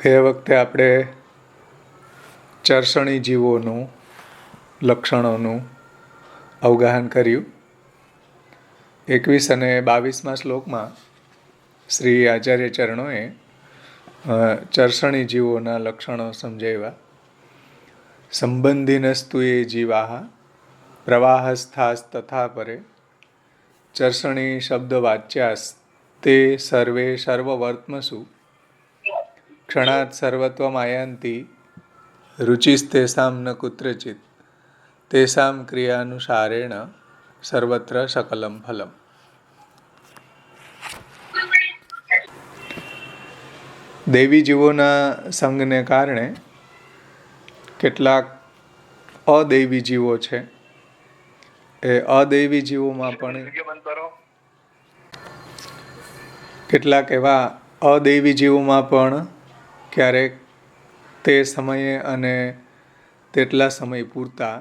ગયા વખતે આપણે ચરસણી જીવોનું લક્ષણોનું અવગાહન કર્યું. 21 અને 22મા શ્લોકમાં શ્રી આચાર્ય ચરણોએ ચરસણી જીવોના લક્ષણો સમજાવ્યા. સંબંધિનસ્તુ એ જીવાહ પ્રવાહસ્થાસ તથા પરે ચરસણી શબ્દ વાચ્યાસ તે સર્વે સર્વવર્ત્મસુ ક્ષણાત સર્વત્વમાયાંતિ રુચિસ્તેષાં ન કુત્રચિત તેષાં ક્રિયાનુસારેણ સર્વત્ર સકલમ ફલમ. દૈવી જીવોના સંગને કારણે કેટલાક અદૈવી જીવો છે. એ અદૈવી જીવોમાં પણ કેટલાક એવા અદૈવી જીવોમાં પણ ક્યારેક તે સમયે અને તેટલા સમય પૂરતા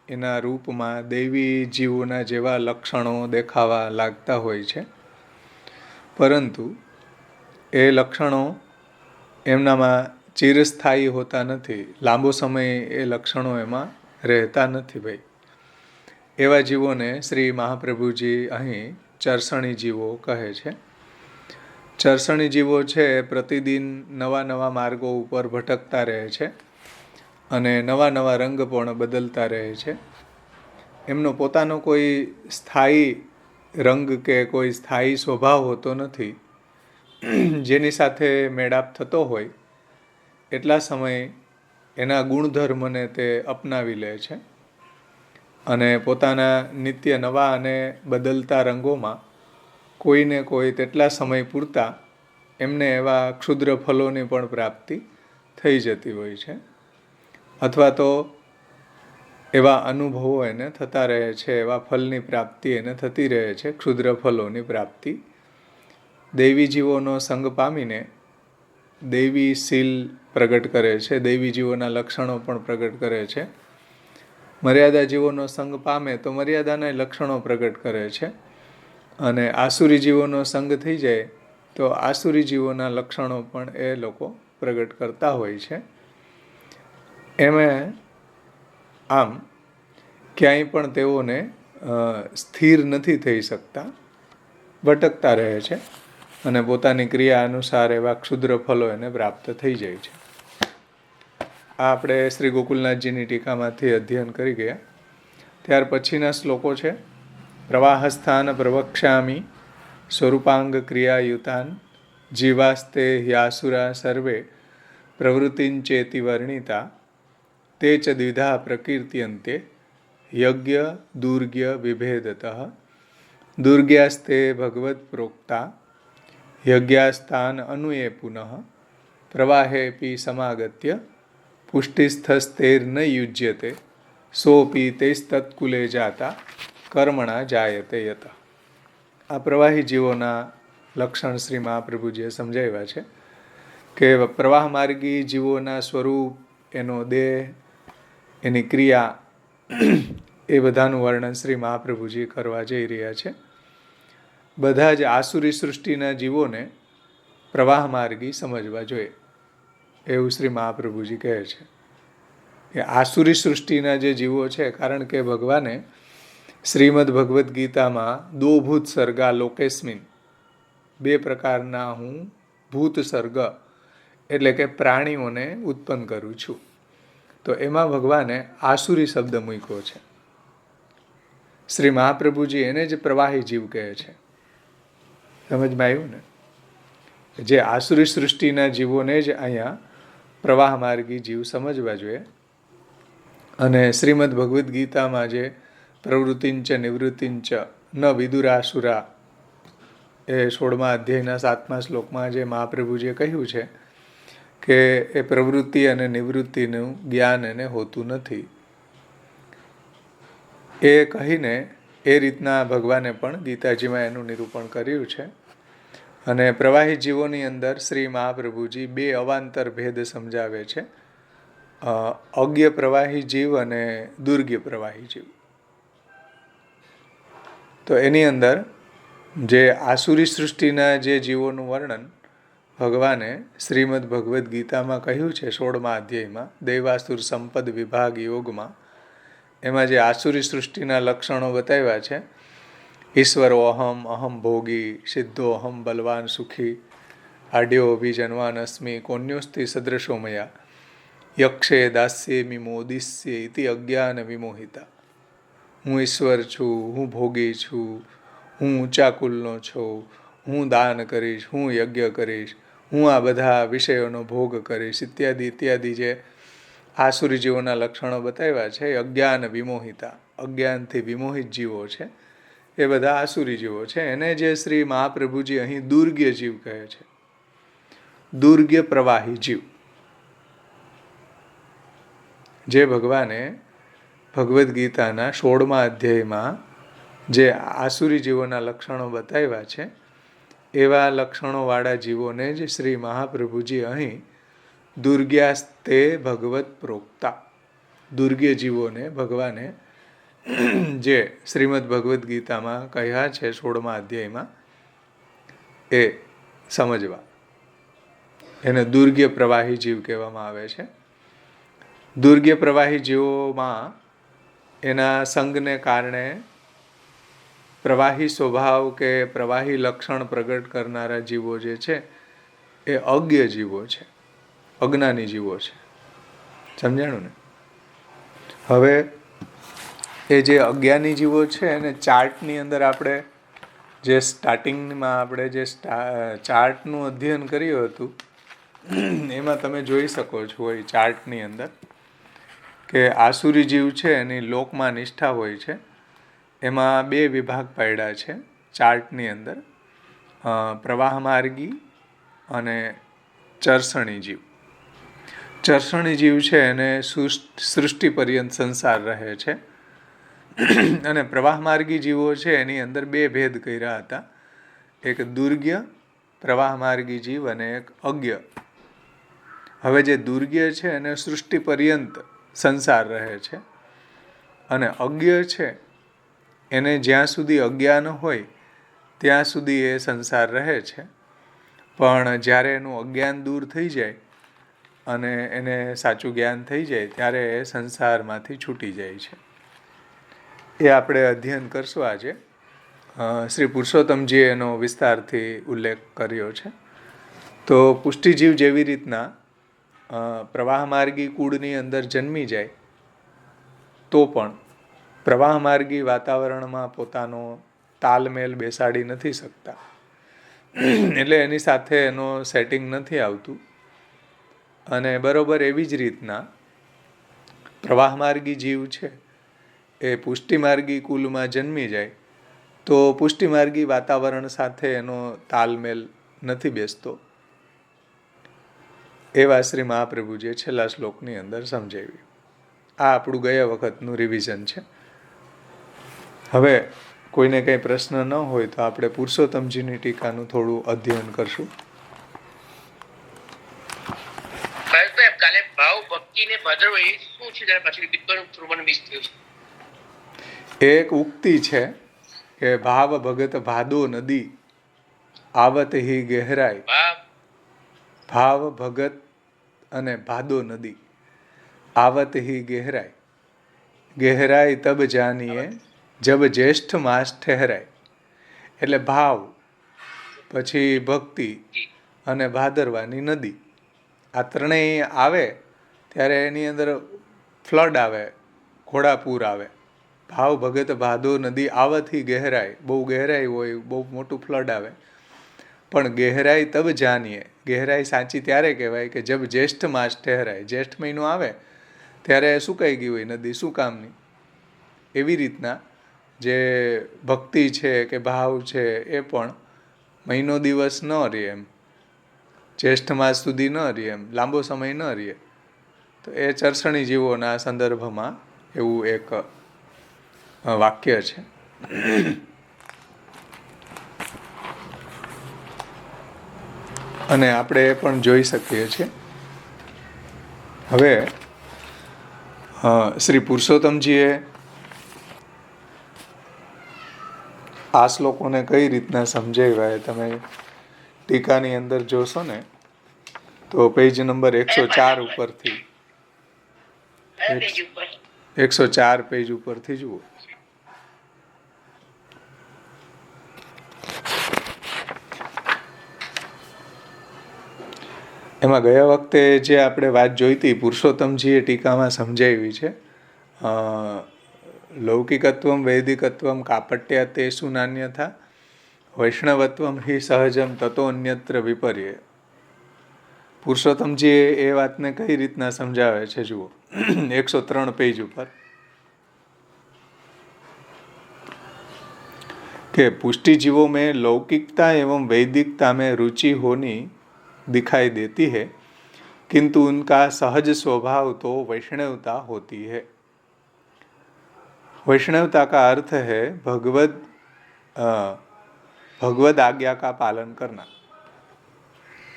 એના રૂપમાં દૈવી જીવોના જેવા લક્ષણો દેખાવા લાગતા હોય છે, પરંતુ એ લક્ષણો એમનામાં ચિરસ્થાયી હોતા નથી. લાંબો સમય એ લક્ષણો એમાં રહેતા નથી. ભાઈ, એવા જીવોને શ્રી મહાપ્રભુજી અહીં ચરસણી જીવો કહે છે. ચરસણી જીવો છે પ્રતિદિન નવા નવા માર્ગો ઉપર ભટકતા રહે છે અને નવા નવા રંગ પણ બદલતા રહે છે. એમનો પોતાનો કોઈ સ્થાયી રંગ કે કોઈ સ્થાયી સ્વભાવ હોતો નથી. જેની સાથે મેળાપ થતો હોય એટલા સમયે એના ગુણધર્મને તે અપનાવી લે છે અને પોતાના નિત્ય નવા અને બદલતા રંગોમાં કોઈને કોઈ તેટલા સમય પૂરતા એમને એવા ક્ષુદ્ર ફલોની પણ પ્રાપ્તિ થઈ જતી હોય છે, અથવા તો એવા અનુભવો એને થતા રહે છે, એવા ફલની પ્રાપ્તિ એને થતી રહે છે, ક્ષુદ્ર ફલોની પ્રાપ્તિ. દૈવી જીવોનો સંગ પામીને દૈવી શીલ પ્રગટ કરે છે, દૈવી જીવોના લક્ષણો પણ પ્રગટ કરે છે. મર્યાદા જીવોનો સંગ પામે તો મર્યાદાના લક્ષણો પ્રગટ કરે છે, અને આસુરી જીવોનો સંગ થઈ જાય તો આસુરી જીવોના લક્ષણો પણ એ લોકો પ્રગટ કરતા હોય છે. આમ ક્યાંય પણ તેઓને સ્થિર નથી થઈ શકતા, ભટકતા રહે છે અને પોતાની ક્રિયા અનુસાર એવા ક્ષુદ્ર ફલો એને પ્રાપ્ત થઈ જાય છે. આ આપણે શ્રી ગોકુલનાથજીની ટીકામાંથી અધ્યયન કરી ગયા. ત્યાર પછીના શ્લોકો છે. પ્રવાહસ્થાન પ્રવક્ષ્યામિ સ્વરૂપાંગ ક્રિયાયુતાન જીવાસ્તે હ્યાસુરા સર્વે પ્રવૃત્તિંચેતિ વર્ણિતા તે ચ દ્વિધા પ્રકીર્ત્યન્તે યજ્ઞ દુર્ગ્ય વિભેદતઃ દુર્ગ્યાસ્તે ભગવત પ્રોક્તા યજ્ઞાસ્તાન અનુયે પુનઃ પ્રવાહેપી સમાગત્ય પુષ્ટિસ્થસ્તેર્ન યુજ્યતે સોપી તૈસ્તત્કુલે જાતા કર્મણા જાયતે યત. આ પ્રવાહી જીવોના લક્ષણ શ્રી મહાપ્રભુજીએ સમજાવ્યા છે કે પ્રવાહ માર્ગી જીવોના સ્વરૂપ, એનો દેહ, એની ક્રિયા, એ બધાનું વર્ણન શ્રી મહાપ્રભુજી કરવા જઈ રહ્યા છે. બધા જ આસુરી સૃષ્ટિના જીવોને પ્રવાહ માર્ગી સમજવા જોઈએ એવું શ્રી મહાપ્રભુજી કહે છે. કે આસુરી સૃષ્ટિના જે જીવો છે, કારણ કે ભગવાને શ્રીમદ ભગવદ્ ગીતામાં દો ભૂત સર્ગા લોકેસ્મિન, બે પ્રકારના હું ભૂત સર્ગ એટલે કે પ્રાણીઓને ઉત્પન્ન કરું છું. તો એમાં ભગવાને આસુરી શબ્દ મૂક્યો છે. શ્રી મહાપ્રભુજી એને જ પ્રવાહી જીવ કહે છે. સમજમાં આવ્યું ને? જે આસુરી સૃષ્ટિના જીવોને જ અહીંયા પ્રવાહ માર્ગી જીવ સમજવા જોઈએ. અને શ્રીમદ ભગવદ્ ગીતામાં જે પ્રવૃત્તિંચ નિવૃત્તિંચ ન વિદુરાસુરા, એ 16મા અધ્યાયના 7મા શ્લોકમાં જે મહાપ્રભુજીએ કહ્યું છે કે એ પ્રવૃત્તિ અને નિવૃત્તિનું જ્ઞાન એને હોતું નથી, એ કહીને એ રીતના ભગવાને પણ ગીતાજીમાં એનું નિરૂપણ કર્યું છે. અને પ્રવાહી જીવોની અંદર શ્રી મહાપ્રભુજી બે અવાંતર ભેદ સમજાવે છે. અજ્ઞ પ્રવાહી જીવ અને દુર્ગ્ય પ્રવાહી જીવ. તો એની અંદર જે આસુરી સૃષ્ટિના જે જીવોનું વર્ણન ભગવાને શ્રીમદ ભગવદ્ ગીતામાં કહ્યું છે 16મા અધ્યાયમાં દૈવાસુર સંપદ વિભાગ યોગમાં, એમાં જે આસુરી સૃષ્ટિના લક્ષણો બતાવ્યા છે, ઈશ્વરો અહમ, અહમ ભોગી, સિદ્ધો અહમ બલવાન સુખી, આઢ્યો અભિજનવાન અસ્મિ, કોન્યોસ્તિ સદૃશો મયા, યક્ષે દાસ્યે મિમોદિસ્ય ઇતિ અજ્ઞાન વિમોહિતા. હું ઈશ્વર છું, હું ભોગી છું, હું ઊંચા કુલનો છું, હું દાન કરીશ, હું યજ્ઞ કરીશ, હું આ બધા વિષયોનો ભોગ કરીશ, ઇત્યાદિ ઇત્યાદિ જે આસુરી જીવોના લક્ષણો બતાવ્યા છે, અજ્ઞાન વિમોહિતા, અજ્ઞાનથી વિમોહિત જીવો છે, એ બધા આસુરી જીવો છે. એને જે શ્રી મહાપ્રભુજી અહીં દુર્ગ્ય જીવ કહે છે, દુર્ગ્ય પ્રવાહી જીવ. જે ભગવાને ભગવદ્ ગીતાના 16મા અધ્યાયમાં જે આસુરી જીવોના લક્ષણો બતાવ્યા છે, એવા લક્ષણોવાળા જીવોને જ શ્રી મહાપ્રભુજી અહીં દુર્ગ્યાસ્તે ભગવત પ્રોક્તા, દુર્ગ્ય જીવોને ભગવાને જે શ્રીમદ ભગવદ્ ગીતામાં કહ્યા છે 16મા અધ્યાયમાં, એ સમજવા. એને દુર્ગ્ય પ્રવાહી જીવ કહેવામાં આવે છે. દુર્ગ્ય પ્રવાહી જીવોમાં એના સંગને કારણે પ્રવાહી સ્વભાવ કે પ્રવાહી લક્ષણ પ્રગટ કરનારા જીવો જે છે એ અજ્ઞ જીવો છે, અજ્ઞાની જીવો છે. સમજાણું ને? હવે એ જે અજ્ઞાની જીવો છે એને ચાર્ટની અંદર આપણે જે સ્ટાર્ટિંગમાં આપણે જે ચાર્ટનું અધ્યયન કર્યું હતું, એમાં તમે જોઈ શકો છો એ ચાર્ટની અંદર કે આસુરી જીવ છે એની લોકમાં નિષ્ઠા હોય છે. એમાં 2 વિભાગ પાડ્યા છે ચાર્ટની અંદર, પ્રવાહ માર્ગી અને ચરસણી જીવ. ચરસણી જીવ છે એને સૃષ્ટિ પર્યંત સંસાર રહે છે, અને પ્રવાહ માર્ગી જીવો છે એની અંદર 2 ભેદ કર્યા હતા, એક દુર્ગ્ય પ્રવાહ માર્ગી જીવ અને એક અજ્ઞ. હવે જે દુર્ગ્ય છે એને સૃષ્ટિ પર્યંત સંસાર રહે છે, અને અજ્ઞ છે એને જ્યાં સુધી અજ્ઞાન હોય ત્યાં સુધી એ સંસાર રહે છે. પણ જ્યારે એનું અજ્ઞાન દૂર થઈ જાય અને એને સાચું જ્ઞાન થઈ જાય ત્યારે એ સંસારમાંથી છૂટી જાય છે. એ આપણે અધ્યયન કરશું આજે. શ્રી પુરુષોત્તમજીએ એનો વિસ્તારથી ઉલ્લેખ કર્યો છે. તો પુષ્ટિજીવ જેવી રીતના પ્રવાહમાર્ગી કુળની અંદર જન્મી જાય તો પણ પ્રવાહમાર્ગી વાતાવરણમાં પોતાનો તાલમેલ બેસાડી નથી શકતા, એટલે એની સાથે એનો સેટિંગ નથી આવતું. અને બરોબર એવી જ રીતના પ્રવાહમાર્ગી જીવ છે એ પુષ્ટિમાર્ગી કુલમાં જન્મી જાય તો પુષ્ટિમાર્ગી વાતાવરણ સાથે એનો તાલમેલ નથી બેસતો. એવા શ્રી મહાપ્રભુજીએ છેલ્લા શ્લોકની અંદર સમજાવ્યું. આ આપણું ગયા વખતનું રિવિઝન છે. હવે કોઈને કંઈ પ્રશ્ન ન હોય તો આપણે પુરુષોત્તમજીની ટીકાનું થોડું અધ્યયન કરશું. કાલે ભાવ ભક્તિને ભાદરવી શું છે, ત્યારે પછી વિદ્વાનો થોડું મિસ થયું છે. એક ઉક્તિ છે કે ભાવ ભગત ભાદો નદી આવત હી ગહેરાઈ. ભાવ ભગત અને ભાદો નદી આવત હી ગહેરાઈ. ગહેરાઈ તબ જાનીએ જબ જ્યેષ્ઠ માસ ઠહેરાય. એટલે ભાવ પછી ભક્તિ અને ભાદરવાની નદી, આ ત્રણેય આવે ત્યારે એની અંદર ફ્લડ આવે, ઘોડાપૂર આવે. ભાવ ભગત ભાદો નદી આવથી ગહેરાઈ, બહુ ગહેરાઈ હોય, બહુ મોટું ફ્લડ આવે. પણ ગહેરાઈ તબ જાનીએ, ગહેરાઈ સાચી ત્યારે કહેવાય કે જબ જ્યેષ્ઠ માસ ઠહેરાય. જ્યેષ્ઠ મહિનો આવે ત્યારે સુકાઈ ગઈ હોય નદી, શું કામની. એવી રીતના જે ભક્તિ છે કે ભાવ છે એ પણ મહિનો દિવસ ન રહે, એમ જ્યેષ્ઠ માસ સુધી ન રહે, એમ લાંબો સમય ન રહે. તો એ ચરસણી જીવોના સંદર્ભમાં એવું એક વાક્ય છે. અને આપણે એ પણ જોઈ શકીએ છીએ. હવે શ્રી પુરુષોત્તમજીએ આ શ્લોકોને કઈ રીતના સમજાવ્યા તમે ટીકાની અંદર જોશો ને તો પેજ નંબર 104 ઉપરથી 104 પેજ ઉપરથી જુઓ. એમાં ગયા વખતે જે આપણે વાત જોઈ હતી, પુરુષોત્તમજીએ ટીકામાં સમજાવી છે, લૌકિકત્વમ વૈદિકત્વમ કાપટ્યા તેષુ નાન્યથા વૈષ્ણવત્વમ હિ સહજમ તતો અન્યત્ર વિપર્ય. પુરુષોત્તમજી એ વાતને કઈ રીતના સમજાવે છે જુઓ 103 પેજ ઉપર कि पुष्टि जीवों में लौकिकता एवं वैदिकता में रुचि होनी दिखाई देती है, किंतु उनका सहज स्वभाव तो वैष्णवता होती है. वैष्णवता का अर्थ है भगवद आज्ञा का पालन करना.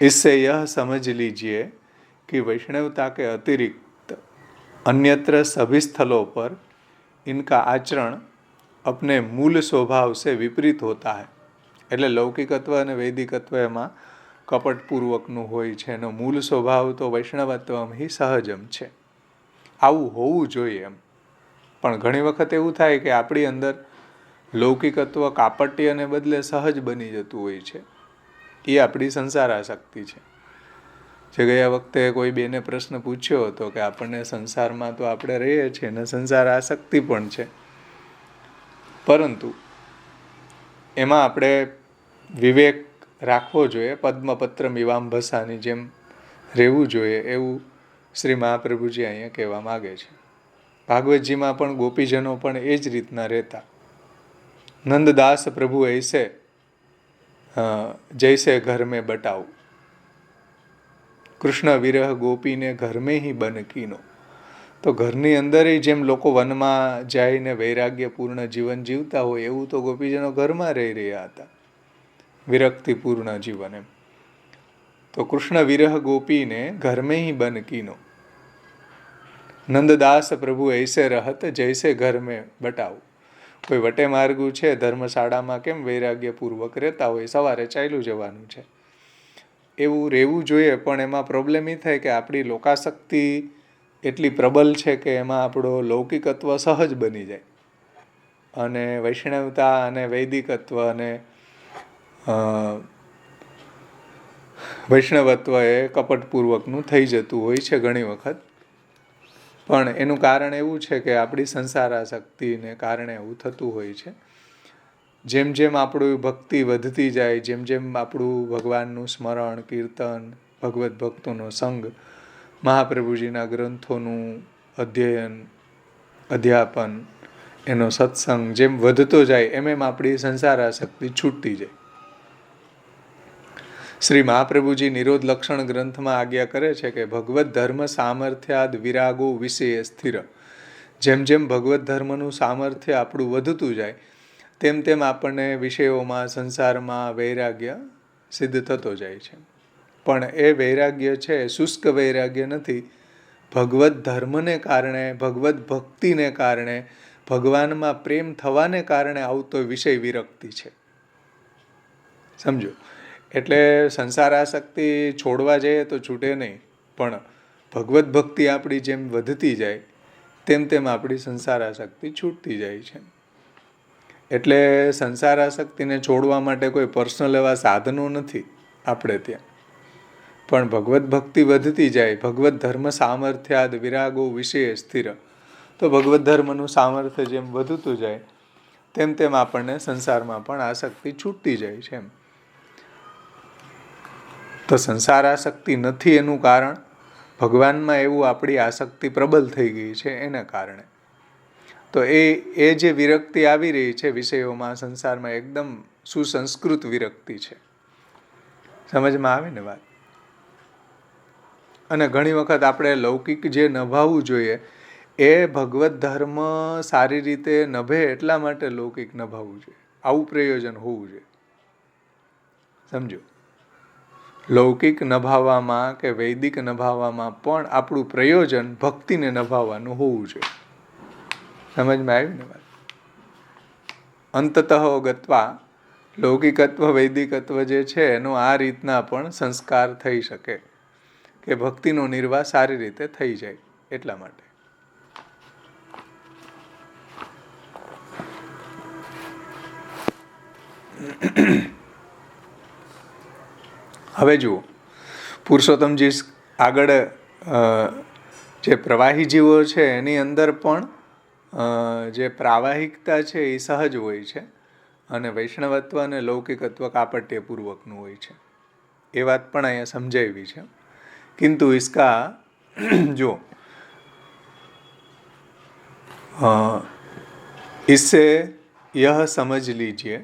इससे यह समझ लीजिए कि वैष्णवता के अतिरिक्त अन्यत्र सभी स्थलों पर इनका आचरण अपने मूल स्वभाव से विपरीत होता है. એટલે લૌકિકત્વ અને વૈદિકત્વ એમાં કપટપૂર્વકનું હોય છે, એનો મૂળ સ્વભાવ તો વૈષ્ણવત્વમ હિ સહજમ છે. આવું હોવું જોઈએ એમ. પણ ઘણી વખત એવું થાય કે આપણી અંદર લૌકિકત્વ કાપટ્યને બદલે સહજ બની જતું હોય છે. એ આપણી સંસારાસક્તિ છે. જે ગયા વખતે કોઈ બેને પ્રશ્ન પૂછ્યો હતો કે આપણને સંસારમાં તો આપણે રહીએ છીએ ને સંસાર આસક્તિ પણ છે, પરંતુ એમાં આપણે વિવેક રાખવો જોઈએ, પદ્મપત્રમ ઇવાંભસાની જેમ રહેવું જોઈએ, એવું શ્રી મહાપ્રભુજી અહીંયા કહેવા માગે છે. ભાગવતજીમાં પણ ગોપીજનો પણ એ જ રીતના રહેતા. નંદદાસ પ્રભુ ऐसे जैसे घर में बटाऊ, કૃષ્ણ વિરહ ગોપીને ઘર મેં હી બન કીનો. તો ઘરની અંદર જેમ લોકો વનમાં જઈને વૈરાગ્યપૂર્ણ જીવન જીવતા હોય એવું તો ગોપીજનો ઘરમાં રહી રહ્યા હતા, વિરક્તિપૂર્ણ જીવન એમ. તો કૃષ્ણ વિરહ ગોપીને ઘર મેં હી બન કીનો. નંદદાસ પ્રભુ ऐसे રહત જૈસે ઘર મેં બટાવ. કોઈ વટે માર્ગું છે, ધર્મશાળામાં કેમ વૈરાગ્યપૂર્વક રહેતા હોય, સવારે ચાલ્યું જવાનું છે, એવું રહેવું જોઈએ. પણ એમાં પ્રોબ્લેમ એ થાય કે આપણી લોકાસક્તિ એટલી પ્રબલ છે કે એમાં આપણો લૌકિકત્વ સહજ બની જાય અને વૈષ્ણવતા અને વૈદિકત્વ અને વૈષ્ણવત્વ એ કપટપૂર્વકનું થઈ જતું હોય છે ઘણી વખત. પણ એનું કારણ એવું છે કે આપણી સંસારાસક્તિને કારણે એવું થતું હોય છે. જેમ જેમ આપણું ભક્તિ વધતી જાય, જેમ જેમ આપણું ભગવાનનું સ્મરણ, કીર્તન, ભગવદ્ ભક્તોનો સંગ, મહાપ્રભુજીના ગ્રંથોનું અધ્યયન, અધ્યાપન, એનો સત્સંગ જેમ વધતો જાય એમ એમ આપણી સંસારાસક્તિ છૂટતી જાય. શ્રી મહાપ્રભુજી નિરોધ લક્ષણ ગ્રંથમાં આજ્ઞા કરે છે કે ભગવદ્ ધર્મ સામર્થ્યાદ વિરાગો વિષય સ્થિર. જેમ જેમ ભગવદ્ ધર્મનું સામર્થ્ય આપણું વધતું જાય તેમ તેમ આપણને વિષયોમાં, સંસારમાં વૈરાગ્ય સિદ્ધ થતો જાય છે. પણ એ વૈરાગ્ય છે શુષ્ક વૈરાગ્ય નથી. ભગવદ્ ધર્મને કારણે, ભગવદ્ ભક્તિને કારણે, ભગવાનમાં પ્રેમ થવાને કારણે આવતો વિષય વિરક્તિ છે. સમજો. એટલે સંસારાસક્તિ છોડવા જઈએ તો છૂટે નહીં, પણ ભગવદ્ ભક્તિ આપણી જેમ વધતી જાય તેમ તેમ આપણી સંસારાસક્તિ છૂટતી જાય છે. એટલે સંસારાસક્તિને છોડવા માટે કોઈ પર્સનલ એવા સાધનો નથી આપણે ત્યાં. પણ ભગવદ્ ભક્તિ વધતી જાય, ભગવદ્ ધર્મ સામર્થ્યાદ વિરાગો વિષય સ્થિર. તો ભગવદ્ ધર્મનું સામર્થ્ય જેમ વધતું જાય તેમ તેમ આપણને સંસારમાં પણ આસક્તિ છૂટતી જાય છે એમ. તો સંસારાસક્તિ નથી એનું કારણ ભગવાનમાં એવું આપણી આસક્તિ પ્રબલ થઈ ગઈ છે એના કારણે. તો એ જે વિરક્તિ આવી રહી છે વિષયોમાં, સંસારમાં, એકદમ સુસંસ્કૃત વિરક્તિ છે. સમજમાં આવે ને વાત? અને ઘણી વખત આપણે લૌકિક જે નભાવવું જોઈએ એ ભગવદ્ ધર્મ સારી રીતે નભે એટલા માટે લૌકિક નભાવવું જોઈએ. આવું પ્રયોજન હોવું જોઈએ. સમજો. લૌકિક નભાવવામાં કે વૈદિક નભાવવામાં પણ આપણું પ્રયોજન ભક્તિને નભાવવાનું હોવું જોઈએ. સમજમાં આવી ને વાત? અંતતઃ ગત્વા લૌકિકત્વ વૈદિકત્વ જે છે એનો આ રીતના પણ સંસ્કાર થઈ શકે કે ભક્તિનો નિર્વાહ સારી રીતે થઈ જાય એટલા માટે. હવે જુઓ, પુરુષોત્તમજી આગળ જે પ્રવાહી જીવો છે એની અંદર પણ જે પ્રાવાહિકતા છે એ સહજ હોય છે અને વૈષ્ણવત્વ અને લૌકિકત્વ કાપટ્યપૂર્વકનું હોય છે. એ વાત પણ અહીંયા સમજાવી છે. किंतु इसका जो इससे यह समझ लीजिए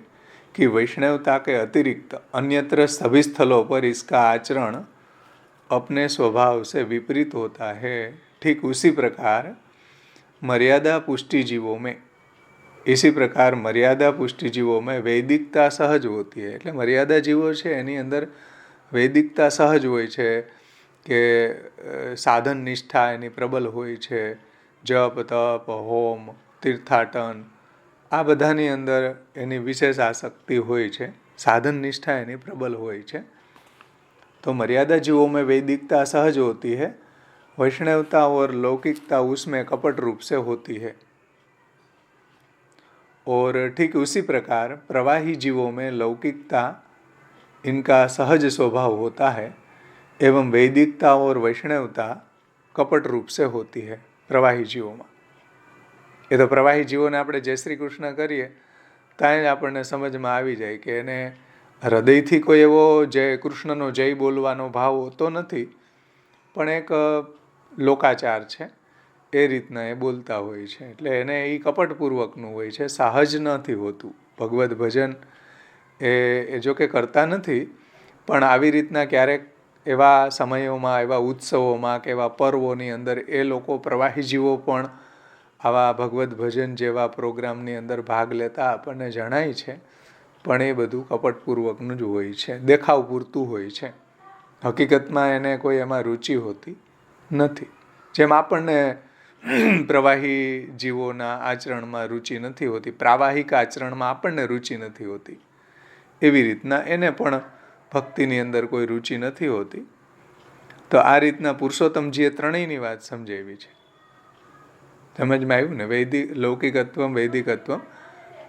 कि वैष्णवता के अतिरिक्त अन्यत्र सभी स्थलों पर इसका आचरण अपने स्वभाव से विपरीत होता है. ठीक उसी प्रकार मर्यादा पुष्टि जीवों में इसी प्रकार मर्यादा पुष्टि जीवों में वैदिकता सहज होती है. એટલે મર્યાદા જીવો છે એની અંદર વૈદિકતા સહજ હોય છે કે સાધન નિષ્ઠા એની પ્રબલ હોય છે. જપ તપ હોમ તીર્થાટન આ બધાની અંદર એની વિશેષ આસક્તિ હોય છે. साधन निष्ठा यानी प्रबल होय छे. तो मर्यादा जीवों में वैदिकता सहज होती है, वैष्णवता और लौकिकता उसमें कपट रूप से होती है. और ठीक उसी प्रकार प्रवाही जीवों में लौकिकता इनका सहज स्वभाव होता है एवं वैदिकता और वैष्णवता कपट रूप से होती है प्रवाही जीवों में. એ તો પ્રવાહી જીવોને આપણે જય શ્રી કૃષ્ણ કરીએ ત્યાં જ આપણને સમજમાં આવી જાય કે એને હૃદયથી કોઈ એવો જય કૃષ્ણનો જય બોલવાનો ભાવ હોતો નથી, પણ એક લોકાચાર છે એ રીતના એ બોલતા હોય છે. એટલે એને એ કપટપૂર્વકનું હોય છે, સહજ નથી હોતું. ભગવદ્ ભજન એ જો કે કરતા નથી, પણ આવી રીતના ક્યારેક એવા સમયોમાં, એવા ઉત્સવોમાં કે એવા પર્વોની અંદર એ લોકો પ્રવાહી જીવો પણ આવા ભગવદ્ ભજન જેવા પ્રોગ્રામની અંદર ભાગ લેતા આપણને જણાય છે. પણ એ બધું કપટપૂર્વકનું જ હોય છે, દેખાવ પૂરતું હોય છે. હકીકતમાં એને કોઈ એમાં રુચિ હોતી નથી. જેમ આપણને પ્રવાહી જીવોના આચરણમાં રુચિ નથી હોતી, પ્રાવાહિક આચરણમાં આપણને રુચિ નથી હોતી, એવી રીતના એને પણ ભક્તિની અંદર કોઈ રુચિ નથી હોતી. તો આ રીતના પુરુષોત્તમજીએ ત્રણેયની વાત સમજાવી છે. સમજમાં આવ્યું ને? લૌકિકત્વમ વૈદિકત્વમ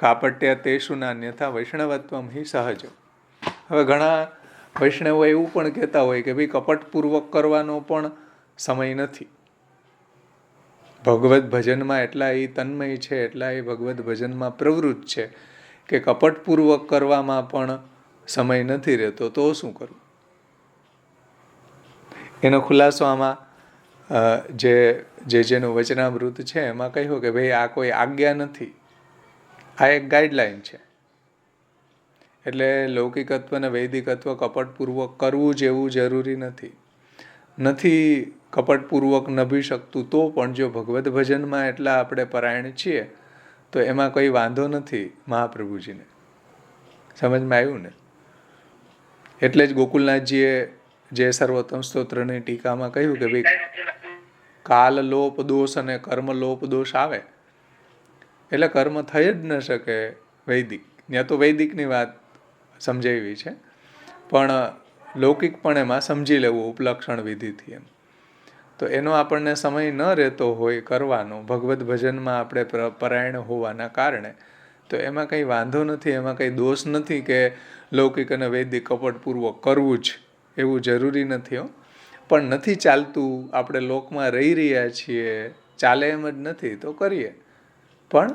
કાપટ્યા તેષુ નાન્યથા વૈષ્ણવત્વમ હિ સહજ. હવે ઘણા વૈષ્ણવો એવું પણ કહેતા હોય કે ભાઈ કપટપૂર્વક કરવાનો પણ સમય નથી. ભગવદ્ ભજનમાં એટલા એ તન્મય છે, એટલા એ ભગવદ્ ભજનમાં પ્રવૃત્ત છે કે કપટપૂર્વક કરવામાં પણ સમય નથી રહેતો. તો શું કરવું? એનો ખુલાસો આમાં જેનું વચનામૃત છે એમાં કહ્યું કે ભાઈ આ કોઈ આજ્ઞા નથી, આ એક ગાઈડલાઈન છે. એટલે લૌકિકત્વ અને વૈદિકત્વ કપટપૂર્વક કરવું જ એવું જરૂરી નથી કપટપૂર્વક નભી શકતું તો પણ જો ભગવદ્ ભજનમાં એટલા આપણે પરાયણ છીએ તો એમાં કંઈ વાંધો નથી મહાપ્રભુજીને. સમજમાં આવ્યું ને? એટલે જ ગોકુલનાથજીએ જે સર્વોત્તમ સ્તોત્રની ટીકામાં કહ્યું કે ભાઈ કાલ લોપ દોષ અને કર્મ લોપ દોષ આવે એટલે કર્મ થઈ જ ન શકે વૈદિક. ત્યાં તો વૈદિકની વાત સમજાવી છે, પણ લૌકિક પણ એમાં સમજી લેવું ઉપલક્ષણ વિધિથી. એમ તો એનો આપણને સમય ન રહેતો હોય કરવાનો, ભગવદ્ ભજનમાં આપણે પરાયણ હોવાના કારણે, તો એમાં કંઈ વાંધો નથી, એમાં કંઈ દોષ નથી કે લૌકિક અને વૈદિક કપટપૂર્વક કરવું જ એવું જરૂરી નથી. પણ નથી ચાલતું, આપણે લોકમાં રહી રહ્યા છીએ, ચાલે એમ જ નથી તો કરીએ, પણ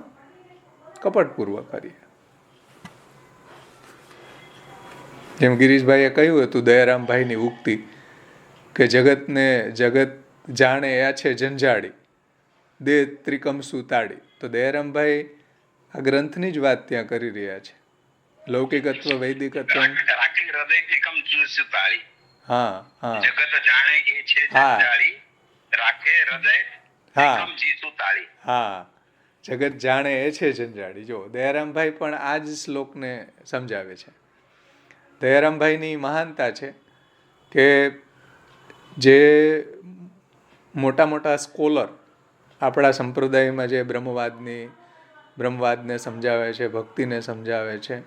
કપટપૂર્વક કરીએ. જેમ ગિરીશભાઈએ કહ્યું હતું દયારામભાઈની ઉક્તિ કે જગત જાણે આ છે જંજાળી, દે ત્રિકમ સુતાડી. તો દયારામભાઈ આ ગ્રંથની જ વાત ત્યાં કરી રહ્યા છે. લૌકિકત્વ વૈદિકત્વ હા હા જગત જાણે એ છે જંજાળી, રાખે હૃદય ત્રિકમ જીતુ તાળી. હા, જગત જાણે એ છે જંજાળી. જો દયારામભાઈ પણ આ જ શ્લોકને સમજાવે છે. દયારામભાઈની મહાનતા છે કે જે મોટા મોટા સ્કોલર આપણા સંપ્રદાયમાં જે બ્રહ્મવાદને સમજાવે છે, ભક્તિને સમજાવે છે,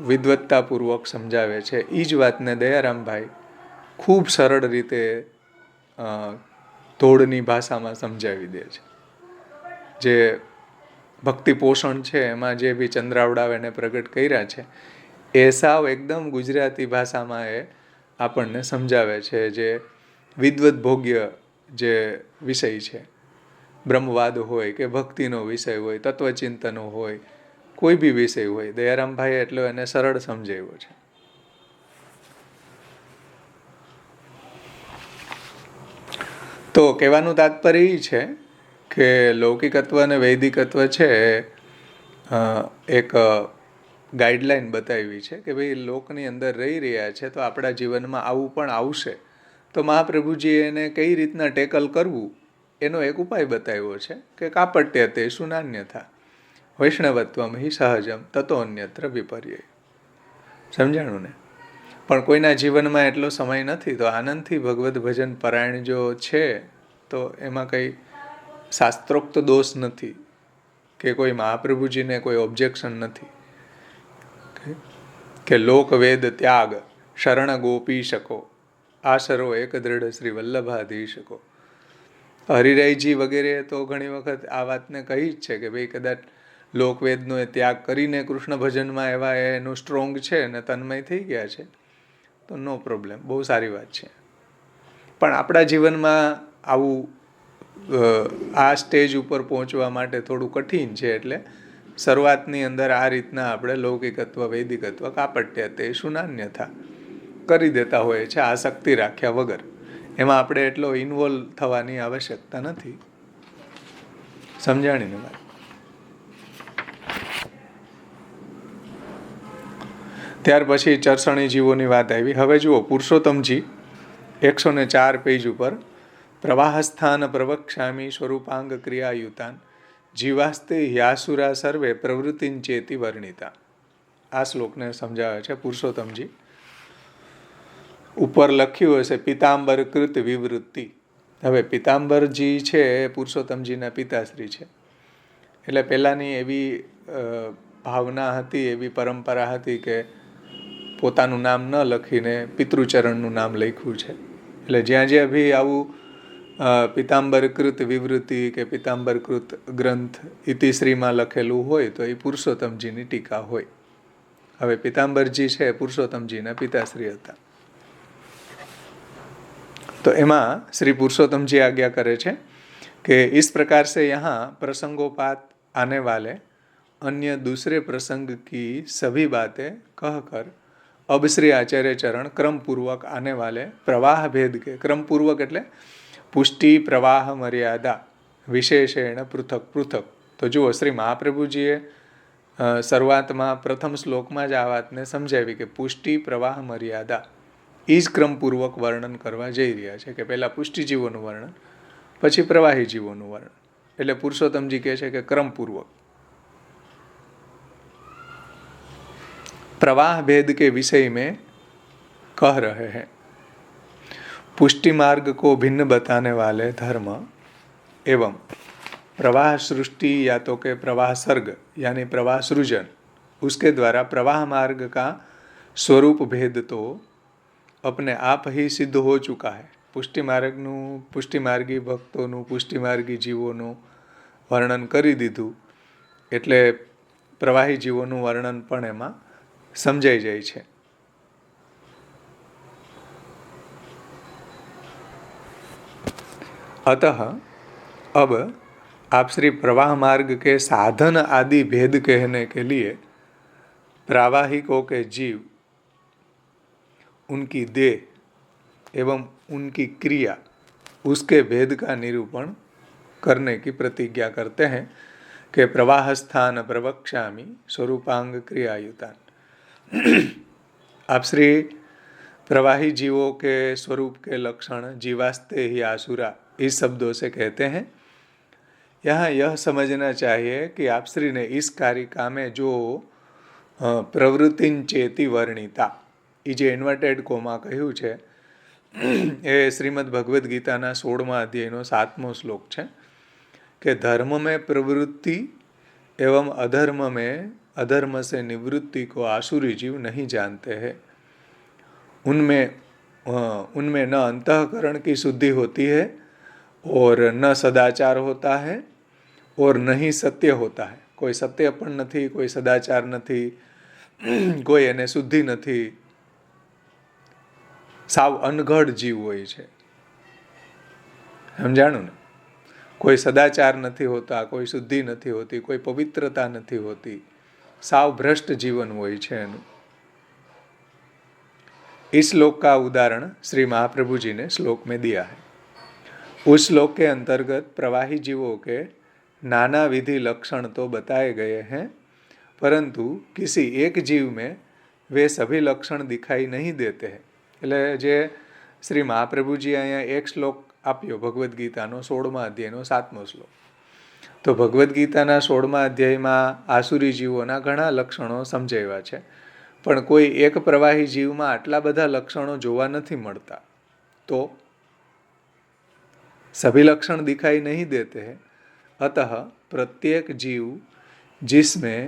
વિદ્વત્તાપૂર્વક સમજાવે છે. એ જ વાતને દયારામભાઈ ખૂબ સરળ રીતે ધોળની ભાષામાં સમજાવી દે છે. જે ભક્તિ પોષણ છે એમાં જે બી ચંદ્રાવડાવેને પ્રગટ કર્યા છે એ સાવ એકદમ ગુજરાતી ભાષામાં એ આપણને સમજાવે છે. જે વિદ્વત ભોગ્ય જે વિષય છે, બ્રહ્મવાદ હોય કે ભક્તિનો વિષય હોય, તત્વચિંતનો હોય, કોઈ બી વિષય હોય, દયારામભાઈએ એટલો એને સરળ સમજાવ્યો છે. તો કહેવાનું તાત્પર્ય એ છે કે લૌકિકત્વ અને વૈદિકત્વ છે એક ગાઈડલાઈન બતાવી છે કે ભાઈ લોકની અંદર રહી રહ્યા છે તો આપણા જીવનમાં આવું પણ આવશે. તો મહાપ્રભુજીએ એને કઈ રીતના ટેકલ કરવું એનો એક ઉપાય બતાવ્યો છે કે કાપટ્ય તે સુનાન્યથા વૈષ્ણવત્વમ હિ સહજમ તતો અન્યત્ર વિપર્ય. સમજાણું ને? પણ કોઈના જીવનમાં એટલો સમય નથી તો આનંદથી ભગવદ્ ભજન પરાયણ જો છે તો એમાં કંઈ શાસ્ત્રોક્ત દોષ નથી કે કોઈ મહાપ્રભુજીને કોઈ ઓબ્જેક્શન નથી કે લોક વેદ ત્યાગ શરણ ગોપી શકો આશરો એક દ્રઢ શ્રી વલ્લભાધી શકો. હરિરાયજી વગેરે તો ઘણી વખત આ વાતને કહી જ છે કે ભાઈ કદાચ લોકવેદનો એ ત્યાગ કરીને કૃષ્ણ ભજનમાં એવા એનું સ્ટ્રોંગ છે ને તન્મય થઈ ગયા છે તો નો પ્રોબ્લેમ, બહુ સારી વાત છે. પણ આપણા જીવનમાં આવું આ સ્ટેજ ઉપર પહોંચવા માટે થોડું કઠિન છે. એટલે શરૂઆતની અંદર આ રીતના આપણે લૌકિકત્વ વૈદિકત્વ કાપટ્ય તે સુનાન્યથા કરી દેતા હોય છે આસક્તિ રાખ્યા વગર. એમાં આપણે એટલો ઇન્વોલ્વ થવાની આવશ્યકતા નથી. સમજાણીને વાત? ત્યાર પછી ચરસણી જીવોની વાત આવી. હવે જુઓ, પુરુષોત્તમજી 104 પેજ ઉપર પ્રવાહસ્થાન પ્રવક્ષ્યામિ સ્વરૂપાંગ ક્રિયાયુતાન જીવાસ્તે યાસુરા સર્વે પ્રવૃત્તિંચેતિ વર્ણિતા. આ શ્લોકને સમજાવે છે પુરુષોત્તમજી. ઉપર લખ્યું હશે પિતાંબર કૃત વિવૃત્તિ. હવે પિતાંબરજી છે એ પુરુષોત્તમજીના પિતાશ્રી છે. એટલે પહેલાંની એવી ભાવના હતી, એવી પરંપરા હતી કે પોતાનું નામ ન લખીને પિતૃચરણનું નામ લખ્યું છે. એટલે જ્યાં જ્યાં બી આવું પિતાંબરકૃત વિવૃત્તિ કે પિતાંબરકૃત ગ્રંથ ઇતિશ્રીમાં લખેલું હોય તો એ પુરુષોત્તમજીની ટીકા હોય. હવે પિતાંબરજી છે પુરુષોત્તમજીના પિતાશ્રી હતા. તો એમાં શ્રી પુરુષोत्तम आज्ञा करे छे कि इस प्रकार से यहाँ प्रसंगोपात आने वाले अन्य दूसरे प्रसंग की सभी बातें कहकर अब श्री आचार्य चरण क्रम पूर्वक आने वाले प्रवाह भेद के क्रम पूर्वक એટલે પુષ્ટિ પ્રવાહ મર્યાદા વિશેષેણ પૃથક પૃથક. તો જુઓ, શ્રી મહાપ્રભુજીએ શરૂઆતમાં પ્રથમ શ્લોકમાં જ આ વાતને સમજાવી કે પુષ્ટિ પ્રવાહ મર્યાદા એ જ ક્રમપૂર્વક વર્ણન કરવા જઈ રહ્યા છે. કે પહેલાં પુષ્ટિજીવોનું વર્ણન, પછી પ્રવાહી જીવોનું વર્ણન. એટલે પુરુષોત્તમજી કહે છે કે ક્રમપૂર્વક प्रवाह भेद के विषय में कह रहे हैं. पुष्टि मार्ग को भिन्न बताने वाले धर्म एवं प्रवाह सृष्टि या तो के प्रवाह सर्ग यानी प्रवाह सृजन, उसके द्वारा प्रवाह मार्ग का स्वरूप भेद तो अपने आप ही सिद्ध हो चुका है. पुष्टि मार्गનું, પુષ્ટિ માર્ગી ભક્તોનું, પુષ્ટિ માર્ગી જીવોનું વર્ણન કરી દીધું એટલે પ્રવાહી જીવોનું વર્ણન પણ એમાં समझाई जाए छे. अतः अब आप श्री प्रवाह मार्ग के साधन आदि भेद कहने के लिए प्रावाहिकों के जीव, उनकी देह एवं उनकी क्रिया, उसके भेद का निरूपण करने की प्रतिज्ञा करते हैं कि प्रवाह स्थान प्रवक्ष्यामि स्वरूपांग क्रियायुतान. आप श्री प्रवाही जीवों के स्वरूप के लक्षण जीवास्ते ही आसुरा इस शब्दों से कहते हैं. यहाँ यह समझना चाहिए कि आप श्री ने इस कारिका में जो प्रवृत्तिं चेति वर्णिता, ये जो इन्वर्टेड कोमा कह્યું છે એ શ્રીમદ ભગવદ્ ગીતાના 16મા અધ્યાયનો 7મો શ્લોક છે કે धर्म में प्रवृत्ति एवं अधर्म में अधर्म से निवृत्ति को आसुरी जीव नहीं जानते हैं। उनमें न अंतःकरण की शुद्धि होती है और न सदाचार होता है और न ही सत्य होता है। कोई सत्य पण नहीं, कोई सदाचार नहीं, कोई एने शुद्धि नहीं, साव अनघड़ जीव होय छे। समझाणु ने? कोई सदाचार नहीं होता, कोई शुद्धि नहीं होती, कोई पवित्रता नहीं होती, साव भ्रष्ट जीवन होय छे एनुं। इस श्लोक का उदाहरण श्री महाप्रभु जी ने श्लोक में दिया है। उस श्लोक के अंतर्गत प्रवाही जीवों के नाना विधि लक्षण तो बताए गए हैं, परंतु किसी एक जीव में वे सभी लक्षण दिखाई नहीं देते हैं। એટલે જે શ્રી મહાપ્રભુજી અહીંયા એક શ્લોક આપ્યો ભગવદ્ ગીતાનો 16મા અધ્યાયનો 7મો શ્લોક. તો ભગવદ્ ગીતાના 16મા અધ્યાયમાં આસુરી જીવોના ઘણા લક્ષણો સમજાવ્યા છે, પણ કોઈ એક પ્રવાહી જીવમાં આટલા બધા લક્ષણો જોવા નથી મળતા. તો सभी लक्षण दिखाई नहीं देते हैं, अतः प्रत्येक जीव जिसमें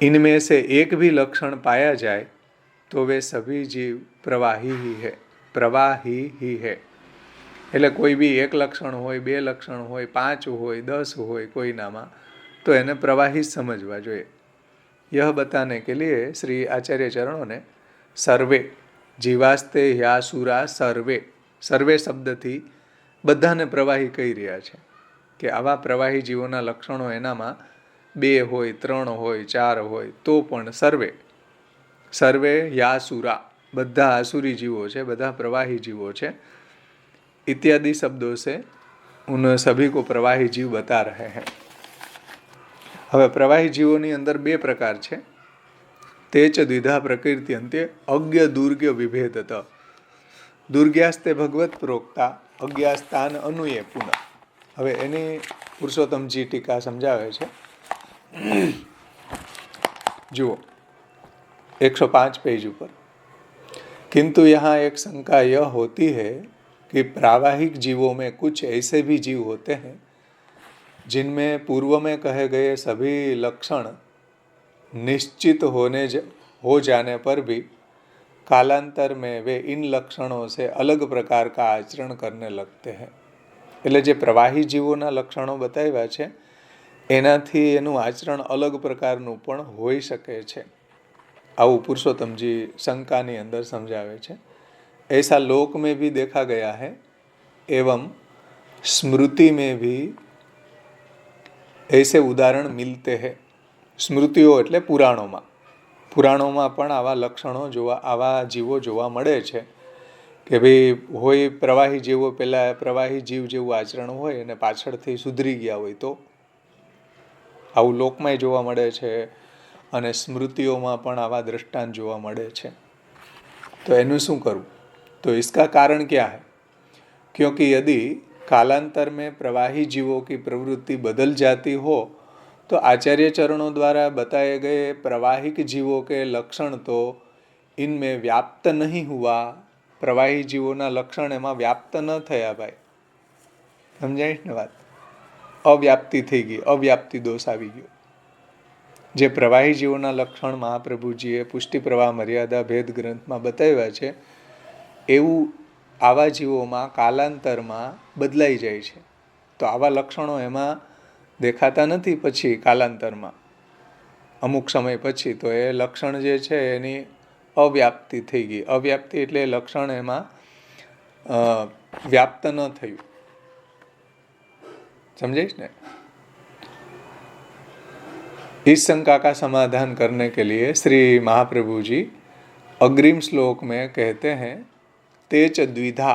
इनमें से एक भी लक्षण पाया जाए तो वे सभी जीव प्रवाही ही है, प्रवाही ही है. એટલે કોઈ બી એક લક્ષણ હોય, બે લક્ષણ હોય, 5 હોય, 10 હોય કોઈનામાં, તો એને પ્રવાહી સમજવા જોઈએ. यह बताने के लिए श्री आचार्य चरणों ने सर्वे जीवास्ते ह्यासुरा सर्वे, सर्वे शब्दથી બધાને પ્રવાહી કહી રહ્યા છે કે આવા પ્રવાહી જીવોના લક્ષણો એનામાં 2 હોય, 3 હોય, 4 હોય, તો પણ સર્વે સર્વે યાસુરા, બધા આસુરી જીવો છે, બધા પ્રવાહી जीवो છે इत्यादि शब्दों से उन सभी को प्रवाही जीव बता रहे हैं. હવે પ્રવાહી જીવોની અંદર 2 પ્રકાર છે. તે ચ દ્વિધા પ્રકૃતિ અંતે અજ્ઞ દુર્ગ્ય વિભેદત. દુર્ગ્યાસ્તે ભગવત પ્રોક્તા અજ્ઞાસ્તાન અનુયે પુનઃ. હવે એની પુરુષોત્તમજી ટીકા સમજાવે છે. જુઓ 105 पेज ऊपर. किंतु यहाँ एक शंका यह होती है कि प्रावाहिक जीवों में कुछ ऐसे भी जीव होते हैं जिनमें पूर्व में कहे गए सभी लक्षण निश्चित हो जाने पर भी कालांतर में वे इन लक्षणों से अलग प्रकार का आचरण करने लगते हैं. એટલે જે પ્રવાહી જીવોના લક્ષણો બતાવ્યા છે એનાથી એનું આચરણ અલગ પ્રકારનું પણ હોઈ શકે છે. આવું પુરુષોત્તમજી શંકાની અંદર સમજાવે છે. ऐसा लोक में भी देखा गया है एवं स्मृति में भी ऐसे उदाहरण मिलते हैं. स्मृतिओ એટલે પુરાણોમાં, પુરાણોમાં પણ આવા લક્ષણો જોવા, આવા જીવો જોવા મળે છે કે ભાઈ હોય પ્રવાહી જીવો, પહેલા પ્રવાહી જીવ જેવું આચરણ હોય અને પાછળથી સુધરી ગયા હોય, તો આવું લોકમાં જોવા મળે છે અને સ્મૃતિઓમાં પણ આવા દ્રષ્ટાંત જોવા મળે છે. તો એનું શું કરવું? तो इसका कारण क्या है? क्योंकि यदि कालांतर में प्रवाही जीवों की प्रवृत्ति बदल जाती हो तो आचार्य चरणों द्वारा बताए गए प्रवाहिक जीवों के लक्षण तो इनमें व्याप्त नहीं हुआ. प्रवाही जीवोना लक्षण एमां व्याप्त न थया भाई. समझाय ने बात? अव्याप्ति थई गई, अव्याप्ति दोष आवी गयो. जे प्रवाही जीवोना लक्षण महाप्रभुजीए पुष्टि प्रवाह मर्यादा भेद ग्रंथमां बताव्या छे એવું આવા જીવોમાં કાલાંતરમાં બદલાઈ જાય છે. તો આવા લક્ષણો એમાં દેખાતા નથી પછી કાલાંતરમાં, અમુક સમય પછી. તો એ લક્ષણ જે છે એની અવ્યાપ્તિ થઈ ગઈ. અવ્યાપ્તિ એટલે લક્ષણ એમાં વ્યાપ્ત ન થયું. समझेश ने? इस शंका का समाधान करने के लिए श्री महाप्रभु जी अग्रिम श्लोक में कहते हैं તે ચ દ્વિધા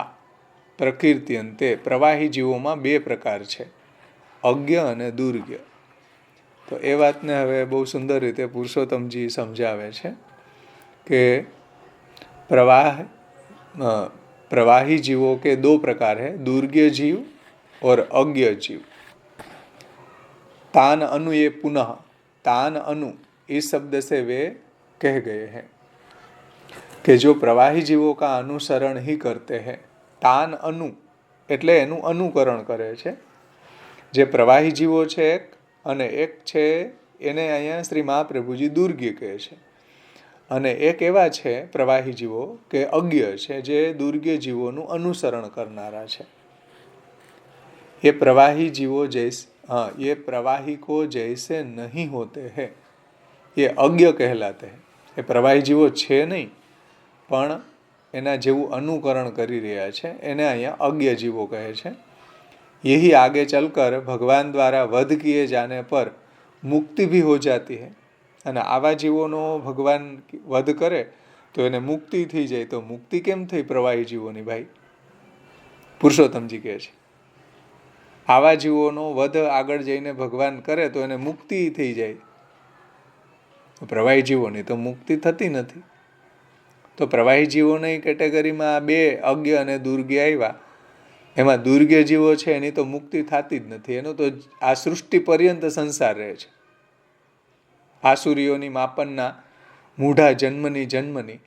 પ્રકૃતિ અંતે. પ્રવાહી જીવોમાં 2 પ્રકાર છે, અજ્ઞ અને દુર્ગ્ય. તો એ વાતને હવે બહુ સુંદર રીતે પુરુષોત્તમજી સમજાવે છે કે प्रवाही जीवों के 2 प्रकार है, दुर्ग्य जीव और अज्ञ जीव. तान अनु ये पुनः, तान अनु इस शब्द से वे कह गए हैं कि जो प्रवाही जीवों का अनुसरण ही करते हैं. तान अनु એટલે એનું અનુકરણ કરે છે. જે પ્રવાહી જીવો છે એક, અને એક છે એને અહીંયા શ્રી મહાપ્રભુજી દુર્ગ્ય કહે છે. અને એક એવા છે પ્રવાહી જીવો કે અજ્ઞ છે, જે દુર્ગ્ય જીવોનું અનુસરણ કરનારા છે. ये प्रवाही जीवो जैसे ये प्रवाही को जैसे नहीं होते हैं ये अज्ञ कहलाते हैं. એ પ્રવાહી જીવો છે નહીં, પણ એના જેવું અનુકરણ કરી રહ્યા છે, એને અહીંયા અજ્ઞ જીવો કહે છે. यही आगे चलकर भगवान द्वारा वध किए जाने पर मुक्ति भी हो जाती है. અને આવા જીવોનો ભગવાન વધ કરે તો એને મુક્તિ થઈ જાય. તો મુક્તિ કેમ થઈ પ્રવાહી જીવોની? ભાઈ પુરુષોત્તમજી કહે છે આવા જીવોનો વધ આગળ જઈને ભગવાન કરે તો એને મુક્તિ થઈ જાય. પ્રવાહી જીવોની તો મુક્તિ થતી નથી. તો પ્રવાહી જીવોની કેટેગરીમાં બે અજ્ઞ અને દુર્ગ્ય આવ્યા. એમાં દુર્ગ્ય જીવો છે એની તો મુક્તિ થતી જ નથી. એનો તો આ સૃષ્ટિ પર્યંત સંસાર રહે છે. આસુરીઓની માપનના મૂઢા જન્મની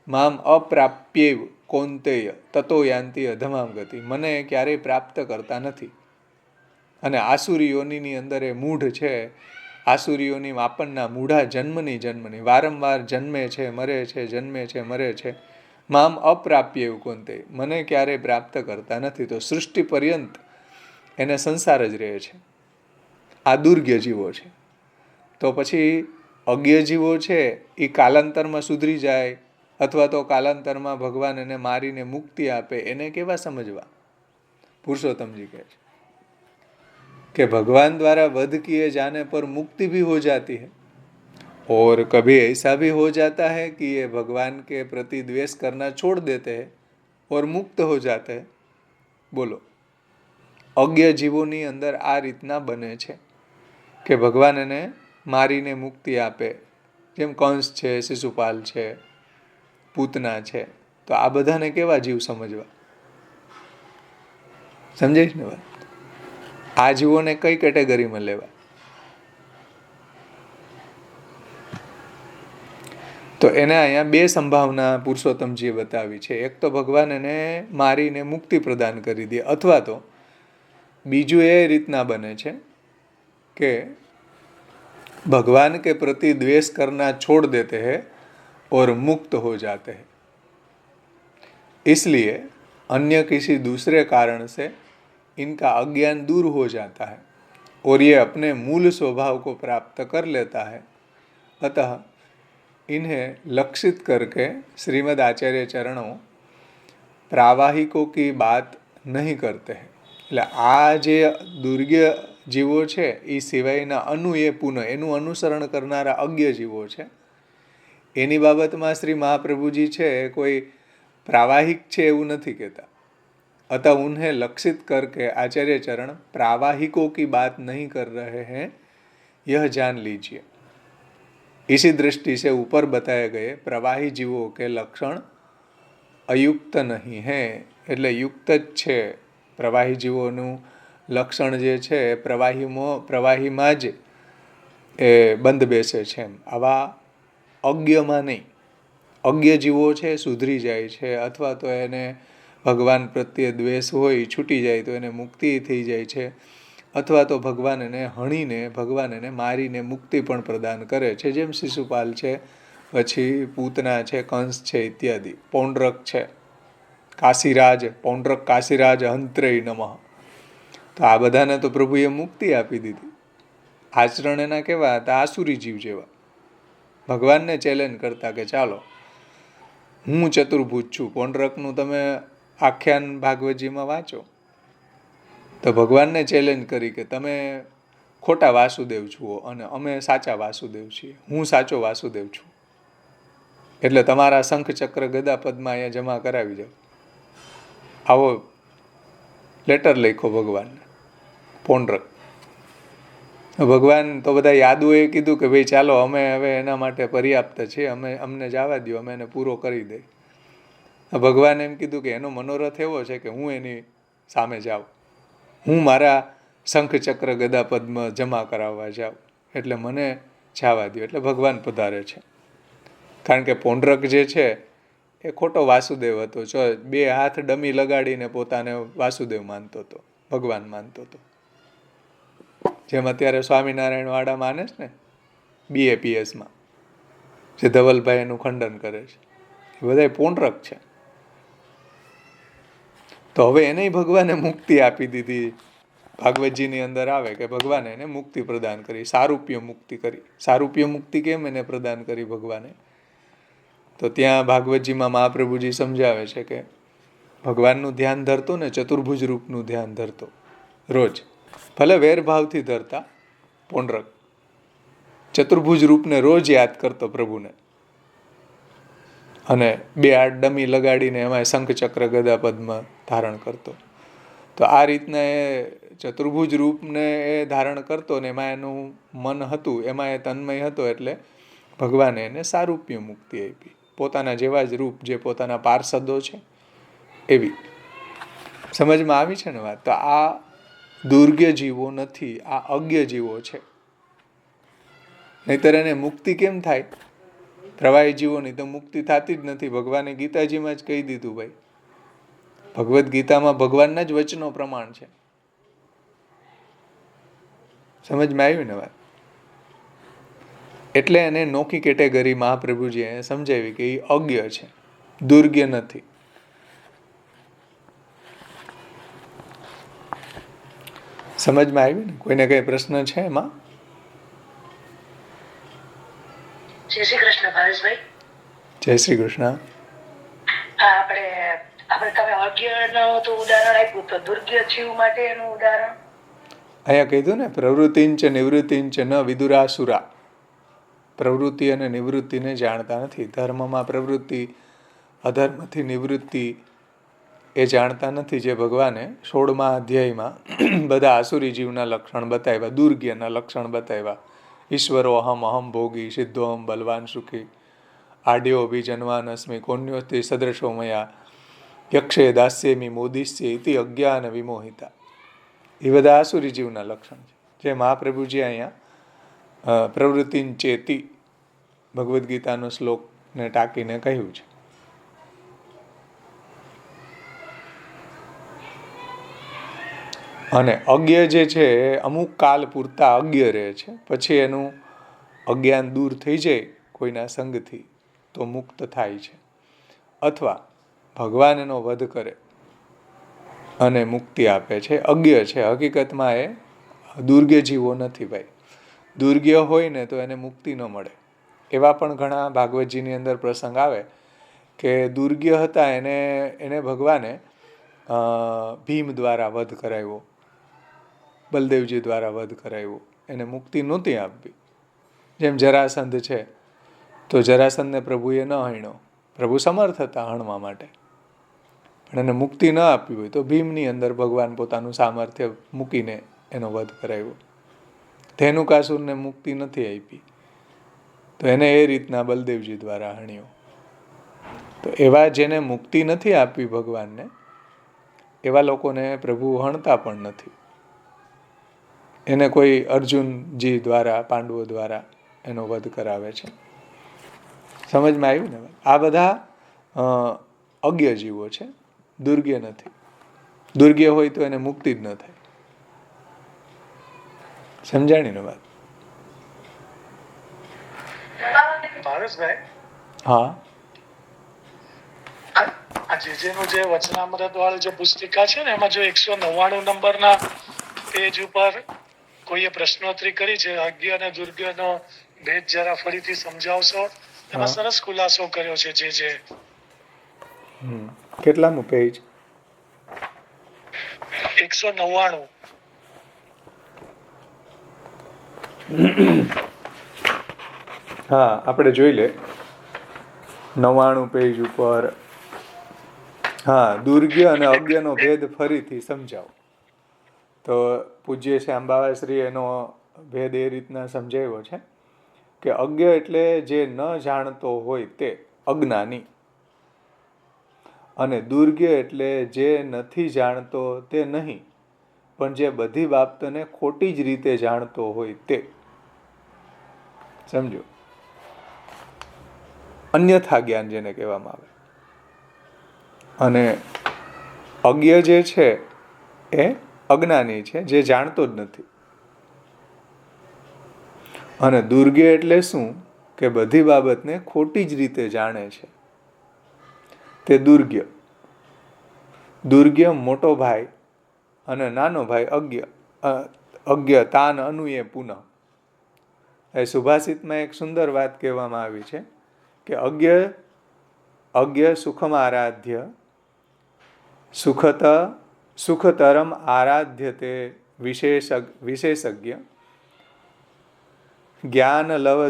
મામ અપ્રાપ્યેવ કૌંતેય તતો યાંતિ અધમામ ગતિ. મને ક્યારેય પ્રાપ્ત કરતા નથી. અને આસુરીઓની અંદર એ મૂઢ છે, આસુરીઓની માપનના મૂઢા જન્મની વારંવાર જન્મે છે મરે છે, જન્મે છે મરે છે. મામ અપ્રાપ્યેવ કૌંતેય, મને ક્યારેય પ્રાપ્ત કરતા નથી. તો સૃષ્ટિ પર્યંત એને સંસાર જ રહે છે. આ દુર્ગ્ય જીવો છે. તો પછી અજ્ઞ જીવો છે એ કાલાંતરમાં સુધરી જાય અથવા તો કાલાંતરમાં ભગવાન એને મારીને મુક્તિ આપે, એને કેવા સમજવા? પુરુષોત્તમજી કહે છે कि भगवान द्वारा वध किए जाने पर मुक्ति भी हो जाती है और कभी ऐसा भी हो जाता है कि ये भगवान के प्रति द्वेष करना छोड़ देते हैं और मुक्त हो जाते हैं. बोलो, अज्ञ जीवोनी अंदर आ રીતના બને છે કે ભગવાન એને મારીને મુક્તિ આપે. જેમ કંસ છે, શિશુપાલ છે, પૂતના છે. તો આ બધાને કેવા જીવ સમજવા? સમજાય ને વાત? આ જીવોને કઈ કેટેગરીમાં લેવા? તો એને અહીંયા બે સંભાવના પુરુષોત્તમજીએ બતાવી છે. એક તો ભગવાન એને મારીને મુક્તિ પ્રદાન કરી દે, અથવા તો બીજું એ રીતના બને છે કે भगवान के प्रति द्वेष करना छोड़ देते हैं और मुक्त हो जाते हैं. इसलिए अन्य किसी दूसरे कारण से इनका अज्ञान दूर हो जाता है और ये अपने मूल स्वभाव को प्राप्त कर लेता है. अतः इन्हें लक्षित करके श्रीमद् आचार्य चरणों प्रावाहिकों की बात नहीं करते हैं. એટલે આ જે દુર્ગ્ય જીવો છે એ સિવાયના અનુએ પુનઃ એનું અનુસરણ કરનારા અજ્ઞ જીવો છે, એની બાબતમાં શ્રી મહાપ્રભુજી છે કોઈ પ્રાવાહિક છે એવું નથી કહેતા. अतः उन्हें लक्षित करके आचार्य चरण प्रावाहिकों की बात नहीं कर रहे हैं, यह जान लीजिए. इसी दृष्टि से ऊपर बताए गए प्रवाही जीवों के लक्षण अयुक्त नहीं है. એટલે યુક્ત જ છે. પ્રવાહી જીવોનું લક્ષણ જે છે પ્રવાહીમાં જ એ બંધ બેસે છે. આવા અજ્ઞમાં નહીં. અજ્ઞ જીવો છે સુધરી જાય છે, અથવા તો એને ભગવાન પ્રત્યે દ્વેષ હોય છૂટી જાય તો એને મુક્તિ થઈ જાય છે, અથવા તો ભગવાન એને હણીને ભગવાન એને મારીને મુક્તિ પણ પ્રદાન કરે છે. જેમ શિશુપાલ છે, પછી પૂતના છે, કંસ છે ઇત્યાદિ. પૌંડ્રક છે, કાશીરાજ, પૌંડ્રક કાશીરાજ હંત્રેય નમઃ. તો આ બધાને તો પ્રભુએ મુક્તિ આપી દીધી. આચરણ એના કેવા હતા? આસુરી જીવ જેવા. ભગવાનને ચેલેન્જ કરતા કે ચાલો હું ચતુર્ભુજ છું. પૌંડ્રકનું તમે આખ્યાન ભાગવતજીમાં વાંચો તો ભગવાનને ચેલેન્જ કરી કે તમે ખોટા વાસુદેવ છો અને અમે સાચા વાસુદેવ છીએ. હું સાચો વાસુદેવ છું, એટલે તમારા શંખ ચક્ર ગદા પદ્મા અહીંયા જમા કરાવી જાઓ. આવો લેટર લખ્યો ભગવાનને. પૌંડ્રક ભગવાન તો બધા યાદુએ કીધું કે ભાઈ ચાલો અમે હવે એના માટે પર્યાપ્ત છીએ, અમને જવા દો, અમે એને પૂરો કરી દઈએ. ભગવાને એમ કીધું કે એનો મનોરથ એવો છે કે હું એની સામે જાઉં, હું મારા શંખ ચક્ર ગદા પદ્મ જમા કરાવવા જાઉં, એટલે મને જવા દો. એટલે ભગવાન પધારે છે. કારણ કે પૌંડ્રક જે છે એ ખોટો વાસુદેવ હતો. બે હાથ ડમી લગાડીને પોતાને વાસુદેવ માનતો હતો, ભગવાન માનતો હતો. જેમ અત્યારે સ્વામિનારાયણ વાળા માને છે ને, BAPSમાં, જે ધવલભાઈ એનું ખંડન કરે છે, એ બધા પૌંડરક છે. તો હવે એને ભગવાને મુક્તિ આપી દીધી. ભાગવતજીની અંદર આવે કે ભગવાને એને મુક્તિ પ્રદાન કરી, સારૂપ્ય મુક્તિ કરી. સારૂપ્ય મુક્તિ કેમ એને પ્રદાન કરી ભગવાને? તો ત્યાં ભાગવતજીમાં મહાપ્રભુજી સમજાવે છે કે ભગવાનનું ધ્યાન ધરતો ને ચતુર્ભુજ રૂપનું ધ્યાન ધરતો રોજ, ભલે વેરભાવથી ધરતા પૌંડરક, ચતુર્ભુજ રૂપને રોજ યાદ કરતો પ્રભુને, અને 2 આડ ડમી લગાડીને એમાં શંખ ચક્ર ગદા પદ્મ ધારણ કરતો. તો આ રીતના એ ચતુર્ભુજ રૂપને એ ધારણ કરતો ને એમાં એનું મન હતું, એમાં એ તન્મય હતો, એટલે ભગવાને એને સારૂપ્ય મુક્તિ આપી. પોતાના જેવા જ રૂપ, જે પોતાના પાર્ષદો છે એવી. સમજમાં આવી છે ને વાત? તો આ દુર્ગ્ય જીવો નથી, આ અજ્ઞ જીવો છે. નહીતર એને મુક્તિ કેમ થાય? પ્રવાહી જીવોની તો મુક્તિ થતી જ નથી. ભગવાને ગીતાજીમાં જ કહી દીધું ભાઈ. ભગવદ્ ગીતામાં ભગવાનના જ વચનો પ્રમાણ છે. સમજમાં આવ્યું ને વાત? એટલે એને નોખી કેટેગરી મહાપ્રભુજીએ સમજાવી કે એ અજ્ઞ છે, દુર્ગ્ય નથી. સમજમાં આવ્યું ને? કોઈને કઈ પ્રશ્ન છે એમાં? જય શ્રી કૃષ્ણ ભાવેશભાઈ. જય શ્રી કૃષ્ણ. આપણે તમે અજ્ઞનું તો ઉદાહરણ આપ્યું, તો દુર્ગ્ય જીવ માટે એનું ઉદાહરણ અહીંયા કીધું ને, પ્રવૃત્તિંચ નિવૃત્તિંચ ન વિદુરાસુરા. પ્રવૃત્તિ અને નિવૃત્તિને જાણતા નથી. ધર્મમાં પ્રવૃત્તિ, અધર્મથી નિવૃત્તિ એ જાણતા નથી. જે ભગવાને 16મા અધ્યાયમાં બધા આસુરી જીવના લક્ષણ બતાવ્યા, દુર્ગ્યના લક્ષણ બતાવ્યા. ઈશ્વરો અહમ, અહમ ભોગી, સિદ્ધોહમ બલવાન સુખી, આડ્યો અભિજનવાન અસ્મિ, કોન્યોસ્તિ સદૃશો મયા, યક્ષે દાસ્યેમી મોદિશ્ય ઇતિ અજ્ઞાન વિમોહિતા. એ બધા આસુરી જીવના લક્ષણ છે, જે મહાપ્રભુજી અહીંયા પ્રવૃત્તિન ચેતી ભગવદ્ ગીતાનો શ્લોકને ટાંકીને કહ્યું છે. અને અજ્ઞ જે છે એ અમુક કાલ પૂરતા અજ્ઞ રહે છે, પછી એનું અજ્ઞાન દૂર થઈ જાય કોઈના સંગથી તો મુક્ત થાય છે, અથવા ભગવાન એનો વધ કરે અને મુક્તિ આપે છે. અજ્ઞ છે, હકીકતમાં એ દુર્ગ્ય જીવો નથી ભાઈ. દુર્ગ્ય હોય ને તો એને મુક્તિ ન મળે. એવા પણ ઘણા ભાગવતજીની અંદર પ્રસંગ આવે કે દુર્ગ્ય હતા, એને ભગવાને ભીમ દ્વારા વધ કરાવ્યો, બલદેવજી દ્વારા વધ કરાવ્યો, એને મુક્તિ નહોતી આપવી. જેમ જરાસંધ છે, તો જરાસંધને પ્રભુએ ન હણ્યો. પ્રભુ સમર્થ હતા હણવા માટે, પણ એને મુક્તિ ન આપવી હોય તો ભીમની અંદર ભગવાન પોતાનું સામર્થ્ય મૂકીને એનો વધ કરાવ્યો. ધેનુકાસુરને મુક્તિ નથી આપી, તો એને એ રીતના બલદેવજી દ્વારા હણ્યો. તો એવા જેને મુક્તિ નથી આપવી ભગવાનને, એવા લોકોને પ્રભુ હણતા પણ નથી. એને કોઈ અર્જુનજી દ્વારા, પાંડવો દ્વારા એનો વધ કરાવે છે. સમજમાં આવ્યું ને? આ બધા અજ્ઞ જીવો છે, દુર્ગ્ય નથી. દુર્ગ્ય હોય તો એને મુક્તિ જ ન થાય. સમજાણી ને વાત? ભાવેશભાઈ, હા, આ જેજેનું જે વચનામૃત વાળી જે પુસ્તિકા છે ને, એમાં જો 199 નંબરના પેજ ઉપર કોઈએ પ્રશ્નોત્તરી કરી છે, અજ્ઞ અને દુર્ગ્યનો ભેદ જરા ફરીથી સમજાવશો? એમાં સરસ ખુલાસો કર્યો છે. જે કેટલામું પેજ? 199. હા, આપણે જોઈ લે 99 પેજ ઉપર. હા, દુર્ગ્ય અને અજ્ઞનો ભેદ ફરીથી સમજાવો. તો પૂજ્ય શ્યામ બાવાશ્રી એનો ભેદ એ રીતના સમજાવ્યો છે કે અજ્ઞ એટલે જે ન જાણતો હોય તે અજ્ઞાની, અને દુર્ગ્ય એટલે જે નથી જાણતો તે નહીં, પણ જે બધી બાબતોને ખોટી જ રીતે જાણતો હોય તે. સમજો? અન્યથા જ્ઞાન જેને કહેવામાં આવે. અને અજ્ઞ જે છે એ અજ્ઞાની છે, જે જાણતો જ નથી. અને દુર્ગ્ય એટલે શું કે બધી બાબતને ખોટી જ રીતે જાણે છે, તે દુર્ગ્ય. દુર્ગ્ય મોટો ભાઈ અને નાનો ભાઈ અજ્ઞ તાન અનુયે પુનઃ. એ સુભાષિતમાં એક સુંદર વાત કહેવામાં આવી છે કે અજ્ઞ સુખમ આરાધ્ય સુખતરમ આરાધ્ય તે વિશેષજ્ઞ જ્ઞાન લવ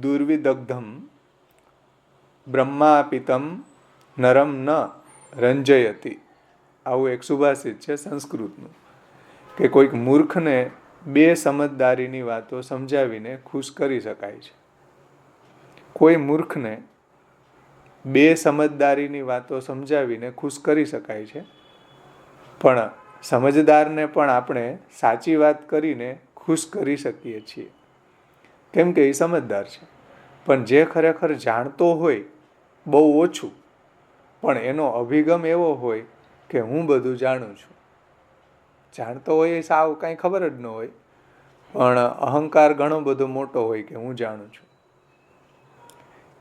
દુર્વિદગ્ધમ બ્રહ્માપિતમ નરમ ન રંજયતી. આવું એક સુભાષિત છે સંસ્કૃતનું કે કોઈક મૂર્ખને બે સમજદારીની વાતો સમજાવીને ખુશ કરી શકાય છે. કોઈ મૂર્ખને બે સમજદારીની વાતો સમજાવીને ખુશ કરી શકાય છે, પણ સમજદારને પણ આપણે સાચી વાત કરીને ખુશ કરી શકીએ છીએ, કેમ કે એ સમજદાર છે. પણ જે ખરેખર જાણતો હોય બહુ ઓછું, પણ એનો અભિગમ એવો હોય કે હું બધું જાણું છું. જાણતો હોય એ સાવ કાંઈ ખબર જ ન હોય, પણ અહંકાર ઘણો બધો મોટો હોય કે હું જાણું છું.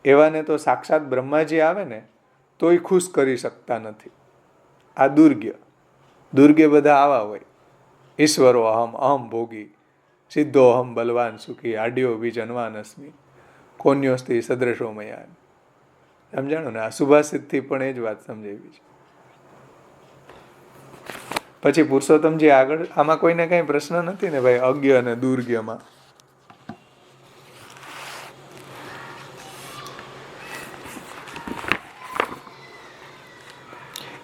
એવાને તો સાક્ષાત બ્રહ્માજી આવે ને તોય ખુશ કરી શકતા નથી. આ દુર્ગ્ય બધા આવા હોય. ઈશ્વરો અહમ ભોગી, સિદ્ધો અહમ બલવાન સુખી, આડ્યો વિજનવાન અસ્મિ, કોન્યોસ્તી સદ્રશો મયા. સમજાણું ને? આ સુભાષિતથી પણ એ જ વાત સમજાવી છે. પછી પુરુષોત્તમજી આગળ, આમાં કોઈને કઈ પ્રશ્ન નથી ને ભાઈ અજ્ઞ અને દુર્ગ્યમાં?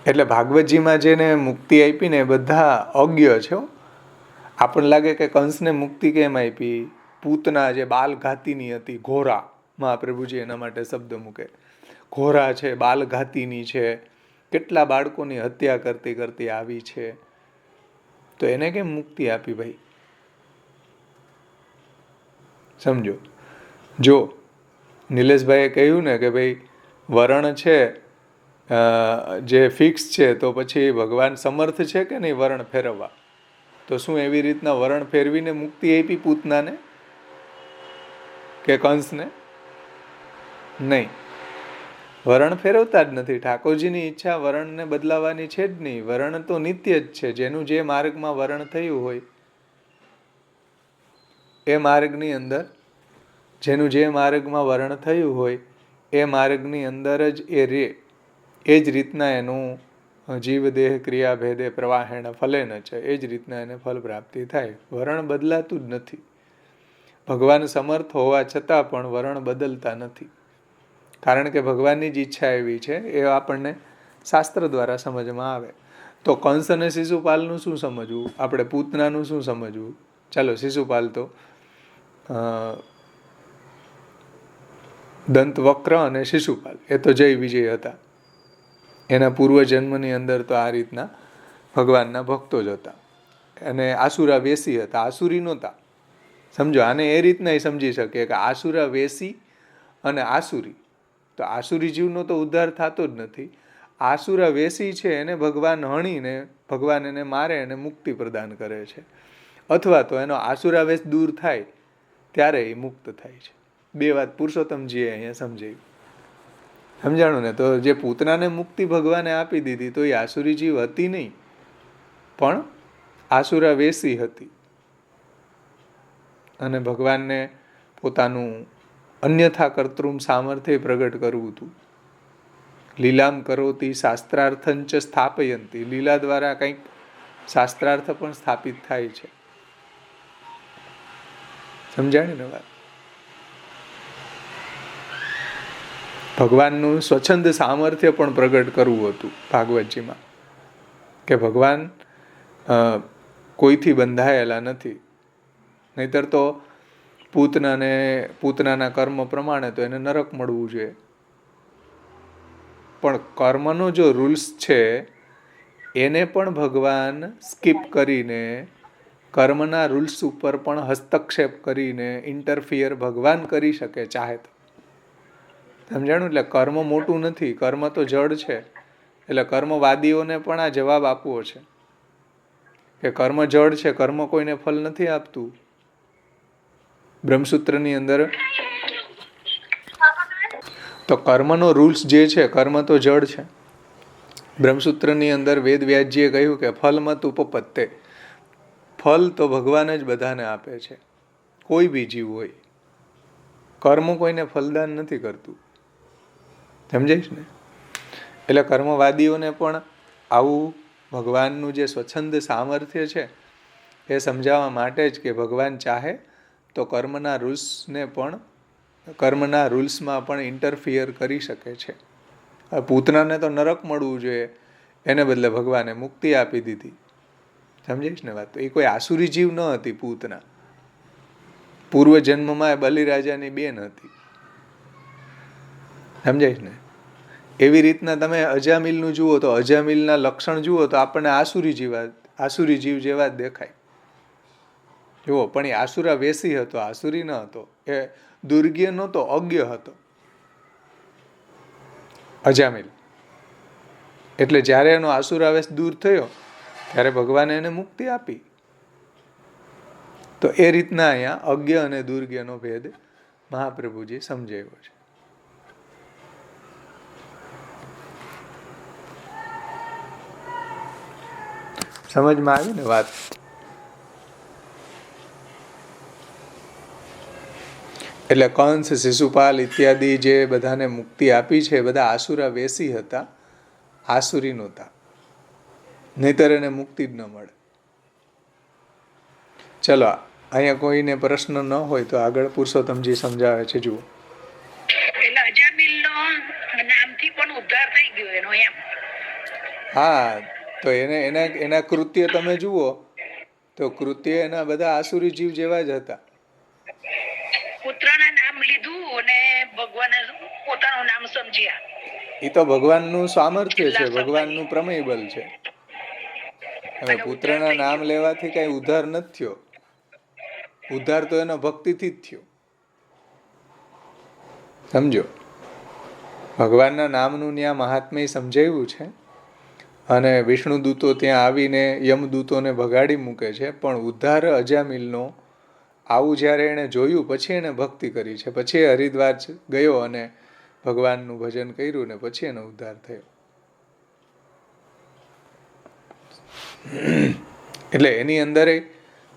એટલે ભાગવતજીમાં જેને મુક્તિ આપી ને બધા અજ્ઞ છે. આપણને લાગે કે કંસને મુક્તિ કેમ આપી? પૂતના જે બાલઘાતીની હતી, ઘોરા, મહાપ્રભુજી એના માટે શબ્દ મૂકે. ઘોરા છે, બાલઘાતીની છે, કેટલા બાળકોની હત્યા કરતી કરતી આવી છે, તો એને કેમ મુક્તિ આપી ભાઈ? સમજો. જો નિલેશભાઈએ કહ્યું ને કે ભાઈ વરણ છે જે ફિક્સ છે, તો પછી ભગવાન સમર્થ છે કે નહીં વરણ ફેરવવા? તો શું એવી રીતના વરણ ફેરવીને મુક્તિ આપી પૂતનાને કે કંસને? નહીં, વરણ ફેરવતા જ નથી. ઠાકોરજીની ઈચ્છા વરણને બદલાવાની છે જ નહીં. વરણ તો નિત્ય જ છે. જેનું જે માર્ગમાં વરણ થયું હોય એ માર્ગની અંદર, જેનું જે માર્ગમાં વરણ થયું હોય એ માર્ગની અંદર જ એ રે. એ જ રીતના એનું જીવ દેહ ક્રિયા ભેદે પ્રવાહેણ ફલેન છે, એ જ રીતના એને ફલ પ્રાપ્તિ થાય. વરણ બદલાતું જ નથી. ભગવાન સમર્થ હોવા છતાં પણ વરણ બદલતા નથી, કારણ કે ભગવાનની જ ઈચ્છા એવી છે. એ આપણને શાસ્ત્ર દ્વારા સમજમાં આવે. તો કંસ અને શિશુપાલનું શું સમજવું? આપણે પૂતનાનું શું સમજવું? ચાલો, શિશુપાલ તો દંતવક્ર અને શિશુપાલ એ તો જય વિજય હતા. એના પૂર્વજન્મની અંદર તો આ રીતના ભગવાનના ભક્તો જ હતા, અને આસુરા વેસી હતા, આસુરી નહોતા. સમજો, આને એ રીતના સમજી શકીએ કે આસુરા વેસી અને આસુરી, તો આસુરી જીવનો તો ઉદ્ધાર થતો જ નથી. આસુરા વેસી છે એને ભગવાન હણીને ભગવાન એને મારે અને મુક્તિ પ્રદાન કરે છે, અથવા તો એનો આસુરાવેશ દૂર થાય ત્યારે એ મુક્ત થાય છે. બે વાત પુરુષોત્તમજીએ અહીંયા સમજાવી. સમજાણું ને? તો જે પૂતનાને મુક્તિ ભગવાને આપી દીધી તો એ આસુરી જીવ હતી નહીં, પણ આસુરાવેશી હતી, અને ભગવાનને પોતાનું અન્યથા કર્તૃમ સામર્થ્ય પ્રગટ કરવું હતું. લીલામ કરોતી શાસ્ત્રાર્થંચ સ્થાપયંતી. લીલા દ્વારા કંઈક શાસ્ત્રાર્થ પણ સ્થાપિત થાય છે. સમજાણી ને વાત? ભગવાનનું સ્વચ્છંદ સામર્થ્ય પણ પ્રગટ કરવું હતું ભાગવતજીમાં, કે ભગવાન કોઈથી બંધાયેલા નથી. નહીતર તો પૂતનાના કર્મ પ્રમાણે તો એને નરક મળવું જોઈએ. પણ કર્મનો જો રૂલ્સ છે એને પણ ભગવાન સ્કીપ કરીને, કર્મના રૂલ્સ ઉપર પણ હસ્તક્ષેપ કરીને ઇન્ટરફિયર ભગવાન કરી શકે ચાહે તો. સમજાણું? એટલે કર્મ મોટું નથી, કર્મ તો જડ છે. એટલે કર્મવાદીઓને પણ આ જવાબ આપવો છે કે કર્મ જડ છે, કર્મ કોઈને ફલ નથી આપતું. બ્રહ્મસૂત્રની અંદર તો કર્મનો રૂલ્સ જે છે, કર્મ તો જડ છે. બ્રહ્મસૂત્રની અંદર વેદ વ્યાસજીએ કહ્યું કે ફલમત ઉપપત્તે, ફલ તો ભગવાન જ બધાને આપે છે, કોઈ બી જીવ હોય. કર્મ કોઈને ફલદાન નથી કરતું, સમજાઈશ ને? એટલે કર્મવાદીઓને પણ આવું ભગવાનનું જે સ્વચ્છંદ સામર્થ્ય છે એ સમજાવવા માટે જ કે ભગવાન ચાહે તો કર્મના રૂલ્સમાં પણ ઇન્ટરફિયર કરી શકે છે. પૂતનાને તો નરક મળવું જોઈએ, એને બદલે ભગવાને મુક્તિ આપી દીધી. સમજાઈશ ને વાત? તો એ કોઈ આસુરી જીવ ન હતી પૂતના. પૂર્વ જન્મમાં બલિરાજાની બેન હતી. સમજાઈશ ને? એવી રીતના તમે અજામિલનું જુઓ તો અજામિલના લક્ષણ જુઓ તો આપણને આસુરી જીવ જેવા જ દેખાય. જુઓ, પણ એ આસુરા વેસી હતો, આસુરી ન હતો. એ દુર્ગ્ય નહોતો, અજ્ઞ હતો અજામિલ. એટલે જ્યારે એનો આસુરાવેશ દૂર થયો ત્યારે ભગવાને એને મુક્તિ આપી. તો એ રીતના અહીંયા અજ્ઞ અને દુર્ગ્યનો ભેદ મહાપ્રભુજી સમજાવ્યો છે. સમજમાં આવી ને વાત? એટલે કંસ, શિશુપાલ ઇત્યાદિ જે બધાને મુક્તિ આપી છે, બધા આસુરા વેસી હતા, આસુરી નહોતા. નહીતર એને મુક્તિ જ ન મળે. ચલો, અહીંયા કોઈને પ્રશ્ન ન હોય તો આગળ પુરુષોત્તમજી સમજાવે છે. જુઓ, એટલે અજામિલનો નામથી પણ ઉદ્ધાર થઈ ગયો એનો એમ. હા, તો એના કૃત્ય તમે જુઓ તો કૃત્ય એના બધા આસુરી જીવ જેવા જ હતા. પુત્રના નામ લીધું અને ભગવાને પોતાનું નામ સમજ્યા. એ તો ભગવાનનું સામર્થ્ય છે, ભગવાનનું પ્રમેય બલ છે. હવે પુત્રના નામ લેવાથી કઈ ઉદ્ધાર નથી થયો. ઉદ્ધાર તો એનો ભક્તિથી જ થયો. સમજો, ભગવાનના નામનું ત્યાં મહાત્મ્ય સમજાવ્યું છે. અને વિષ્ણુ દૂતો ત્યાં આવીને યમદૂતોને ભગાડી મૂકે છે. પણ ઉદ્ધાર અજામિલનો આવું જ્યારે એણે જોયું પછી એને ભક્તિ કરી છે. પછી હરિદ્વાર ગયો અને ભગવાનનું ભજન કર્યું ને પછી એનો ઉદ્ધાર થયો. એટલે એની અંદર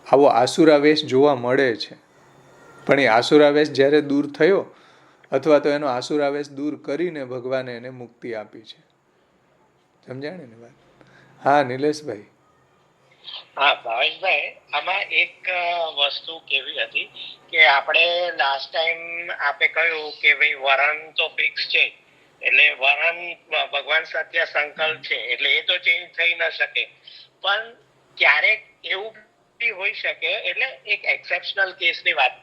આવો આસુરાવેશ જોવા મળે છે. પણ એ આસુરાવેશ જ્યારે દૂર થયો અથવા તો એનો આસુરાવેશ દૂર કરીને ભગવાને એને મુક્તિ આપી છે. સમજાણે ને વાત? હા, નિલેશભાઈ. હા ભાવેશભાઈ, આમાં એક વસ્તુ કેવી હતી કે આપણે લાસ્ટ ટાઈમ આપે કહ્યું કે ભાઈ વરણ તો ફિક્સ છે, એટલે વરણ ભગવાન સત્ય સંકલ્પ છે, એટલે એ તો ચેન્જ થઈ ન શકે. પણ ક્યારેક એવું બી હોઈ શકે, એટલે એક એક્સેપ્શનલ કેસની વાત,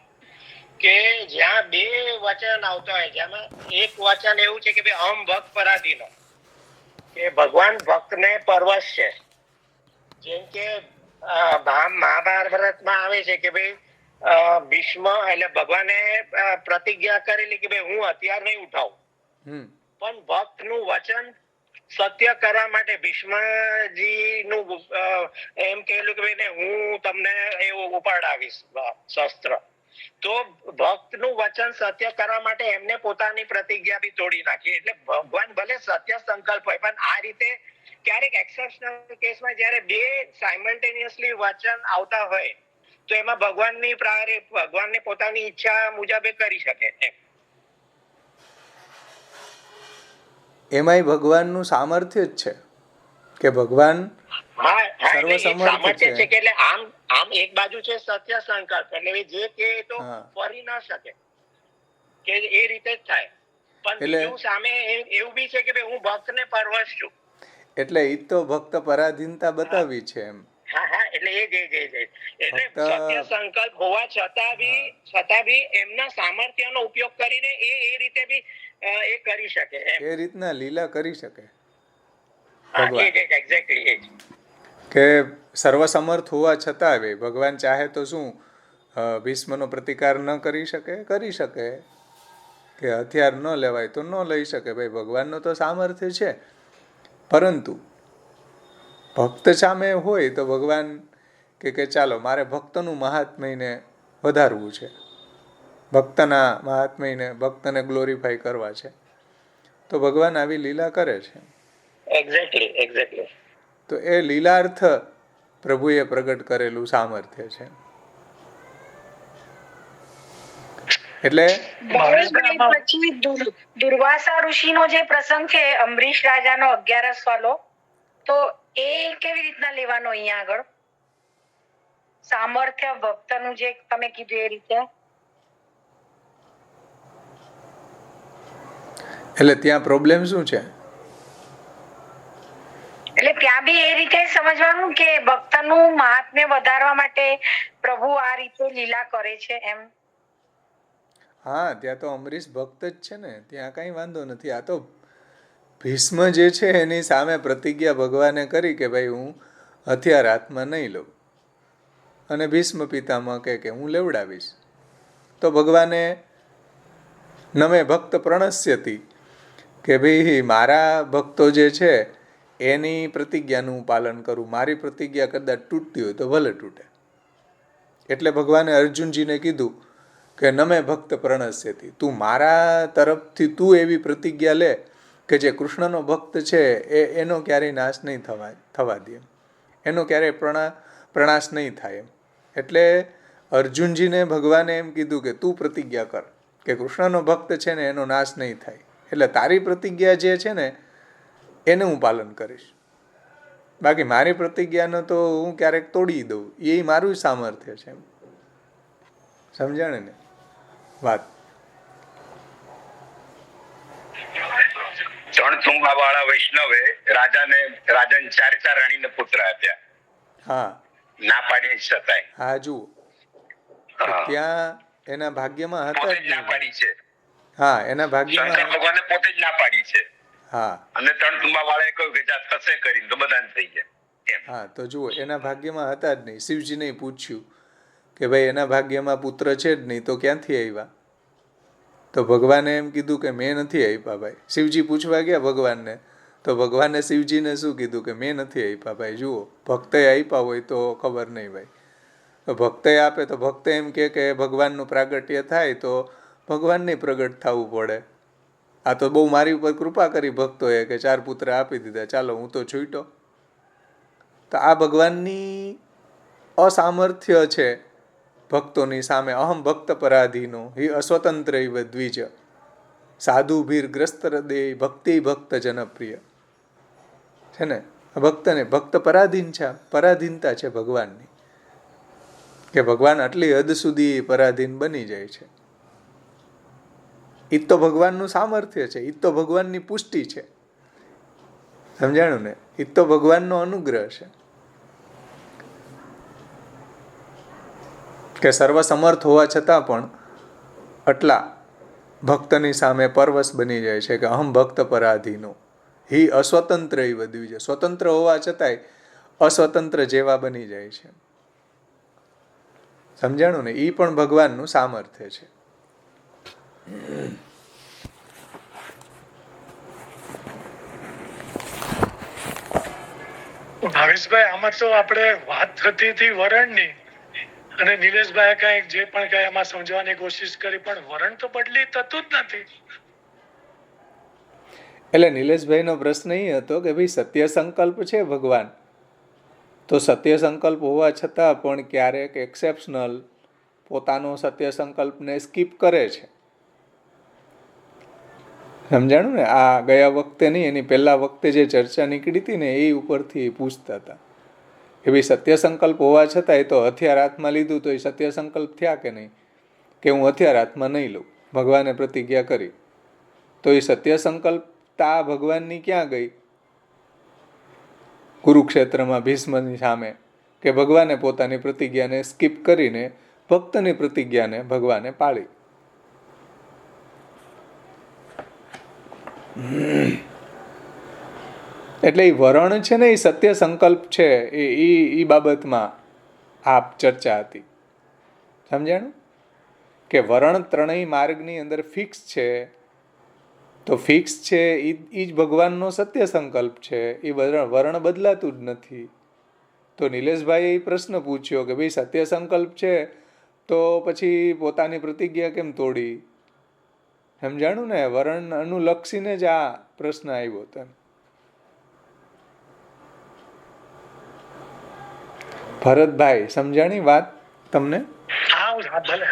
કે જ્યાં બે વચન આવતા હોય, જેમાં એક વચન એવું છે કે ભાઈ અહમ ભક્ત પરાધીનો, કે ભગવાન ભક્તને પરવશ છે. જેમ કે મહાભારતમાં આવે છે કે ભાઈ ભીષ્મ એટલે ભગવાને પ્રતિજ્ઞા કરેલી કે ભાઈ હું હથિયાર નહીં ઉઠાવું, પણ ભક્ત નું વચન સત્ય કરવા માટે ભીષ્મજી નું એમ કહેલું કે ભાઈ હું તમને એવું ઉપાડાવીશ શસ્ત્ર. તો ભક્ત નું વચન સત્ય કરવા માટે એમને પોતાની પ્રતિજ્ઞા બી તોડી નાખી. એટલે ભગવાન ભલે સત્ય સંકલ્પ હોય, પણ આ રીતે ક્યારેક એક્સેપ્શનલ કેસમાં જ્યારે બે સાયમલ્ટેનિયસલી વચન આવતા હોય તો એમાં ભગવાનને પોતાની ઈચ્છા મુજબ કરી શકે છે. એમાંય ભગવાનનું સામર્થ્ય જ છે કે ભગવાન સર્વસમર્થ છે. એટલે આમ એક બાજુ છે સત્ય સંકલ્પ, એટલે જે કે તો ફરી ના શકે, કે એ રીતે જ થાય. પણ બીજું સામે એવું બી છે કે ભાઈ હું ભક્તને પરવશ છું, એટલે ઈ તો ભક્ત પરાધીનતા બતાવી છે એમ. હા, એટલે એટલે સત્ય સંકલ્પ હોવા છતાં બી એમના સામર્થ્યનો ઉપયોગ કરીને એ રીતે બી એ કરી શકે, એ રીતના લીલા કરી શકે એક્ઝેક્ટલી કે સર્વસમર્થ હોવા છતાં ભગવાન ચાહે તો શું ભીષ્મનો પ્રતિકાર ન કરી શકે? કરી શકે. કે હથિયાર ન લેવાય તો ન લઈ શકે. ભાઈ ભગવાનનો તો સામર્થ્ય છે, પરંતુ ભક્ત સામે હોય તો ભગવાન કે ચાલો મારે ભક્તનું મહાત્મ્યને વધારવું છે, ભક્તના મહાત્મ્યને ભક્તને ગ્લોરીફાઈ કરવા છે, તો ભગવાન આવી લીલા કરે છે. એક્ઝેક્ટલી. તો એ લીલાર્થ પ્રભુએ પ્રગટ કરેલું સામર્થ્ય છે. એટલે પછી દુર્વાસા ઋષિનો જે પ્રસંગ છે, અંબરીશ રાજાનો 11 વાલો, તો એ કેવી રીતના લેવાનો અહીંયા આગળ? સામર્થ્ય ભક્તનું જે તમે કીધું એ રીતે. એટલે ત્યાં પ્રોબ્લેમ શું છે? એટલે ત્યાં બી એ રીતે સમજવાનું કે ભક્તનું મહાત્મ્ય વધારવા માટે પ્રભુ આ રીતે લીલા કરે છે એમ. હા, ત્યાં તો અંબરીશ ભક્ત જ છે ને, ત્યાં કઈ વાંધો નથી. આ તો ભીષ્મ જે છે એની સામે પ્રતિજ્ઞા ભગવાને કરી કે ભાઈ હું હથિયાર હાથમાં નહીં લઉં, અને ભીષ્મ પિતામહ કે હું લેવડાવીશ. તો ભગવાને નમે ભક્ત પ્રણશ્યતિ કે ભાઈ મારા ભક્તો જે છે એની પ્રતિજ્ઞાનું હું પાલન કરું, મારી પ્રતિજ્ઞા કદાચ તૂટતી હોય તો ભલે તૂટે. એટલે ભગવાને અર્જુનજીને કીધું કે નમે ભક્ત પ્રણશ્યતિ, તું મારા તરફથી તું એવી પ્રતિજ્ઞા લે કે જે કૃષ્ણનો ભક્ત છે એનો ક્યારેય નાશ નહીં થવા દે, એનો ક્યારેય પ્રણાશ નહીં થાય એમ. એટલે અર્જુનજીને ભગવાને એમ કીધું કે તું પ્રતિજ્ઞા કર કે કૃષ્ણનો ભક્ત છે ને એનો નાશ નહીં થાય, એટલે તારી પ્રતિજ્ઞા જે છે ને એને હું પાલન કરીશ, બાકી મારી પ્રતિજ્ઞાનો તો હું ક્યારેક તોડી દઉં, એ મારું સામર્થ્ય છે. સમજાણે ને વાત? ચણતુંબા વાળા વૈષ્ણવે રાજાને 4 રાણીને પુત્ર આપ્યા. હા, ના પાડી છતાંય. હા, જુઓ ત્યાં એના ભાગ્યમાં હતા જ ના પાડી છે. હા, એના ભાગ્યમાં ભગવાને પોતે જ ના પાડી છે. હા, અને ચણતુંબા વાળાએ કહ્યું કે જા થશે કરીને તો બધાને થઈ જાય. હા, તો જુઓ એના ભાગ્યમાં હતા જ નહીં. શિવજીને પૂછ્યું કે ભાઈ એના ભાગ્યમાં પુત્ર છે જ નહીં તો ક્યાંથી આવ્યા? તો ભગવાને એમ કીધું કે મેં નથી આપ્યા ભાઈ. શિવજી પૂછવા ગયા ભગવાનને, તો ભગવાને શિવજીને શું કીધું કે મેં નથી આપ્યા ભાઈ. જુઓ, ભક્તે આપ્યા હોય તો ખબર નહીં ભાઈ. તો ભક્તે આપે તો ભક્તે એમ કે ભગવાનનું પ્રાગટ્ય થાય તો ભગવાનને પ્રગટ થવું પડે. આ તો બહુ મારી ઉપર કૃપા કરી ભક્તોએ કે 4 પુત્ર આપી દીધા, ચાલો હું તો છૂટો. તો આ ભગવાનની અસામર્થ્ય છે ભક્તોની સામે. અહમ ભક્ત પરાધીનો હિ અસ્વતંત્ર દ્વિજ સાધુભીર ગ્રસ્ત હૃદય ભક્તિ ભક્ત જનપ્રિય છે ને. ભક્તને ભક્ત પરાધીન છે, પરાધીનતા છે ભગવાનની, કે ભગવાન આટલી હદ સુધી પરાધીન બની જાય છે. એ તો ભગવાનનું સામર્થ્ય છે, એ તો ભગવાનની પુષ્ટિ છે. સમજાણું ને? એ તો ભગવાનનો અનુગ્રહ છે કે સર્વસમર્થ હોવા છતાં પણ આટલા ભક્તની સામે પરવશ બની જાય છે કે અહમ ભક્ત પરાધીનો હિ અસ્વતંત્ર દ્વિજ, સ્વતંત્ર હોવા છતાંય અસ્વતંત્ર જેવા બની જાય છે. સમજાણું ને? એ પણ ભગવાનનું સામર્થ્ય છે. ભાવેશભાઈ, આમાં તો આપણે વાત થતી હતી વરણની, અને નિલેશભાઈ કઈ જે પણ કઈ એમાં સમજવાની કોશિશ કરી, પણ વરણ તો બદલી થતું જ નથી. એટલે નિલેશભાઈનો પ્રશ્ન એ હતો કે ભાઈ સત્ય સંકલ્પ છે ભગવાન, તો સત્ય સંકલ્પ હોવા છતાં પણ ક્યારેક એક્સેપ્શનલ પોતાનો સત્ય સંકલ્પને સ્કીપ કરે છે. સમજાણું ને? આ ગયા વખતે નહીં, એની પહેલા વખતે જે ચર્ચા નીકળી હતી ને એ ઉપરથી પૂછતા હતા કે ભાઈ સત્ય સંકલ્પ હોવા છતાં એ તો હથિયાર હાથમાં લીધું તો એ સત્ય સંકલ્પ થયા કે નહીં, કે હું હથિયાર હાથમાં નહીં લઉં, ભગવાને પ્રતિજ્ઞા કરી. તો એ સત્ય સંકલ્પતા ભગવાનની ક્યાં ગઈ? કુરુક્ષેત્રમાં ભીષ્મની સામે, કે ભગવાને પોતાની પ્રતિજ્ઞાને સ્કીપ કરીને ભક્તની પ્રતિજ્ઞાને ભગવાને પાળી. એટલે એ વરણ છે ને એ સત્ય સંકલ્પ છે, એ બાબતમાં આ ચર્ચા હતી. સમજાણું? કે વરણ ત્રણેય માર્ગની અંદર ફિક્સ છે, તો ફિક્સ છે એ જ ભગવાનનો સત્ય સંકલ્પ છે, એ વરણ બદલાતું જ નથી. તો નિલેશભાઈએ એ પ્રશ્ન પૂછ્યો કે ભાઈ સત્ય સંકલ્પ છે તો પછી પોતાની પ્રતિજ્ઞા કેમ તોડી? સમજાણું ને? વર્ણ અનુલક્ષીને જ આ પ્રશ્ન આવ્યો હતો. ભરતભાઈ, સમજાણી વાત તમને?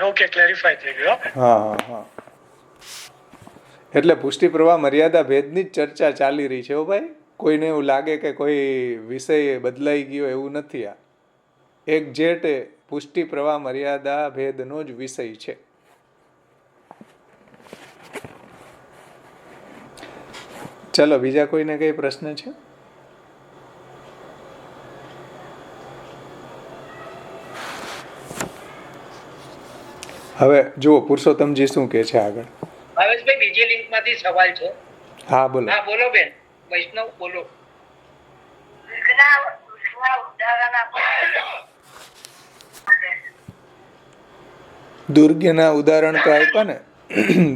ઓકે, ક્લેરિફાય થઈ ગયો. હા. એટલે પુષ્ટિ પ્રવાહ મર્યાદા ભેદની જ ચર્ચા ચાલી રહી છે. ભાઈ, કોઈને એવું લાગે કે કોઈ વિષય બદલાઈ ગયો, એવું નથી. આ એક્ઝેક્ટ પુષ્ટિ પ્રવાહ મર્યાદા ભેદનો જ વિષય છે. ચલો, બીજા કોઈને કઈ પ્રશ્ન છે? હવે જુઓ પુરુષોત્તમજી શું કે છે આગળ. ભાવેશભાઈ, બીજી લિંક માંથી સવાલ છે. હા બોલો. હા બોલો બેન, વૈષ્ણવ બોલો. દુર્ગના ઉદાહરણ તો આપ્યા ને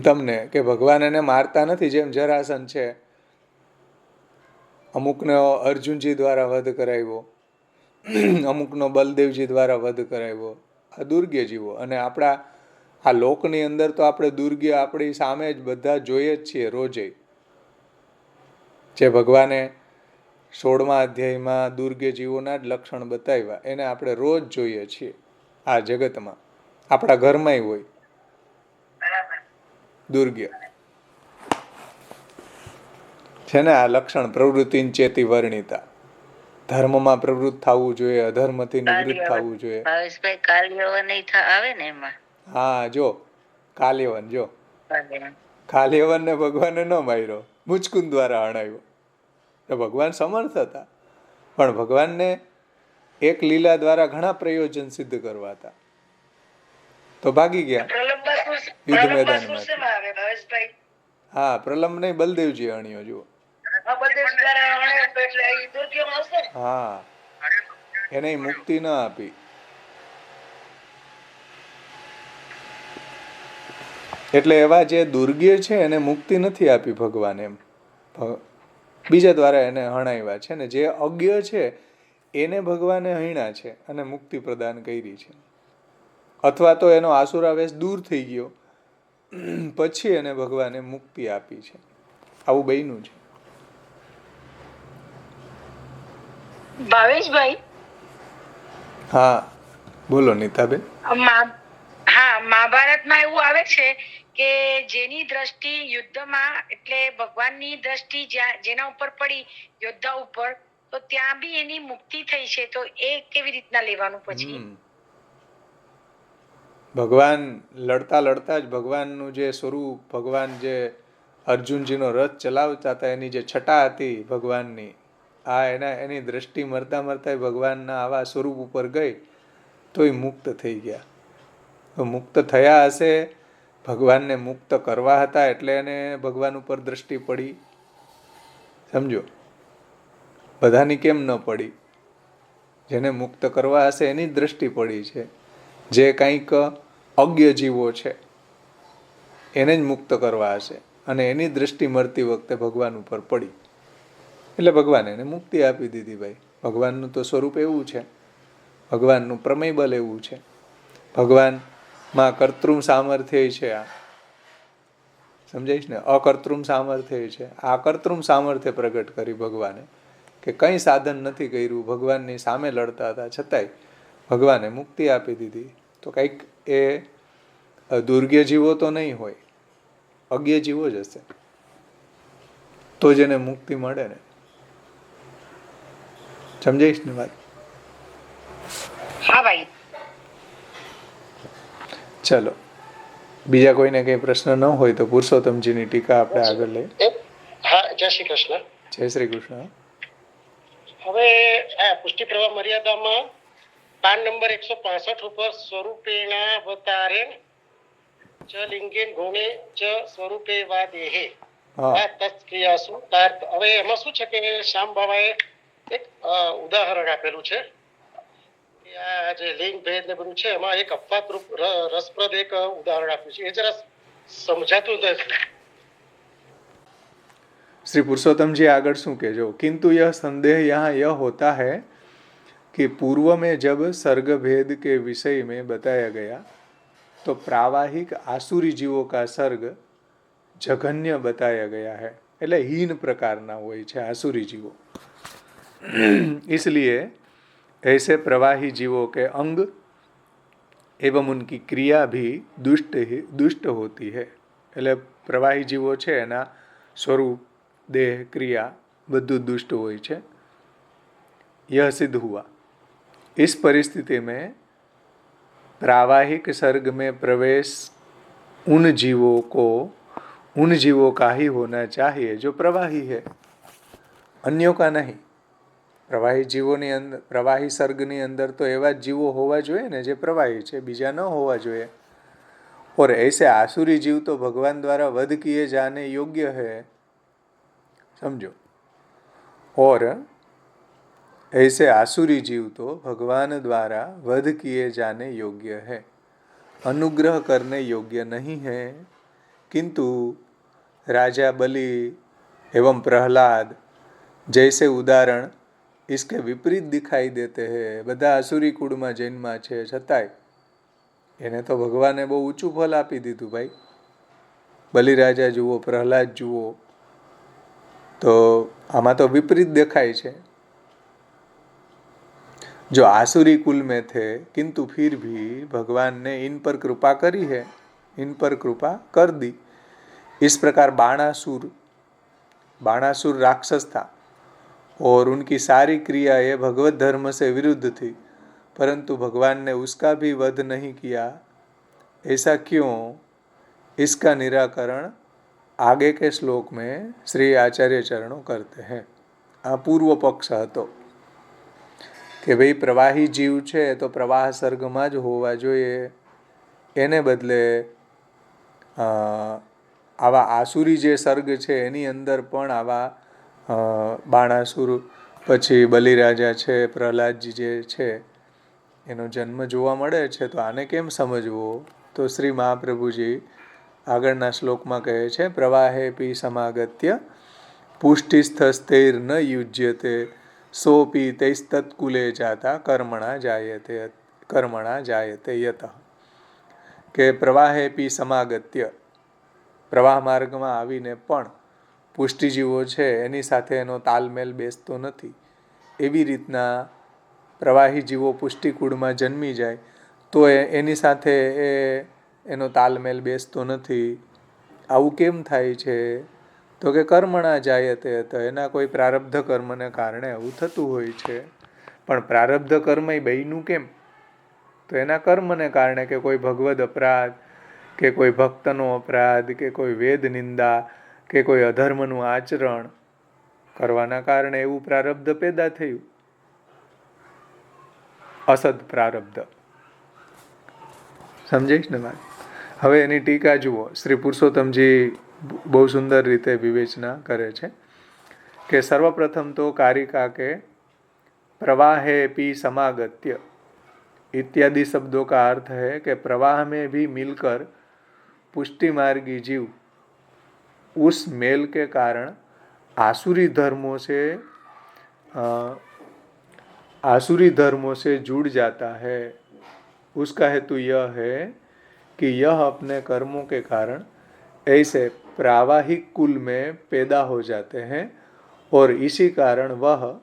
તમને, કે ભગવાન એને મારતા નથી. જેમ જરાસન છે, અમુકનો અર્જુનજી દ્વારા વધ કરાવ્યો, અમુકનો બલદેવજી દ્વારા વધ કરાવ્યો. આ દુર્ગ્ય જીવો. અને આપણા આ લોકની અંદર તો આપણે દુર્ગ્ય આપણી સામે જ બધા જોઈએ જ છીએ રોજે. જે ભગવાને 16મા અધ્યાયમાં દુર્ગ્ય જીવોના જ લક્ષણ બતાવ્યા, એને આપણે રોજ જોઈએ છીએ આ જગતમાં. આપણા ઘરમાંય હોય દુર્ગ્ય છે ને. આ લક્ષણ પ્રવૃત્તિ ચેતી વર્ણિતા. ધર્મમાં પ્રવૃત્ત થવું જોઈએ, અધર્મથી નિવૃત્ત થવું જોઈએ. આવે ને એમાં. હા, જો કાલ્યવન, જો કાલ્યવન ને ભગવાને ન માર્યો, મુચકુંદ દ્વારા હણાવ્યો. તો ભગવાન સમર્થ હતા, પણ ભગવાનને એક લીલા દ્વારા ઘણા પ્રયોજન સિદ્ધ કરવા હતા, તો ભાગી ગયા યુદ્ધ મેદાનમાં. હા, પ્રલંબ નહીં, બલદેવજી અણ્યો. જુઓ, હા, એને મુક્તિ ન આપી. એટલે એવા જે દુર્ગ્ય છે એને મુક્તિ નથી આપી ભગવાન, એમ બીજા દ્વારા એને હણાવ્યા છે. ને જે અજ્ઞ છે એને ભગવાને હણ્યા છે અને મુક્તિ પ્રદાન કરી છે. અથવા તો એનો આસુરાવેશ દૂર થઈ ગયો પછી એને ભગવાને મુક્તિ આપી છે. આવું બન્યું છે. ભાવેશભાઈ. હા બોલો નીતાબેન. હા, મહાભારતમાં એવું આવે છે કે જેની દ્રષ્ટિ યુદ્ધમાં, એટલે ભગવાનની દ્રષ્ટિ જેના ઉપર પડી, યોદ્ધા ઉપર, તો ત્યાં બી એની મુક્તિ થઈ છે. તો એ કેવી રીતના લેવાનું પછી? ભગવાન લડતા લડતા જ ભગવાનનું જે સ્વરૂપ, ભગવાન જે અર્જુનજીનો રથ ચલાવતા હતા, એની જે છટા હતી ભગવાનની, એની દ્રષ્ટિ મરતા મરતા ભગવાનના આવા સ્વરૂપ ઉપર ગઈ તો એ મુક્ત થઈ ગયા. તો મુક્ત થયા હશે, ભગવાનને મુક્ત કરવા હતા એટલે એને ભગવાન ઉપર દ્રષ્ટિ પડી. સમજો, બધાની કેમ ન પડી? જેને મુક્ત કરવા હશે એની જ દ્રષ્ટિ પડી છે. જે કંઈક અજ્ઞ જીવો છે એને જ મુક્ત કરવા હશે અને એની દ્રષ્ટિ મળતી વખતે ભગવાન ઉપર પડી, એટલે ભગવાન એને મુક્તિ આપી દીધી. ભાઈ, ભગવાનનું તો સ્વરૂપ એવું છે, ભગવાનનું પ્રમેય બલ એવું છે, ભગવાનમાં કર્તૃમ સામર્થ્ય છે. આ સમજાઈશ ને? અકર્તૃમ સામર્થ્ય છે. આ કર્તૃમ સામર્થ્ય પ્રગટ કરી ભગવાને, કે કંઈ સાધન નથી કર્યું, ભગવાનની સામે લડતા હતા છતાંય ભગવાને મુક્તિ આપી દીધી. તો કંઈક એ દુર્ગ્ય જીવો તો નહીં હોય, અજ્ઞ જીવો જ હશે, તો જ એને મુક્તિ મળે ને. સમજાઈશ ને વાત? હા ભાઈ. ચલો, બીજા કોઈને કઈ પ્રશ્ન ન હોય તો પુરુષોત્તમજીની ટીકા આપણે આગળ લઈએ. હા, જય શ્રી કૃષ્ણ. જય શ્રી કૃષ્ણ. હવે આ પુષ્ટિ પ્રવાહ મર્યાદામાં પાન નંબર 165 ઉપર સ્વરૂપેણા અવતારેણ ચ લિંગેન ગુણે ચ સ્વરૂપે વા દેહે આ તત્ક્રિયાસુ તાર્થ. હવે એમાં શું છે કે શ્યામ બાબાએ એક ઉદાહરણ આપેલું છે કે આ જે લિંગ ભેદ ને બધું છે એમાં એક અપવાદ રૂપ રસપ્રદ એક ઉદાહરણ આપ્યું છે. એ જરા સમજાતું નથી. श्री पुरुषोत्तम जी आगर शू के जो किंतु यह संदेह यहाँ यह होता है कि पूर्व में जब सर्ग भेद के विषय में बताया गया तो प्रावाहिक आसुरी जीवों का सर्ग जघन्य बताया गया है, એટલે हीन प्रकारना હોય છે आसुरी जीवो। इसलिए ऐसे प्रवाही जीवों के अंग एवं उनकी क्रिया भी दुष्ट होती है। એટલે પ્રવાહી જીવો છે એના સ્વરૂપ, દેહ, ક્રિયા બધું दुष्ट હોય છે। यह सिद्ध हुआ। इस परिस्थिति में प्रावाहिक सर्ग में प्रवेश उन जीवों का ही होना चाहिए जो प्रवाही है, अन्यों का नहीं। પ્રવાહી જીવોની અંદર, પ્રવાહી સર્ગની અંદર તો એવા જ જીવો હોવા જોઈએ ને જે પ્રવાહી છે, બીજા ન હોવા જોઈએ। और ऐसे आसुरी जीव तो भगवान द्वारा वध किए जाने योग्य है, समझो। और ऐसे आसुरी जीव तो भगवान द्वारा वध किए जाने योग्य है, अनुग्रह करने योग्य नहीं है। किंतु राजा बलि एवं प्रहलाद जैसे उदाहरण इसके विपरीत दिखाई देते हैं। બધા આસુરી કુળમાં જન્મા છે છતાંય એને તો ભગવાને બહુ ઊંચું ફળ આપી દીધું ભાઈ। બલિરાજા જુઓ, પ્રહલાદ જુઓ, તો આમાં તો વિપરીત દેખાય છે। जो आसुरी कुल में थे किंतु फिर भी भगवान ने इन पर कृपा करी है, इन पर कृपा कर दी। इस प्रकार बाणासुर राक्षस था और उनकी सारी क्रियाएं भगवत धर्म से विरुद्ध थी, परंतु भगवान ने उसका भी वध नहीं किया। ऐसा क्यों? इसका निराकरण आगे के श्लोक में श्री आचार्य चरणों करते हैं। आ पूर्व पक्ष હતો કે ભાઈ પ્રવાહી જીવ છે તો પ્રવાહ સર્ગમાં જ હોવા જોઈએ, એને બદલે આવા આસુરી જે સર્ગ છે એની અંદર પણ આવા બાણાસુર, પછી બલિરાજા છે, પ્રહલાદજી જે છે એનો જન્મ જોવા મળે છે। તો આને કેમ સમજવો? તો શ્રી મહાપ્રભુજી આગળના શ્લોકમાં કહે છે, પ્રવાહેપી સમાગત્ય પુષ્ટિસ્થસ્તૈર ન યુજ્યતે સોપી તૈસ્તત્કુલે જાતા કર્મણા જાયતે યતઃ। કે પ્રવાહેપી સમાગત્ય, પ્રવાહ માર્ગમાં આવીને પણ પુષ્ટિજીવો છે એની સાથે એનો તાલમેલ બેસતો નથી। એવી રીતના પ્રવાહી જીવો પુષ્ટિકુળમાં જન્મી જાય તો એની સાથે એનો તાલમેલ બેસતો નથી। આવું કેમ થાય છે? તો કે કર્મણા જાયતે, તો એના કોઈ પ્રારબ્ધ કર્મને કારણે આવું થતું હોય છે। પણ પ્રારબ્ધ કર્મ બન્યું કેમ? તો એના કર્મને કારણે, કે કોઈ ભગવદ અપરાધ, કે કોઈ ભક્તનો અપરાધ, કે કોઈ વેદ નિંદા, કે કોઈ અધર્મનું આચરણ કરવાના કારણે એવું પ્રારબ્ધ પેદા થયું, અસદ પ્રારબ્ધ। સમજાઈશ ને વાત? હવે એની ટીકા જુઓ, શ્રી પુરુષોત્તમજી બહુ સુંદર રીતે વિવેચના કરે છે કે સર્વપ્રથમ તો કારિકા के प्रवाहेपि समागत्य इत्यादि शब्दों का अर्थ है कि प्रवाह में भी मिलकर पुष्टि मार्गी जीव उस मेल के कारण आसुरी धर्मों से जुड़ जाता है। उसका हेतु यह है कि यह अपने कर्मों के कारण ऐसे प्रावाहिक कुल में पैदा हो जाते हैं और इसी कारण वह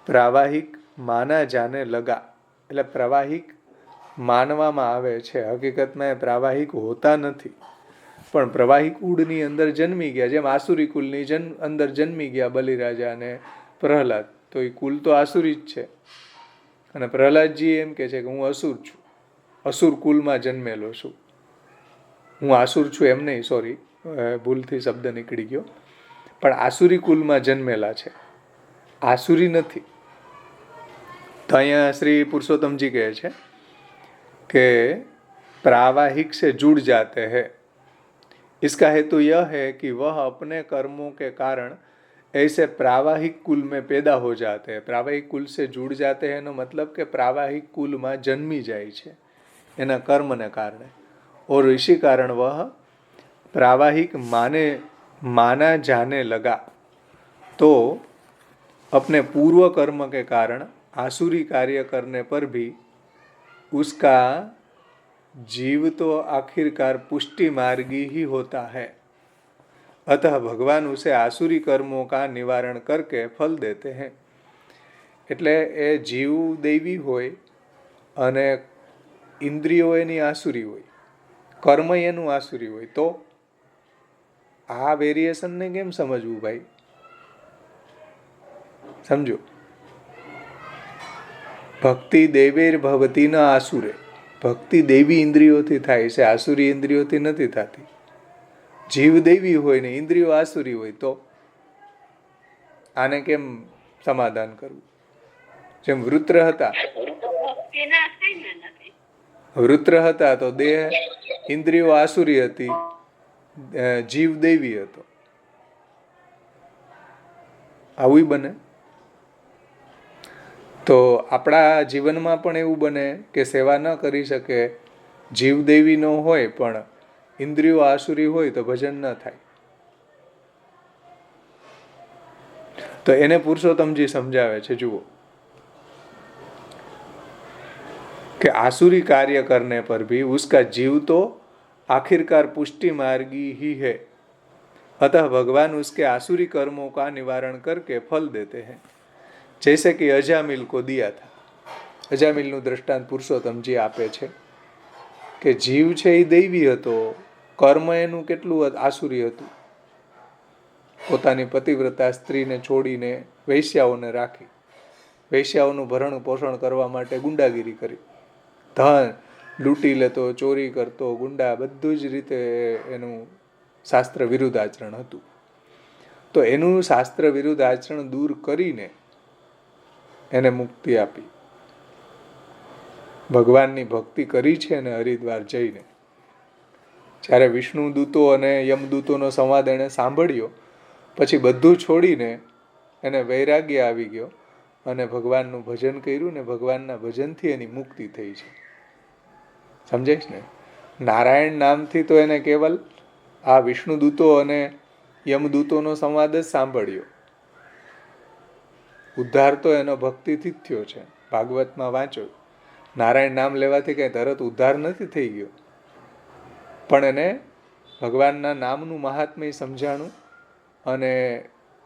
प्रावाहिक माना जाने लगा। એટલે પ્રવાહિક માનવામાં આવે છે, હકીકતમાં એ પ્રાવાહિક હોતા નથી, પણ પ્રવાહી કુળની અંદર જન્મી ગયા, જેમ આસુરી કુલની અંદર જન્મી ગયા બલિરાજા અને પ્રહલાદ, તો એ કુલ તો આસુરી જ છે। અને પ્રહલાદજી એમ કહે છે કે હું અસુર છું, અસુર કુલમાં જન્મેલો છું। હું આસુર છું એમ નહીં, સોરી, ભૂલથી શબ્દ નીકળી ગયો, પણ આસુરી કુલમાં જન્મેલા છે, આસુરી નથી। तो અહીંયા श्री पुरुषोत्तम जी कहे छे कि प्रावाहिक से जुड़ जाते हैं। इसका हेतु यह है कि वह अपने कर्मों के कारण ऐसे प्रावाहिक कुल में पैदा हो जाते हैं। प्रावाहिक कुल से जुड़ जाते हैं नो मतलब कि प्रावाहिक कुल में जन्मी जाए छे एना कर्म ने कारणे, और इसी कारण वह प्रावाहिक माना जाने लगा। तो अपने पूर्व कर्म के कारण आसुरी कार्य करने पर भी उसका जीव तो आखिरकार पुष्टि मार्गी ही होता है, अतः भगवान उसे आसुरी कर्मों का निवारण करके फल देते हैं. એટલે એ જીવ દૈવી હોય અને ઇન્દ્રિયો એની આસુરી હોય, કર્મ એનું આસુરી હોય, તો આ વેરિએશનને કેમ સમજવું ભાઈ? સમજો. ભક્તિ દૈવેર ભવતી ન આસુરે. ભક્તિ દૈવી ઇન્દ્રિયોથી થાય છે, આસુરી ઇન્દ્રિયોથી નથી થતી. જીવ દૈવી હોય ને ઇન્દ્રિયો આસુરી હોય, તો આને કેમ સમાધાન કરવું? જેમ વૃત્ર હતા, વૃત્ર હતા તો દેહ ઇન્દ્રિયો આસુરી હતી, જીવ દૈવી હતો. આવું બને. તો આપણા જીવનમાં પણ એવું બને કે સેવા ન કરી શકે, જીવ દૈવી ન હોય પણ ઇન્દ્રિયો આસુરી હોય તો ભજન ન થાય. તો એને પુરુષોત્તમજી સમજાવે છે. જુઓ कि आसुरी कार्य करने पर भी उसका जीव तो आखिरकार पुष्टि मार्गी ही है, अतः भगवान उसके आसुरी कर्मों का निवारण करके फल देते हैं. जैसे कि अजामिल को दिया था. અજામિલનું દ્રષ્ટાંત પુરુષોત્તમજી આપે છે કે જીવ છે એ દૈવી હતો, કર્મ એનું કેટલું આસુરી હતું. પોતાની પતિવ્રતા સ્ત્રીને છોડીને વૈશ્યાઓને રાખી, વૈશ્યાઓનું ભરણ પોષણ કરવા માટે ગુંડાગીરી કરી, ધન લૂંટી લેતો, ચોરી કરતો, ગુંડા, બધું જ રીતે એનું શાસ્ત્ર વિરુદ્ધ આચરણ હતું. તો એનું શાસ્ત્ર વિરુદ્ધ આચરણ દૂર કરીને એને મુક્તિ આપી. ભગવાનની ભક્તિ કરી છે અને હરિદ્વાર જઈને જ્યારે વિષ્ણુ દૂતો અને યમદૂતોનો સંવાદ એણે સાંભળ્યો, પછી બધું છોડીને એને વૈરાગ્ય આવી ગયો અને ભગવાનનું ભજન કર્યું ને ભગવાનના ભજનથી એની મુક્તિ થઈ છે. સમજાય ને? નારાયણ નામથી તો એને કેવલ આ વિષ્ણુદૂતો અને યમદૂતોનો સંવાદ જ સાંભળ્યો. ઉદ્ધાર તો એનો ભક્તિથી જ થયો છે. ભાગવતમાં વાંચો, નારાયણ નામ લેવાથી કઈ તરત ઉદ્ધાર નથી થઈ ગયો, પણ એને ભગવાનના નામનું મહાત્મ્ય સમજાણું અને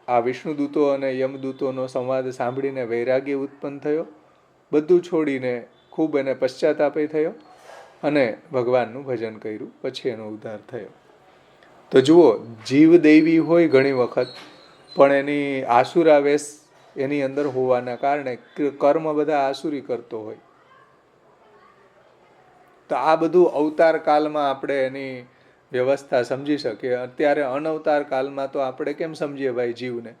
આ વિષ્ણુદૂતો અને યમદૂતોનો સંવાદ સાંભળીને વૈરાગ્ય ઉત્પન્ન થયો. બધું છોડીને ખૂબ એને પશ્ચાતાપય થયો અને ભગવાનનું ભજન કર્યું, પછી એનો ઉદ્ધાર થયો. તો જુઓ, જીવ દૈવી હોય ઘણી વખત, પણ એની આસુરાવેશ એની અંદર હોવાના કારણે કર્મ બધા આસુરી કરતો હોય. તો આ બધું અવતાર કાલમાં આપણે એની વ્યવસ્થા સમજી શકીએ. અત્યારે અનવતાર કાલમાં તો આપણે કેમ સમજીએ ભાઈ જીવને?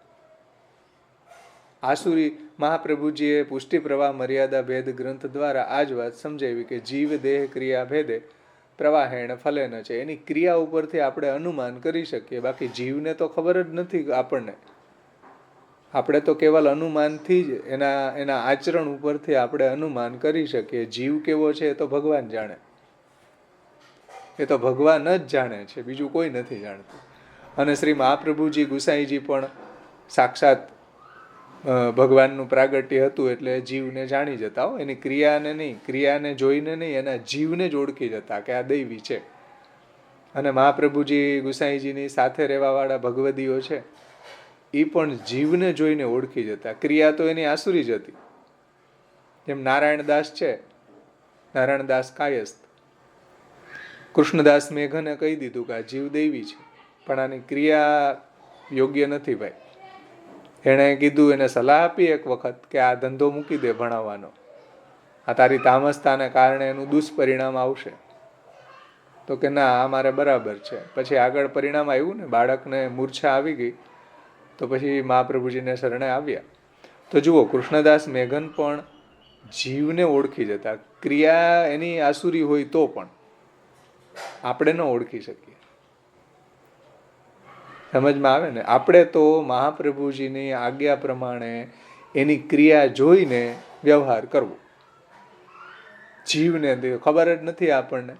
આસુરી મહાપ્રભુજીએ પુષ્ટિ પ્રવાહ મર્યાદા ભેદ ગ્રંથ દ્વારા આ જ વાત સમજાવી કે જીવ દેહ ક્રિયા ભેદે પ્રવાહેણ ફલેન છે. એની ક્રિયા ઉપરથી આપણે અનુમાન કરી શકીએ, બાકી જીવને તો ખબર જ નથી આપણને. આપણે તો કેવલ અનુમાનથી જ એના આચરણ ઉપરથી આપણે અનુમાન કરી શકીએ. જીવ કેવો છે એ તો ભગવાન જાણે, એ તો ભગવાન જ જાણે છે, બીજું કોઈ નથી જાણતું. અને શ્રી મહાપ્રભુજી ગુસાઈજી પણ સાક્ષાત ભગવાનનું પ્રાગટ્ય હતું એટલે જીવને જાણી જતા હો. એની ક્રિયાને નહીં, ક્રિયાને જોઈને નહીં, એના જીવને જ ઓળખી જતા કે આ દૈવી છે. અને મહાપ્રભુજી ગુસાઈજીની સાથે રહેવાવાળા ભગવદીઓ છે, એ પણ જીવને જોઈને ઓળખી જતા. ક્રિયા તો એની આસુરી જ હતી. જેમ નારાયણદાસ છે, નારાયણદાસ કાયસ્થ, કૃષ્ણદાસ મેઘને કહી દીધું કે આ જીવ દૈવી છે, પણ આની ક્રિયા યોગ્ય નથી ભાઈ. એણે કીધું, એને સલાહ આપી એક વખત કે આ ધંધો મૂકી દે ભણાવવાનો, આ તારી તામસતાને કારણે એનું દુષ્પરિણામ આવશે. તો કે ના, આ મારે બરાબર છે. પછી આગળ પરિણામ આવ્યું ને, બાળકને મૂર્છા આવી ગઈ, તો પછી મહાપ્રભુજીને શરણે આવ્યા. તો જુઓ, કૃષ્ણદાસ મેઘન પણ જીવને ઓળખી જતા. ક્રિયા એની આસુરી હોય તો પણ આપણે ન ઓળખી શકીએ. સમજમાં આવે ને? આપણે તો મહાપ્રભુજીની આજ્ઞા પ્રમાણે એની ક્રિયા જોઈને વ્યવહાર કરવો. જીવને ખબર જ નથી આપણને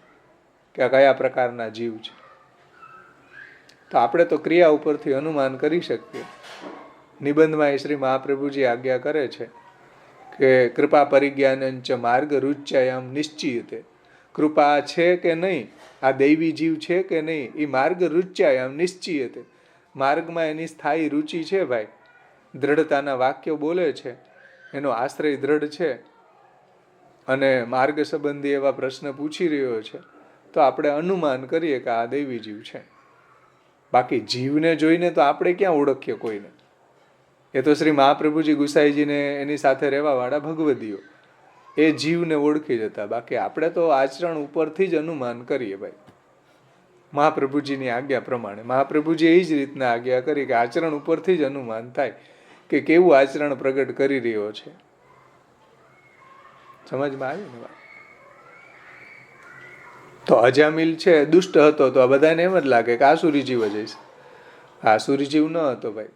કે કયા પ્રકારના જીવ છે, તો આપણે તો ક્રિયા ઉપરથી અનુમાન કરી શકીએ. નિબંધમાં શ્રી મહાપ્રભુજી આજ્ઞા કરે છે કે કૃપા પરિજ્ઞાનંચ માર્ગ રૂચ્યાયામ નિશ્ચિયતે કૃપા છે કે નહીં, આ દૈવી જીવ છે કે નહીં, એ માર્ગ રુચ્યાય આમ નિશ્ચિયતે, માર્ગમાં એની સ્થાયી રુચિ છે ભાઈ, દ્રઢતાના વાક્યો બોલે છે, એનો આશ્રય દ્રઢ છે, અને માર્ગ સંબંધી એવા પ્રશ્ન પૂછી રહ્યો છે, તો આપણે અનુમાન કરીએ કે આ દૈવી જીવ છે. બાકી જીવને જોઈને તો આપણે ક્યાં ઓળખીએ કોઈને? એ તો શ્રી મહાપ્રભુજી ગુસાઈજીને એની સાથે રહેવાવાળા ભગવદીઓ એ જીવને ઓળખી જતા. બાકી આપણે તો આચરણ ઉપરથી જ અનુમાન કરીએ ભાઈ, મહાપ્રભુજીની આજ્ઞા પ્રમાણે. મહાપ્રભુજી એ જ રીતના આજ્ઞા કરી કે આચરણ ઉપરથી જ અનુમાન થાય કે કેવું આચરણ પ્રગટ કરી રહ્યો છે. સમજમાં આવી ને વાત? તો અજામિલ છે દુષ્ટ હતો તો બધાને એમ જ લાગે કે આસુરી જીવ જ હશે. આસુરી જીવ ન હતો ભાઈ.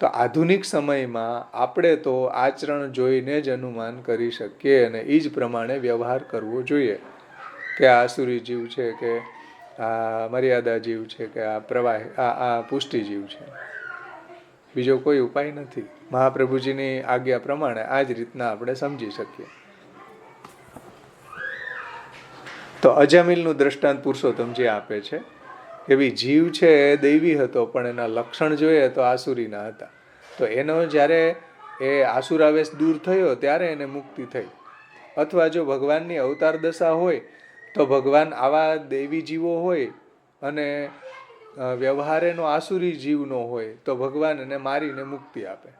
તો આધુનિક સમયમાં આપણે તો આચરણ જોઈને જ અનુમાન કરી શકીએ અને એ જ પ્રમાણે વ્યવહાર કરવો જોઈએ કે આ આસુરી જીવ છે કે આ મર્યાદા જીવ છે કે આ પ્રવાહી આ પુષ્ટિ જીવ છે. બીજો કોઈ ઉપાય નથી. મહાપ્રભુજીની આજ્ઞા પ્રમાણે આ જ રીતના આપણે સમજી શકીએ. તો અજામિલનું દ્રષ્ટાંત પુરુષોત્તમજી આપે છે કે ભાઈ જીવ છે એ દૈવી હતો પણ એના લક્ષણ જોઈએ તો આસુરીના હતા. તો એનો જ્યારે એ આસુરાવેશ દૂર થયો ત્યારે એને મુક્તિ થઈ. અથવા જો ભગવાનની અવતાર દશા હોય તો ભગવાન આવા દૈવી જીવો હોય અને વ્યવહાર એનો આસુરી જીવનો હોય તો ભગવાન એને મારીને મુક્તિ આપે.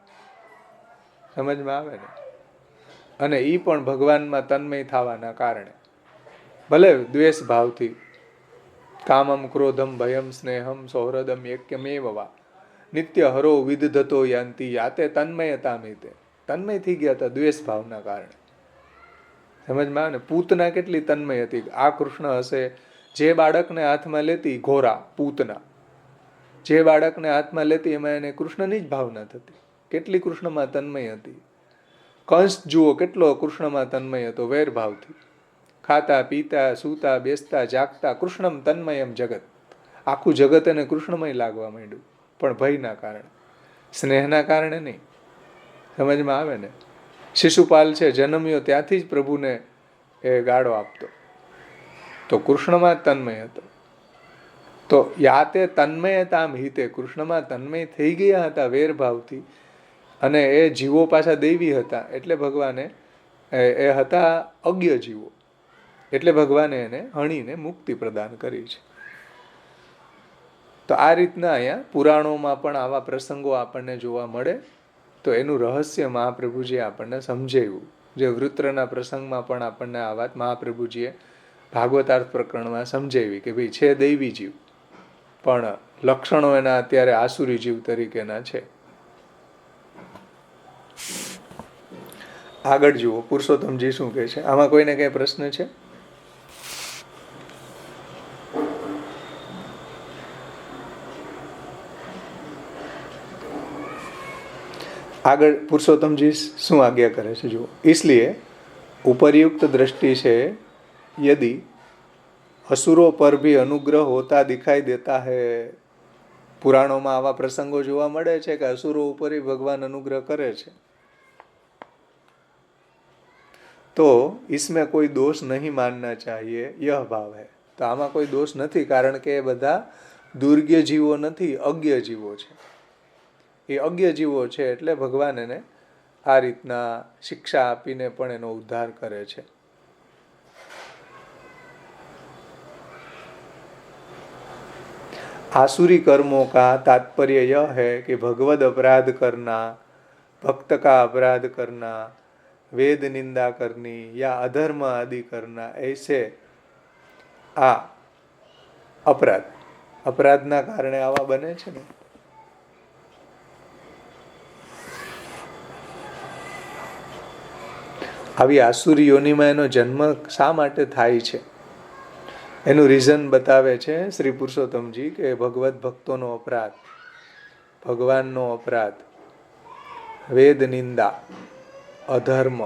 સમજમાં આવે ને? અને એ પણ ભગવાનમાં તન્મય થવાના કારણે, ભલે દ્વેષ ભાવથી, કામમ ક્રોધમ ભયમ સ્નેહમ સૌહૃદમ એક્યમેવ વા નિત્ય હરો વિદધતો યાંતિ યાતે તન્મયતામિતે. તન્મય થઈ ગયા હતા દ્વેષ ભાવના કારણે. સમજમાં આવે ને? પૂતના કેટલી તન્મય હતી. આ કૃષ્ણ હશે, જે બાળકને હાથમાં લેતી ઘોરા પૂતના, જે બાળકને હાથમાં લેતી એમાં એને કૃષ્ણની જ ભાવના થતી. કેટલી કૃષ્ણમાં તન્મય હતી. કંસ જુઓ કેટલો કૃષ્ણમાં તન્મય હતો વેરભાવથી. ખાતા પીતા સૂતા બેસતા જાગતા કૃષ્ણમ તન્મયમ જગત. આખું જગત એને કૃષ્ણમય લાગવા માંડ્યું, પણ ભયના કારણે, સ્નેહના કારણે નહીં. સમજમાં આવે ને? શિશુપાલ છે જન્મ્યો ત્યાંથી જ પ્રભુને એ ગાળો આપતો, તો કૃષ્ણમાં તન્મય હતો. તો યાતે તન્મયતામ હિતે, કૃષ્ણમાં તન્મય થઈ ગયા હતા વેરભાવથી, અને એ જીવો પાછા દૈવી હતા એટલે ભગવાને એ હતા અજ્ઞ જીવો એટલે ભગવાને એને હણીને મુક્તિ પ્રદાન કરી છે. તો આ રીતના અહીંયા પુરાણોમાં પણ આવા પ્રસંગો આપણને જોવા મળે. તો એનું રહસ્ય મહાપ્રભુજીએ આપણને સમજાવ્યું. જે વૃત્રના પ્રસંગમાં પણ આપણને આ વાત મહાપ્રભુજીએ ભાગવતાર્થ પ્રકરણમાં સમજાવી કે ભાઈ છે દૈવી જીવ પણ લક્ષણો એના અત્યારે આસુરી જીવ તરીકેના છે. આગળ જુઓ પુરુષોત્તમજી શું કહે છે. આમાં કોઈને કઈ પ્રશ્ન છે? આગળ पुरुषोत्तम जी શું આજ્ઞા કરે છે જુઓ. इसलिए उपर्युक्त दृष्टि से यदि असुरों पर भी अनुग्रह होता दिखाई देता है, પુરાણોમાં આવા પ્રસંગો જોવા મળે છે કે અસુરો ઉપર ભગવાન અનુગ્રહ કરે છે, તો इसमें कोई दोष नहीं मानना चाहिए, यह भाव है. તો આમાં કોઈ દોષ નથી, કારણ કે એ બધા દુર્ગ્ય જીવો નથી, અજ્ઞ જીવો છે. એ અજ્ઞ જીવો છે એટલે ભગવાન એને આ રીતના શિક્ષા આપીને પણ એનો ઉદ્ધાર કરે છે. आसुरी कर्मों का तात्पर्य यह है कि भगवद अपराध करना, भक्त का अपराध करना, वेद निंदा करनी या अधर्म आदि करना, ऐसे आ अपराध अपराधना कारणे आवा बने छे ने. આવી આસુરી યોનિમાં એનો જન્મ શા માટે થાય છે એનું રીઝન બતાવે છે શ્રી પુરુષોત્તમજી કે ભગવત ભક્તોનો અપરાધ, ભગવાનનો અપરાધ, વેદ નિંદા, અધર્મ,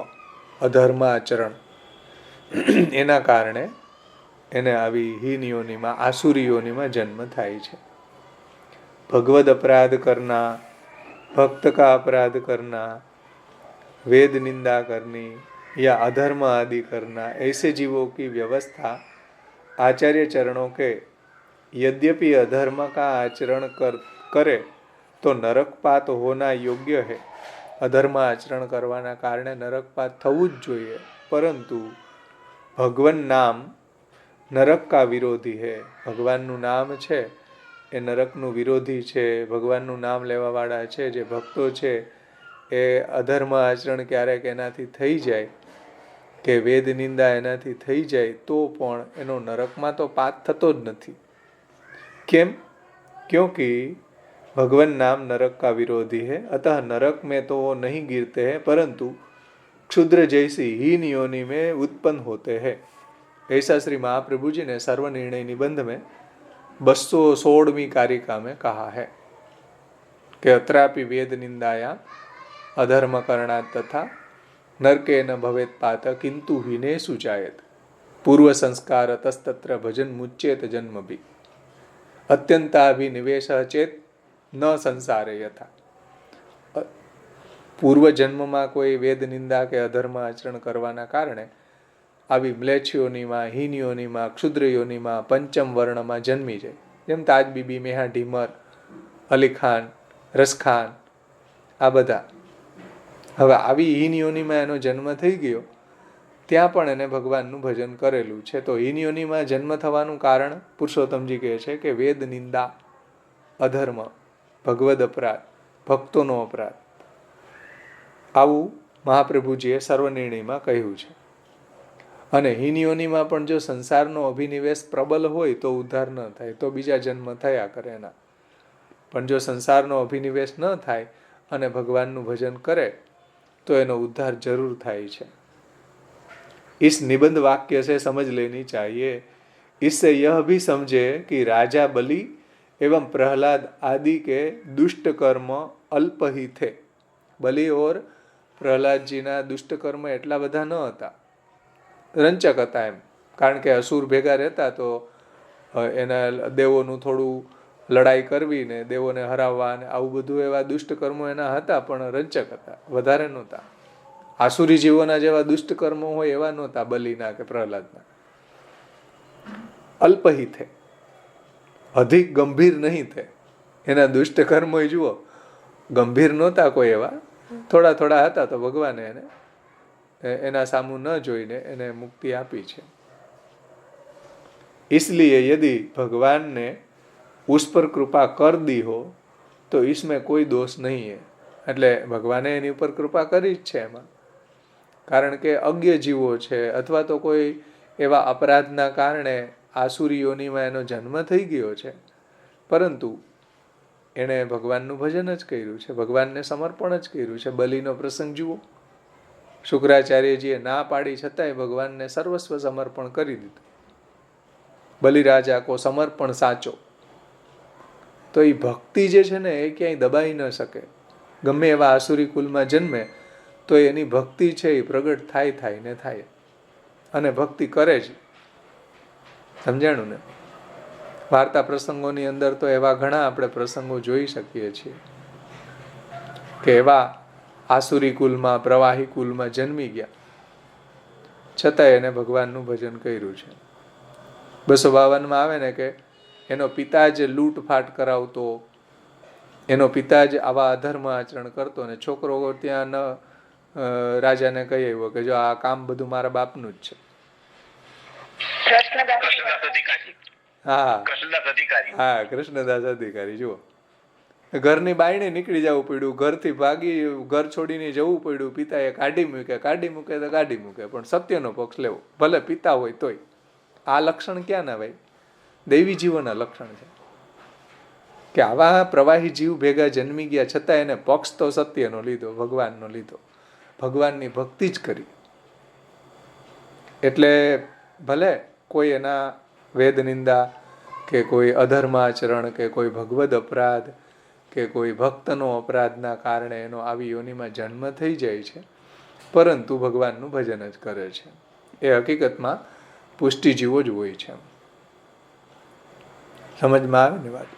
અધર્મ આચરણ, એના કારણે એને આવી હીન યોનિમાં, આસુરી યોનિમાં જન્મ થાય છે. ભગવદ અપરાધ કરના, ભક્ત કા અપરાધ કરના, वेद निंदा करनी या अधर्म आदि करना, ऐसे जीवों की व्यवस्था आचार्य चरणों के यद्यपि अधर्म का आचरण करे तो नरकपात होना योग्य है. अधर्म आचरण करवाना કારણે નરકપાત થવું જ જોઈએ, પરંતુ ભગવાન નામ નરક કા વિરોધી હે. ભગવાનનું નામ છે એ નરકનું વિરોધી છે. ભગવાનનું નામ લેવાવાળા છે જે ભક્તો છે એ અધર્મ આચરણ ક્યારેક એનાથી થઈ જાય કે વેદ નિંદા એનાથી થઈ જાય તો પણ એનો નરકમાં તો પાત થતો જ નથી. કેમ? क्योंकि भगवान नाम नरक का विरोधी है, अतः नरक में तो वो नहीं गिरते हैं परंतु क्षुद्र जैसी हीन योनि में उत्पन्न होते हैं. ऐसा श्री महाप्रभु जी ने सर्वनिर्णय निबंध में 216वीं कारिका में कहा है कि अत्रापि वेद निंदाया अधर्म करणात् तथा नरके न भवेत् पात किंतु हीने सुजायत पूर्व संस्कार तस्तत्र भजन मुच्येत जन्म भी અત્યંતાભિનિવેશ ચેત ન સંસારે યથા. પૂર્વ જન્મમાં કોઈ વેદ નિંદા કે અધર્મ આચરણ કરવાના કારણે આવી મ્લેચ્છ યોનિમાં, હીન યોનિમાં, ક્ષુદ્ર યોનિમાં, પંચમ વર્ણમાં જન્મી જાય. જેમ તાજ બીબી, મેહા ઢીમર, અલી ખાન, રસખાન, આ બધા. હવે આવી હીન યોનિમાં એનો જન્મ થઈ ગયો, ત્યાં પણ એને ભગવાનનું ભજન કરેલું છે. તો હીન યોનિમાં જન્મ થવાનું કારણ પુરુષોત્તમજી કહે છે કે વેદ નિંદા, અધર્મ, ભગવદ અપરાધ, ભક્તોનો અપરાધ, આવું મહાપ્રભુજીએ સર્વનિર્ણયમાં કહ્યું છે. અને હીન યોનિમાં પણ જો સંસારનો અભિનિવેશ પ્રબલ હોય તો ઉદ્ધાર ન થાય, તો બીજા જન્મ થયા કરે એના. પણ જો સંસારનો અભિનિવેશ ન થાય અને ભગવાનનું ભજન કરે તો એનો ઉદ્ધાર જરૂર થાય છે. इस निबंध वाक्य से समझ लेनी चाहिए. इससे यह भी समझे कि राजा बलि एवं प्रहलाद आदि के दुष्ट कर्म अल्प ही थे. बलि और प्रहलाद जी ना दुष्ट कर्म એટલા બધા ન હતા, રંચક હતા એમ. કારણ કે અસુર ભેગા રહેતા તો એના દેવોનું થોડું લડાઈ કરવી ને દેવોને હરાવવા ને આવું બધું એવા દુષ્ટ કર્મો એના હતા, પણ રંચક હતા, વધારે નહોતા. આસુરી જીવોના જેવા દુષ્ટ કર્મો હોય એવા નહોતા બલિના કે પ્રહલાદના. અલ્પહી થે, અધિક ગંભીર નહીં થે. એના દુષ્ટ કર્મો જુઓ, ગંભીર નહોતા કોઈ એવા, થોડા થોડા હતા. તો ભગવાને એને એના સામું ન જોઈને એને મુક્તિ આપી છે. इसलिए यदि भगवान ने उस पर कृपा कर दी हो तो इसमें कोई दोष नहीं है. એટલે ભગવાને એની ઉપર કૃપા કરી જ છે એમાં. કારણ કે અજ્ઞ જીવો છે અથવા તો કોઈ એવા અપરાધના કારણે આસુરી યોનિમાં એનો જન્મ થઈ ગયો છે, પરંતુ એણે ભગવાનનું ભજન જ કર્યું છે, ભગવાનને સમર્પણ જ કર્યું છે. બલિનો પ્રસંગ જુઓ, શુક્રાચાર્યજીએ ના પાડી છતાંય ભગવાનને સર્વસ્વ સમર્પણ કરી દીધું. બલિરાજા કો સમર્પણ સાચો. તો એ ભક્તિ જે છે ને એ ક્યાંય દબાઈ ન શકે. ગમે એવા આસુરી કુલમાં જન્મે તો એની ભક્તિ છે એ પ્રગટ થાય ને થાય, અને ભક્તિ કરે જ. સમજાણું ને? વાર્તા પ્રસંગોની અંદર તો એવા ઘણા આપણે પ્રસંગો જોઈ શકીએ છીએ કે એવા આસુરી કુલમાં, પ્રવાહી કુલમાં જન્મી ગયા, છતાંય એને ભગવાનનું ભજન કર્યું છે. 252 આવે ને કે એનો પિતા જ લૂંટફાટ કરાવતો, એનો પિતા જ આવા અધર્મ આચરણ કરતો, ને છોકરો ત્યાં રાજાને કહી આવ્યો કે જો આ કામ બધું મારા બાપનું જ છે. હા, કૃષ્ણદાસ અધિકારી. જુઓ, ઘરની બાયણે નીકળી જવું પડ્યું, ઘરથી ભાગી, ઘર છોડીને જવું પડ્યું. પિતાએ કાઢી મૂકે તો કાઢી મૂકે, પણ સત્યનો પક્ષ લેવો, ભલે પિતા હોય તોય. આ લક્ષણ ક્યાં ના ભાઈ? દૈવી જીવોના લક્ષણ છે કે આવા પ્રવાહી જીવ ભેગા જન્મી ગયા છતાં એને પક્ષ તો સત્યનો લીધો, ભગવાનનો લીધો, ભગવાનની ભક્તિ જ કરી. એટલે ભલે કોઈ એના વેદ નિંદા કે કોઈ અધર્માચરણ કે કોઈ ભગવદ અપરાધ કે કોઈ ભક્તનો અપરાધના કારણે એનો આવી યોનિમાં જન્મ થઈ જાય છે, પરંતુ ભગવાનનું ભજન જ કરે છે. એ હકીકતમાં પુષ્ટિ જીવો જ હોય છે. સમજમાં આવે ને વાત?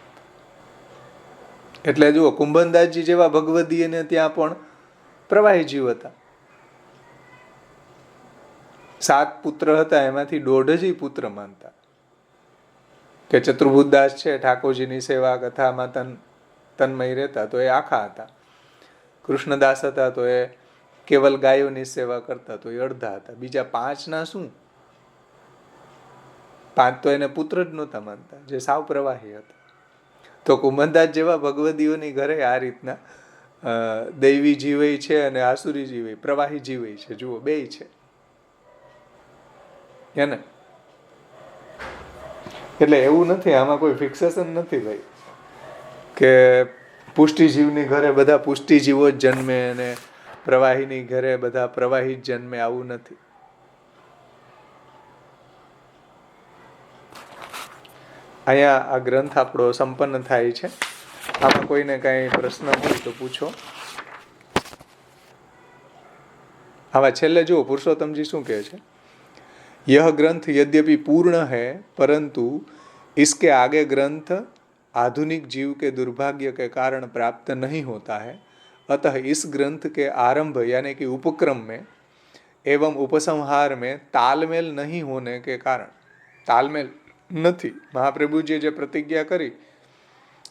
એટલે જુઓ, કુંભનદાસજી જેવા ભગવદીયને ત્યાં પણ પ્રવાહી જીવ હતા. 7 પુત્ર હતા, એમાંથી 1.5 જ પુત્ર માનતા. કે ચતુર્ભુજદાસ છે, ઠાકોરજીની સેવા કથામાં તન્મય રહેતા, તો એ આખા હતા. કૃષ્ણદાસ હતા તો એ કેવલ ગાયોની સેવા કરતા, તો એ અડધા હતા. બીજા 5ના શું? 5 તો એને પુત્ર જ નહોતા માનતા, જે સાવ પ્રવાહી હતા. તો કુંભનદાસ જેવા ભગવદીઓની ઘરે આ રીતના દૈવી જીવય છે અને આસુરી જીવય, પ્રવાહી જીવય છે. જુઓ, બેય છે એને. એટલે એવું નથી, આમાં કોઈ ફિક્સેશન નથી ભાઈ કે પુષ્ટિજીવની ઘરે બધા પુષ્ટિજીવો જ જન્મે અને પ્રવાહીની ઘરે બધા પ્રવાહી જ જન્મે, આવું નથી. અહીંયા આ ગ્રંથ આપણો સંપન્ન થાય છે. આમાં કોઈને કાંઈ પ્રશ્ન હોય તો પૂછો. આમાં છેલ્લે જુઓ પુરુષોત્તમજી શું કહે છે, यह ग्रंथ यद्यपि पूर्ण है परंतु इसके आगे ग्रंथ आधुनिक जीव के दुर्भाग्य के कारण प्राप्त नहीं होता है, अतः इस ग्रंथ के आरंभ यानी कि उपक्रम में एवं उपसंहार में तालमेल नहीं होने के कारण, तालमेल નથી. મહાપ્રભુજીએ જે પ્રતિજ્ઞા કરી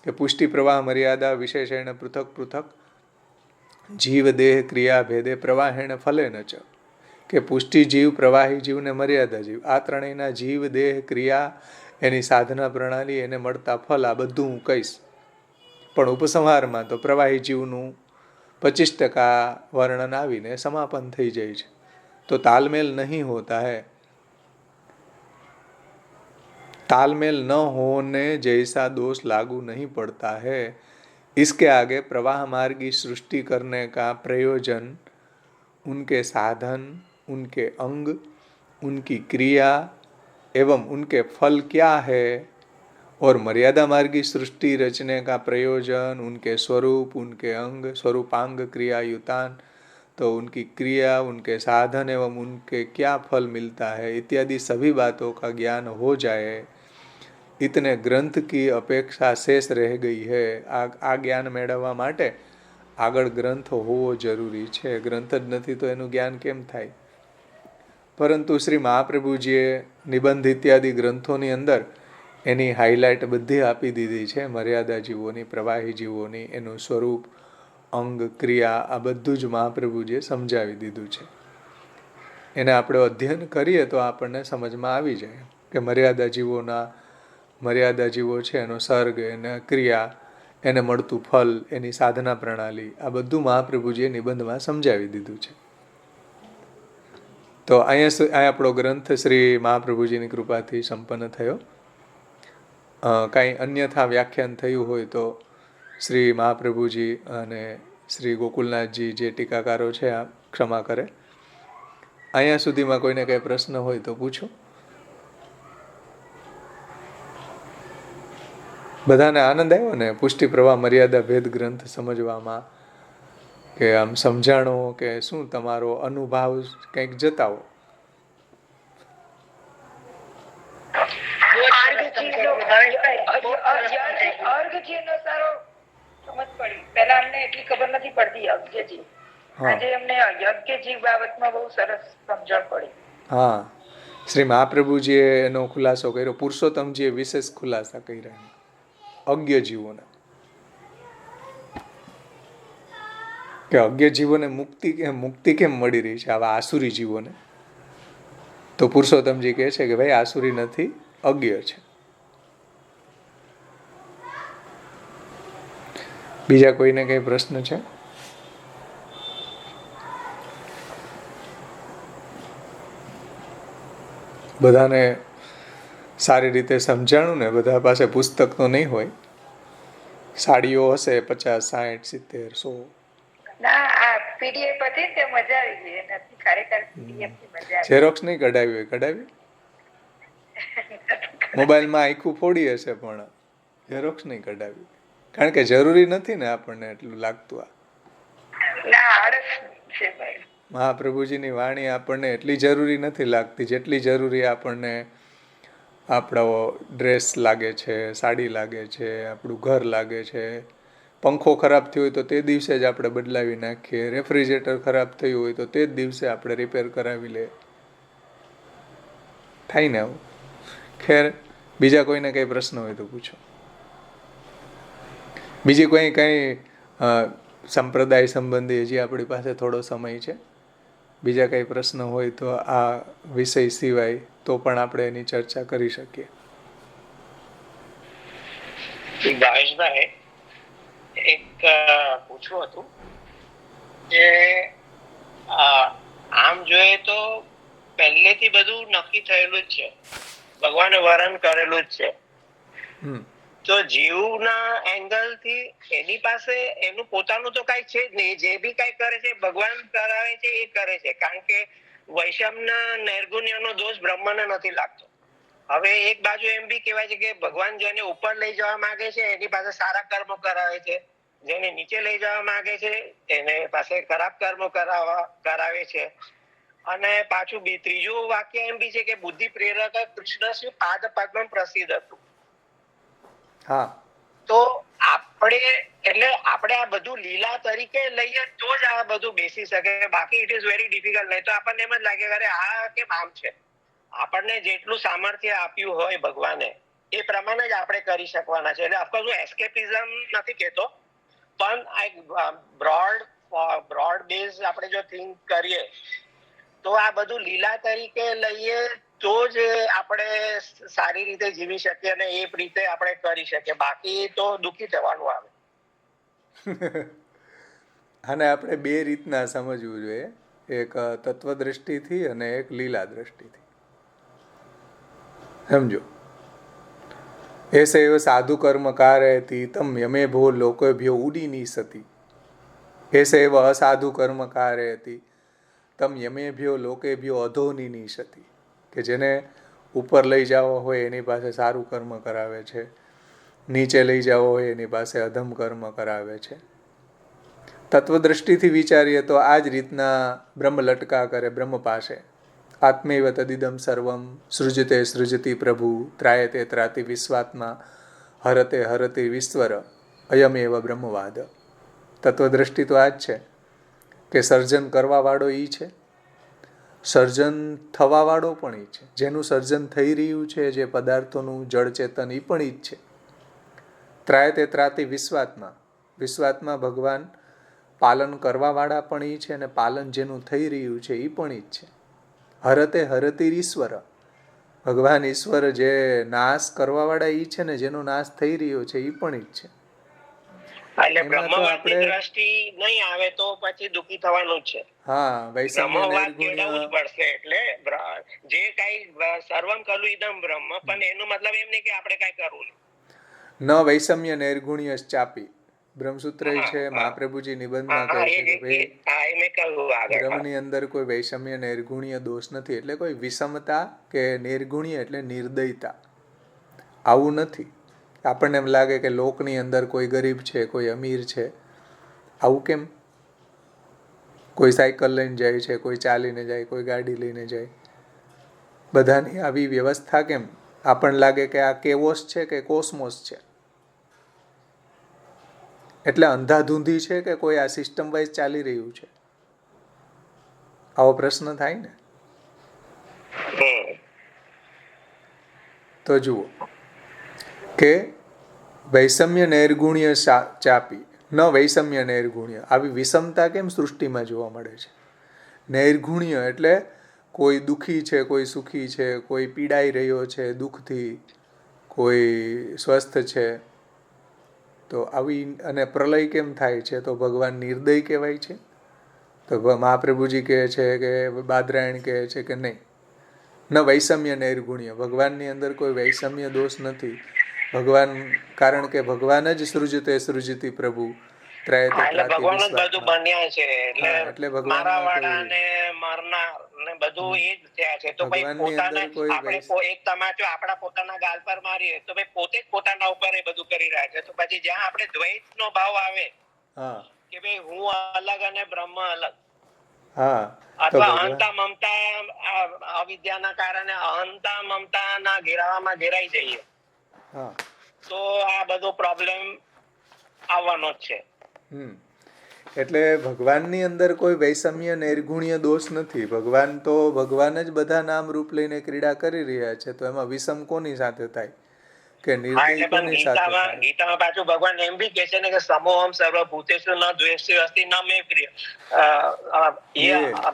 કે પુષ્ટિ પ્રવાહ મર્યાદા વિશેષેણ પૃથક પૃથક જીવ દેહ ક્રિયા ભેદે પ્રવાહેણ ફલેન ચ, કે પુષ્ટિ જીવ, પ્રવાહી જીવ ને મર્યાદા જીવ, આ ત્રણેયના જીવ દેહ ક્રિયા, એની સાધના પ્રણાલી, એને મળતા ફલ, આ બધું હું કહીશ. પણ ઉપસંહારમાં તો પ્રવાહી જીવનું 25% વર્ણન આવીને સમાપન થઈ જાય છે. તો તાલમેલ નહીં હોતા હૈ. तालमेल न होने जैसा दोष लागू नहीं पड़ता है. इसके आगे प्रवाह मार्गी सृष्टि करने का प्रयोजन, उनके साधन, उनके अंग, उनकी क्रिया एवं उनके फल क्या है, और मर्यादा मार्गी सृष्टि रचने का प्रयोजन, उनके स्वरूप, उनके अंग, स्वरूपांग क्रिया युतान, तो उनकी क्रिया, उनके साधन एवं उनके क्या फल मिलता है इत्यादि सभी बातों का ज्ञान हो जाए, इतने ग्रंथ की अपेक्षा शेष रह गई है. આ જ્ઞાન મેળવવા માટે આગળ ગ્રંથ હોવો જરૂરી છે. ગ્રંથ જ નથી તો એનું જ્ઞાન કેમ થાય? પરંતુ શ્રી મહાપ્રભુજીએ નિબંધ ઇત્યાદિ ગ્રંથોની અંદર એની હાઇલાઇટ બધી આપી દીધી છે. મર્યાદા જીવોની, પ્રવાહી જીવોની, એનું સ્વરૂપ, અંગ, ક્રિયા, આ બધું જ મહાપ્રભુજીએ સમજાવી દીધું છે. એને આપણે અધ્યયન કરીએ તો આપણને સમજમાં આવી જાય કે મર્યાદા જીવો છે, એનો સર્ગ, એના ક્રિયા, એને મળતું ફલ, એની સાધના પ્રણાલી, આ બધું મહાપ્રભુજીએ નિબંધમાં સમજાવી દીધું છે. તો અહીંયા આપણો ગ્રંથ શ્રી મહાપ્રભુજીની કૃપાથી સંપન્ન થયો. કાંઈ અન્યથા વ્યાખ્યાન થયું હોય તો શ્રી મહાપ્રભુજી અને શ્રી ગોકુલનાથજી જે ટીકાકારો છે આ ક્ષમા કરે. અહીંયા સુધીમાં કોઈને કંઈ પ્રશ્ન હોય તો પૂછો. બધાને આનંદ આવ્યો ને પુષ્ટિ પ્રવાહ મર્યાદા ભેદ ગ્રંથ સમજવામાં, કે આમ સમજાણો, કે શું તમારો અનુભવ કંઈક જતાવો. હા, શ્રી મહાપ્રભુજીએ એનો ખુલાસો કર્યો. પુરુષોત્તમજીએ વિશેષ ખુલાસા કર્યા અજ્ઞ જીવોના, કે અજ્ઞ જીવોને મુક્તિ કેમ મળી રહી છે આવા આસુરી જીવોને? તો પુરુષોત્તમજી કહે છે કે ભાઈ આસુરી નથી, અજ્ઞ છે. બીજા કોઈને કઈ પ્રશ્ન છે? બધાને સારી રીતે સમજાણું ને? બધા પાસે પુસ્તક તો નહીં હોય, સાડીઓ હશે 50, 60, 70, 100. ઝેરોક્સ નહીં કઢાવી હોય, કઢાવી? મોબાઈલમાં આખું ફોડી હશે પણ ઝેરોક્સ નહીં કઢાવી, કારણ કે જરૂરી નથી ને આપણને એટલું લાગતું. મહાપ્રભુજીની વાણી આપણને એટલી જરૂરી નથી લાગતી જેટલી જરૂરી આપણને આપણો ડ્રેસ લાગે છે, સાડી લાગે છે, આપણું ઘર લાગે છે. પંખો ખરાબ થયો હોય તો તે દિવસે જ આપણે બદલાવી નાખીએ. રેફ્રિજરેટર ખરાબ થયું હોય તો તે જ દિવસે આપણે રિપેર કરાવી લે. થાય ને આવું. ખેર, બીજા કોઈને કંઈ પ્રશ્ન હોય તો પૂછો. બીજી કંઈ સંપ્રદાય સંબંધી હજી આપણી પાસે થોડો સમય છે. બીજા કંઈ પ્રશ્ન હોય તો આ વિષય સિવાય તો પણ આપણે એની ચર્ચા કરી શકીએ. ભાવેશભાઈ, એક પૂછવું હતું કે આમ જોઈએ તો પહેલેથી બધું નક્કી થયેલું જ છે, ભગવાને વરણ કરેલું જ છે. તો જીવના એંગલ થી એની પાસે એનું પોતાનું તો કઈ છે જ નહીં. જે બી કઈ કરે છે ભગવાન કરાવે છે એ કરે છે, કારણ કે વૈષમ્યના નિર્ગુણ્યનો દોષ બ્રહ્મને નથી લાગતો. હવે એક બાજુ એમ બી કહેવાય છે કે ભગવાન જેને ઉપર લઈ જવા માંગે છે એની પાસે સારા કર્મો કરાવે છે, જેને નીચે લઈ જવા માંગે છે એને પાસે ખરાબ કર્મો કરાવે છે. અને પાછું ત્રીજું વાક્ય એમ બી છે કે બુદ્ધિ પ્રેરક કૃષ્ણ શ્રી પાદ પદ્મ પ્રસિદ્ધ હતું. હા, તો આપણે આ બધું લીલા તરીકે લઈએ તો જ આ બધું બેસી શકે, બાકી ઇટ ઇઝ વેરી ડિફિકલ્ટ. નહીં તો આપણને એમ જ લાગે અરે આ કેમ આમ છે. આપણને જેટલું સામર્થ્ય આપ્યું હોય ભગવાને એ પ્રમાણે જ આપણે કરી શકવાના છે. એટલે ઓફકોર્સ હું એસ્કેપિઝમ નથી કહેતો, પણ એક બ્રોડ બેઝ આપણે જો થિંક કરીએ તો આ બધું લીલા તરીકે લઈએ તો જ આપણે સારી રીતે જીવી શકીએ અને એ રીતે આપણે કરી શકીએ, બાકી તો દુઃખી થવાનું આવે. આને આપણે બે રીતના સમજવું જોઈએ, એક તત્વદ્રષ્ટિથી અને એક લીલા દ્રષ્ટિથી. સમજો, એસૈવ સાધુ કર્મ કારયતિ તમ યમે ભો લોકેભ્યો ઉડીની સતી. એસૈવ અસાધુ કર્મ કારયતિ તમ યમેભ્યો લોકેભ્યો અધોની સતી. કે જેને ઉપર લઈ જવો હોય એની પાસે સારું કર્મ કરાવે છે, નીચે લઈ જવો હોય એની પાસે અધમ કર્મ કરાવે છે. તત્વદ્રષ્ટિથી વિચારીએ તો આ જ રીતના બ્રહ્મ લટકા કરે બ્રહ્મ પાસે. આત્મૈવ તદિદમ સર્વમ સૃજતે સૃજતિ પ્રભુ ત્રાયતે ત્રાતિ વિશ્વાત્મા હરતે હરતિ વિશ્વર અયમેવ બ્રહ્મવાદ. તત્વદ્રષ્ટિ તો આ જ છે કે સર્જન કરવાવાળો એ છે, સર્જન થવાવાળો પણ એ છે. જેનું સર્જન થઈ રહ્યું છે, જે પદાર્થોનું જળ ચેતન એ પણ એ જ છે. ત્રાયતે ત્રાતિ વિશ્વાત્મા, વિશ્વાત્મા ભગવાન પાલન કરવાવાળા પણ એ છે અને પાલન જેનું થઈ રહ્યું છે એ પણ એ જ છે. હરતે હરતી ઈશ્વર, ભગવાન ઈશ્વર જે નાશ કરવાવાળા એ છે ને જેનો નાશ થઈ રહ્યો છે એ પણ એ જ છે. એટલે બ્રહ્મવાદની દ્રષ્ટિ નહીં આવે તો પછી દુઃખી થવાનું જ છે. હા, બ્રહ્મવાદ કેળવવું જ પડશે. એટલે જે કઈ સર્વમ ખલુ ઇદમ બ્રહ્મ, પણ એનો મતલબ એમ નહીં કે આપણે કઈ કરવું નહીં. ન વૈષમ્ય નૈર્ગુણ્ય ચાપી, બ્રહ્મસૂત્ર છે, મહાપ્રભુજી નિબંધમાં કહે છે કે ભાઈ બ્રહ્મની અંદર કોઈ વૈષમ્ય નૈર્ગુણ્ય દોષ નથી. એટલે કોઈ વિષમતા કે નૈર્ગુણ્ય એટલે નિર્દયતા આવું નથી. આપણને એમ લાગે કે લોકની અંદર કોઈ ગરીબ છે, કોઈ અમીર છે, આવું કેમ? કોઈ સાયકલ લઈને જાય છે, કોઈ ચાલીને જાય, કોઈ ગાડી લઈને જાય, બધાની આવી વ્યવસ્થા કેમ? આપણને લાગે કે આ કેવોસ છે કે કોસ્મોસ છે. એટલે અંધાધૂંધી છે કે કોઈ આ સિસ્ટમ વાઇઝ ચાલી રહ્યું છે? આવો પ્રશ્ન થાય ને. તો જુઓ કે વૈષમ્ય નૈર્ગુણ્ય ચાપી, ન વૈષમ્ય નૈર્ગુણ્ય, આવી વિષમતા કેમ સૃષ્ટિમાં જોવા મળે છે? નૈર્ગુણ્ય એટલે કોઈ દુઃખી છે, કોઈ સુખી છે, કોઈ પીડાઈ રહ્યો છે દુઃખથી, કોઈ સ્વસ્થ છે. તો આવી અને પ્રલય કેમ થાય છે? તો ભગવાન નિર્દય કહેવાય છે? તો મહાપ્રભુજી કહે છે કે બાદરાયણ કહે છે કે નહીં, ન વૈષમ્ય નૈર્ગુણ્ય, ભગવાનની અંદર કોઈ વૈષમ્ય દોષ નથી. ભગવાન, કારણ કે ભગવાન જ સૃજતે સૃજતિ પ્રભુ ત્રાયતે ત્રાતિ વિશ્વાત્મા. એટલે ભગવાન બધું એ જ થયા છે. તો ભાઈ પોતાના આપણે એક તમાચો આપણા પોતાના ગાલ પર મારીએ તો ભાઈ પોતે જ પોતાના ઉપર એ બધું કરી રહ્યા છે. તો પછી જ્યાં આપણે દ્વૈતનો ભાવ આવે કે ભાઈ હું અલગ અને બ્રહ્મ અલગ, અથવા અહંતા મમતા, અવિદ્યાના કારણે અહંતા મમતાના ઘેરાવામાં ઘેરાઈ જઈએ તો આ બધો પ્રોબ્લેમ આવવાનો જ છે. એટલે ભગવાનની અંદર કોઈ વૈષમ્ય નૈર્ગુણ્ય દોષ નથી. ભગવાન તો ભગવાન જ બધા નામ રૂપ લઈને ક્રીડા કરી રહ્યા છે, તો એમાં વિષમ કોની સાથે થાય કે નિર્દય કોની સાથે થાય? ગીતામાં પાછું ભગવાન એમ બી કહે છે ને કે સમોહમ સર્વભૂતેષુ ન દ્વેષ્ટિ અસ્તિ ન મે પ્રિય. એ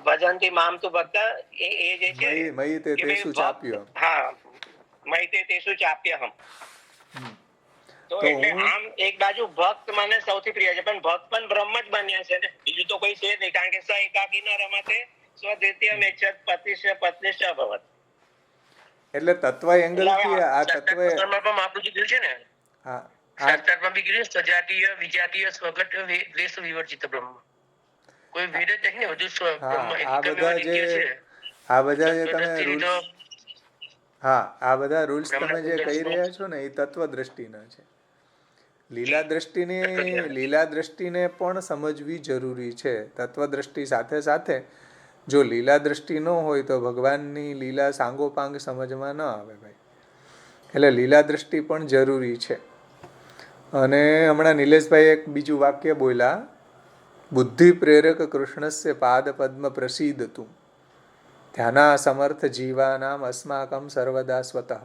ભજનથી મામ તુ ભક્ત, એ જે છે મયી તે તેષુ ચાપ્ય. હા, મયી તે તેષુ ચાપ્યહમ. તો એટલે આમ એક બાજુ ભક્ત મને સૌથી પ્રિય છે, પણ ભક્ત પણ બ્રહ્મ જ બન્યા છે ને, બીજું તો કોઈ છે નહીં. કારણ કે સ એકાકી ન રમતે સ્વદ્વિતીયમ એચ્છત પતિશ્ચ પત્નીશ્ચ ભવત. એટલે તત્વ એંગલ થી આ તત્વ આપણું જે કીધું છે ને, હા, શાસ્ત્રમાં બી કીધું સજાતીય વિજાતીય સ્વગત વેશ વિવર્જિત બ્રહ્મ. કોઈ વેદ જ નહીં, વધુ આ બધા જે તમે રૂલ્સ, હા, આ બધા રૂલ્સ તમે જે કહી રહ્યા છો ને, એ તત્વ દ્રષ્ટિના છે. લીલા દ્રષ્ટિને પણ સમજવી જરૂરી છે. તત્વ દ્રષ્ટિ સાથે સાથે જો લીલા દ્રષ્ટિ ન હોય તો ભગવાનની લીલા સાંગોપાંગ સમજમાં ન આવે ભાઈ. એટલે લીલા દ્રષ્ટિ પણ જરૂરી છે. અને હમણાં નિલેશભાઈ એક બીજું વાક્ય બોલ્યા, બુદ્ધિ પ્રેરક કૃષ્ણસ્ય પાદ પદ્મ પ્રસીદતું ધ્યાના સમર્થ જીવાનામ અસ્માકમ સર્વદા સ્વતઃ.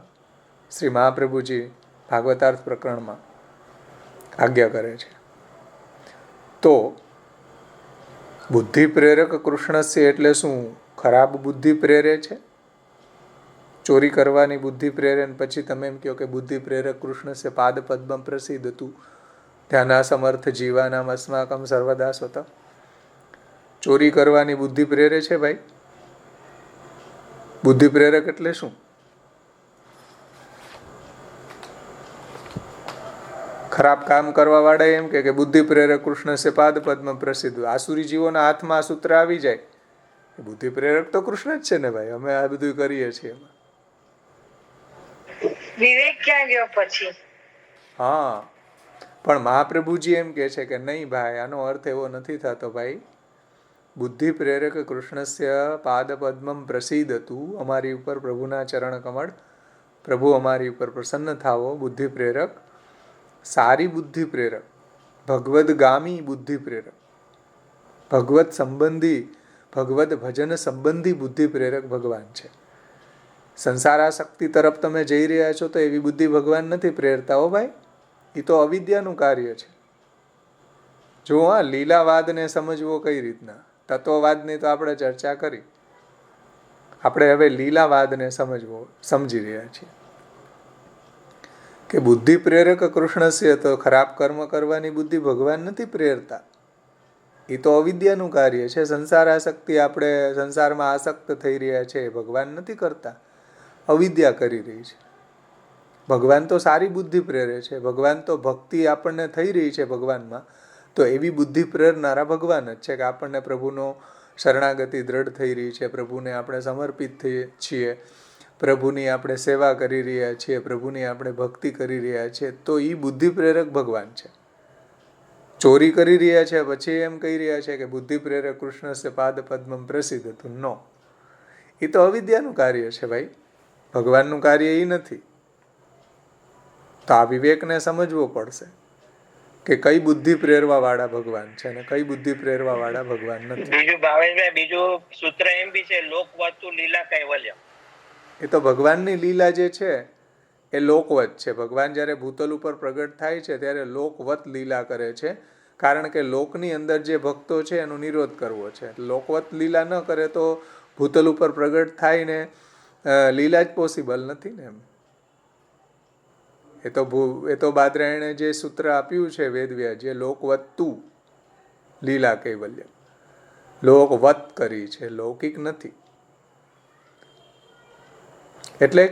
શ્રી મહાપ્રભુજી ભાગવતાર્થ પ્રકરણમાં આજ્ઞા કરે છે. તો બુદ્ધિ પ્રેરક કૃષ્ણસ્ય એટલે શું? ખરાબ બુદ્ધિ પ્રેરે છે, ચોરી કરવાની બુદ્ધિ પ્રેરે, પછી તમે એમ કહો કે બુદ્ધિ પ્રેરક કૃષ્ણસ્ય પાદ પદ્મ પ્રસીદતું ધ્યાના સમર્થ જીવાનામ અસ્માકમ સર્વદા સ્વતઃ. ચોરી કરવાની બુદ્ધિ પ્રેરે છે ભાઈ. બુદ્ધિ પ્રેરક એટલે શું? ખરાબ કામ કરવા વાળા એમ કે બુદ્ધિ પ્રેરક કૃષ્ણ સે પાદ પદ્મ પ્રસિદ્ધ. આસુરી જીવોના હાથમાં આ સૂત્ર આવી જાય, બુદ્ધિ પ્રેરક તો કૃષ્ણ જ છે ને ભાઈ, અમે આ બધું કરીએ છીએ. વિવેક ક્યાં ગયો પછી? હા, પણ મહાપ્રભુજી એમ કે છે કે નહીં ભાઈ, આનો અર્થ એવો નથી થતો ભાઈ. બુદ્ધિ પ્રેરક કૃષ્ણસ્ય પાદ પદ્મમ પ્રસિદ્ધતું, અમારી ઉપર પ્રભુના ચરણ કમળ, પ્રભુ અમારી ઉપર પ્રસન્ન થાવો. બુદ્ધિ પ્રેરક, સારી બુદ્ધિ પ્રેરક, ભગવદગામી બુદ્ધિ પ્રેરક, ભગવત સંબંધી, ભગવદ ભજન સંબંધી બુદ્ધિ પ્રેરક ભગવાન છે. સંસારાસક્તિ તરફ તમે જઈ રહ્યા છો તો એવી બુદ્ધિ ભગવાન નથી પ્રેરતા હો ભાઈ, એ તો અવિદ્યાનું કાર્ય છે. જો હા, લીલાવાદને સમજવો કઈ રીતના, તત્વવાદની તો આપણે ચર્ચા કરી, આપણે હવે લીલાવાદને સમજી રહ્યા છીએ કે બુદ્ધિ પ્રેરક કૃષ્ણ છે, તો ખરાબ કર્મ કરવાની બુદ્ધિ ભગવાન નથી પ્રેરતા, એ તો અવિદ્યાનું કાર્ય છે. સંસારાસક્તિ, આપણે સંસારમાં આસક્ત થઈ રહ્યા છે, ભગવાન નથી કરતા, અવિદ્યા કરી રહી છે. ભગવાન તો સારી બુદ્ધિ પ્રેરે છે. ભગવાન તો ભક્તિ આપણને થઈ રહી છે ભગવાનમાં, તો એવી બુદ્ધિ પ્રેરનારા ભગવાન જ છે કે આપણને પ્રભુનો શરણાગતિ દ્રઢ થઈ રહી છે, પ્રભુને આપણે સમર્પિત થઈએ છીએ, પ્રભુની આપણે સેવા કરી રહ્યા છીએ, પ્રભુની આપણે ભક્તિ કરી રહ્યા છીએ, તો એ બુદ્ધિ પ્રેરક ભગવાન છે. ચોરી કરી રહ્યા છે પછી એમ કહી રહ્યા છે કે બુદ્ધિ પ્રેરક કૃષ્ણ સે પાદ પદ્મમ પ્રસિદ્ધ હતું. નો, એ તો અવિદ્યાનું કાર્ય છે ભાઈ, ભગવાનનું કાર્ય એ નથી. તો આ વિવેકને સમજવો પડશે કે કઈ બુદ્ધિ પ્રેરવા વાળા ભગવાન છે અને કઈ બુદ્ધિ પ્રેરવા વાળા ભગવાન નથી. બીજું ભાવેશભાઈ, બીજું સૂત્ર એમ બી છે, લોકવતુ લીલા કૈવલ્ય. એ તો ભગવાનની લીલા જે છે એ લોકવત છે. ભગવાન જ્યારે ભૂતલ ઉપર પ્રગટ થાય છે ત્યારે લોકવત લીલા કરે છે, કારણ કે લોકની અંદર જે ભક્તો છે એનો નિરોધ કરવો છે. લોકવત લીલા ન કરે તો ભૂતલ ઉપર પ્રગટ થાય ને લીલા જ પોસિબલ નથી ને. એમ એ તો બાદરાયણે જે સૂત્ર આપ્યું છે વેદવ્યાજે, લોકવત્તુ લીલા કૈવલ્ય, લોકવત કરી છે, લૌકિક નથી. એટલે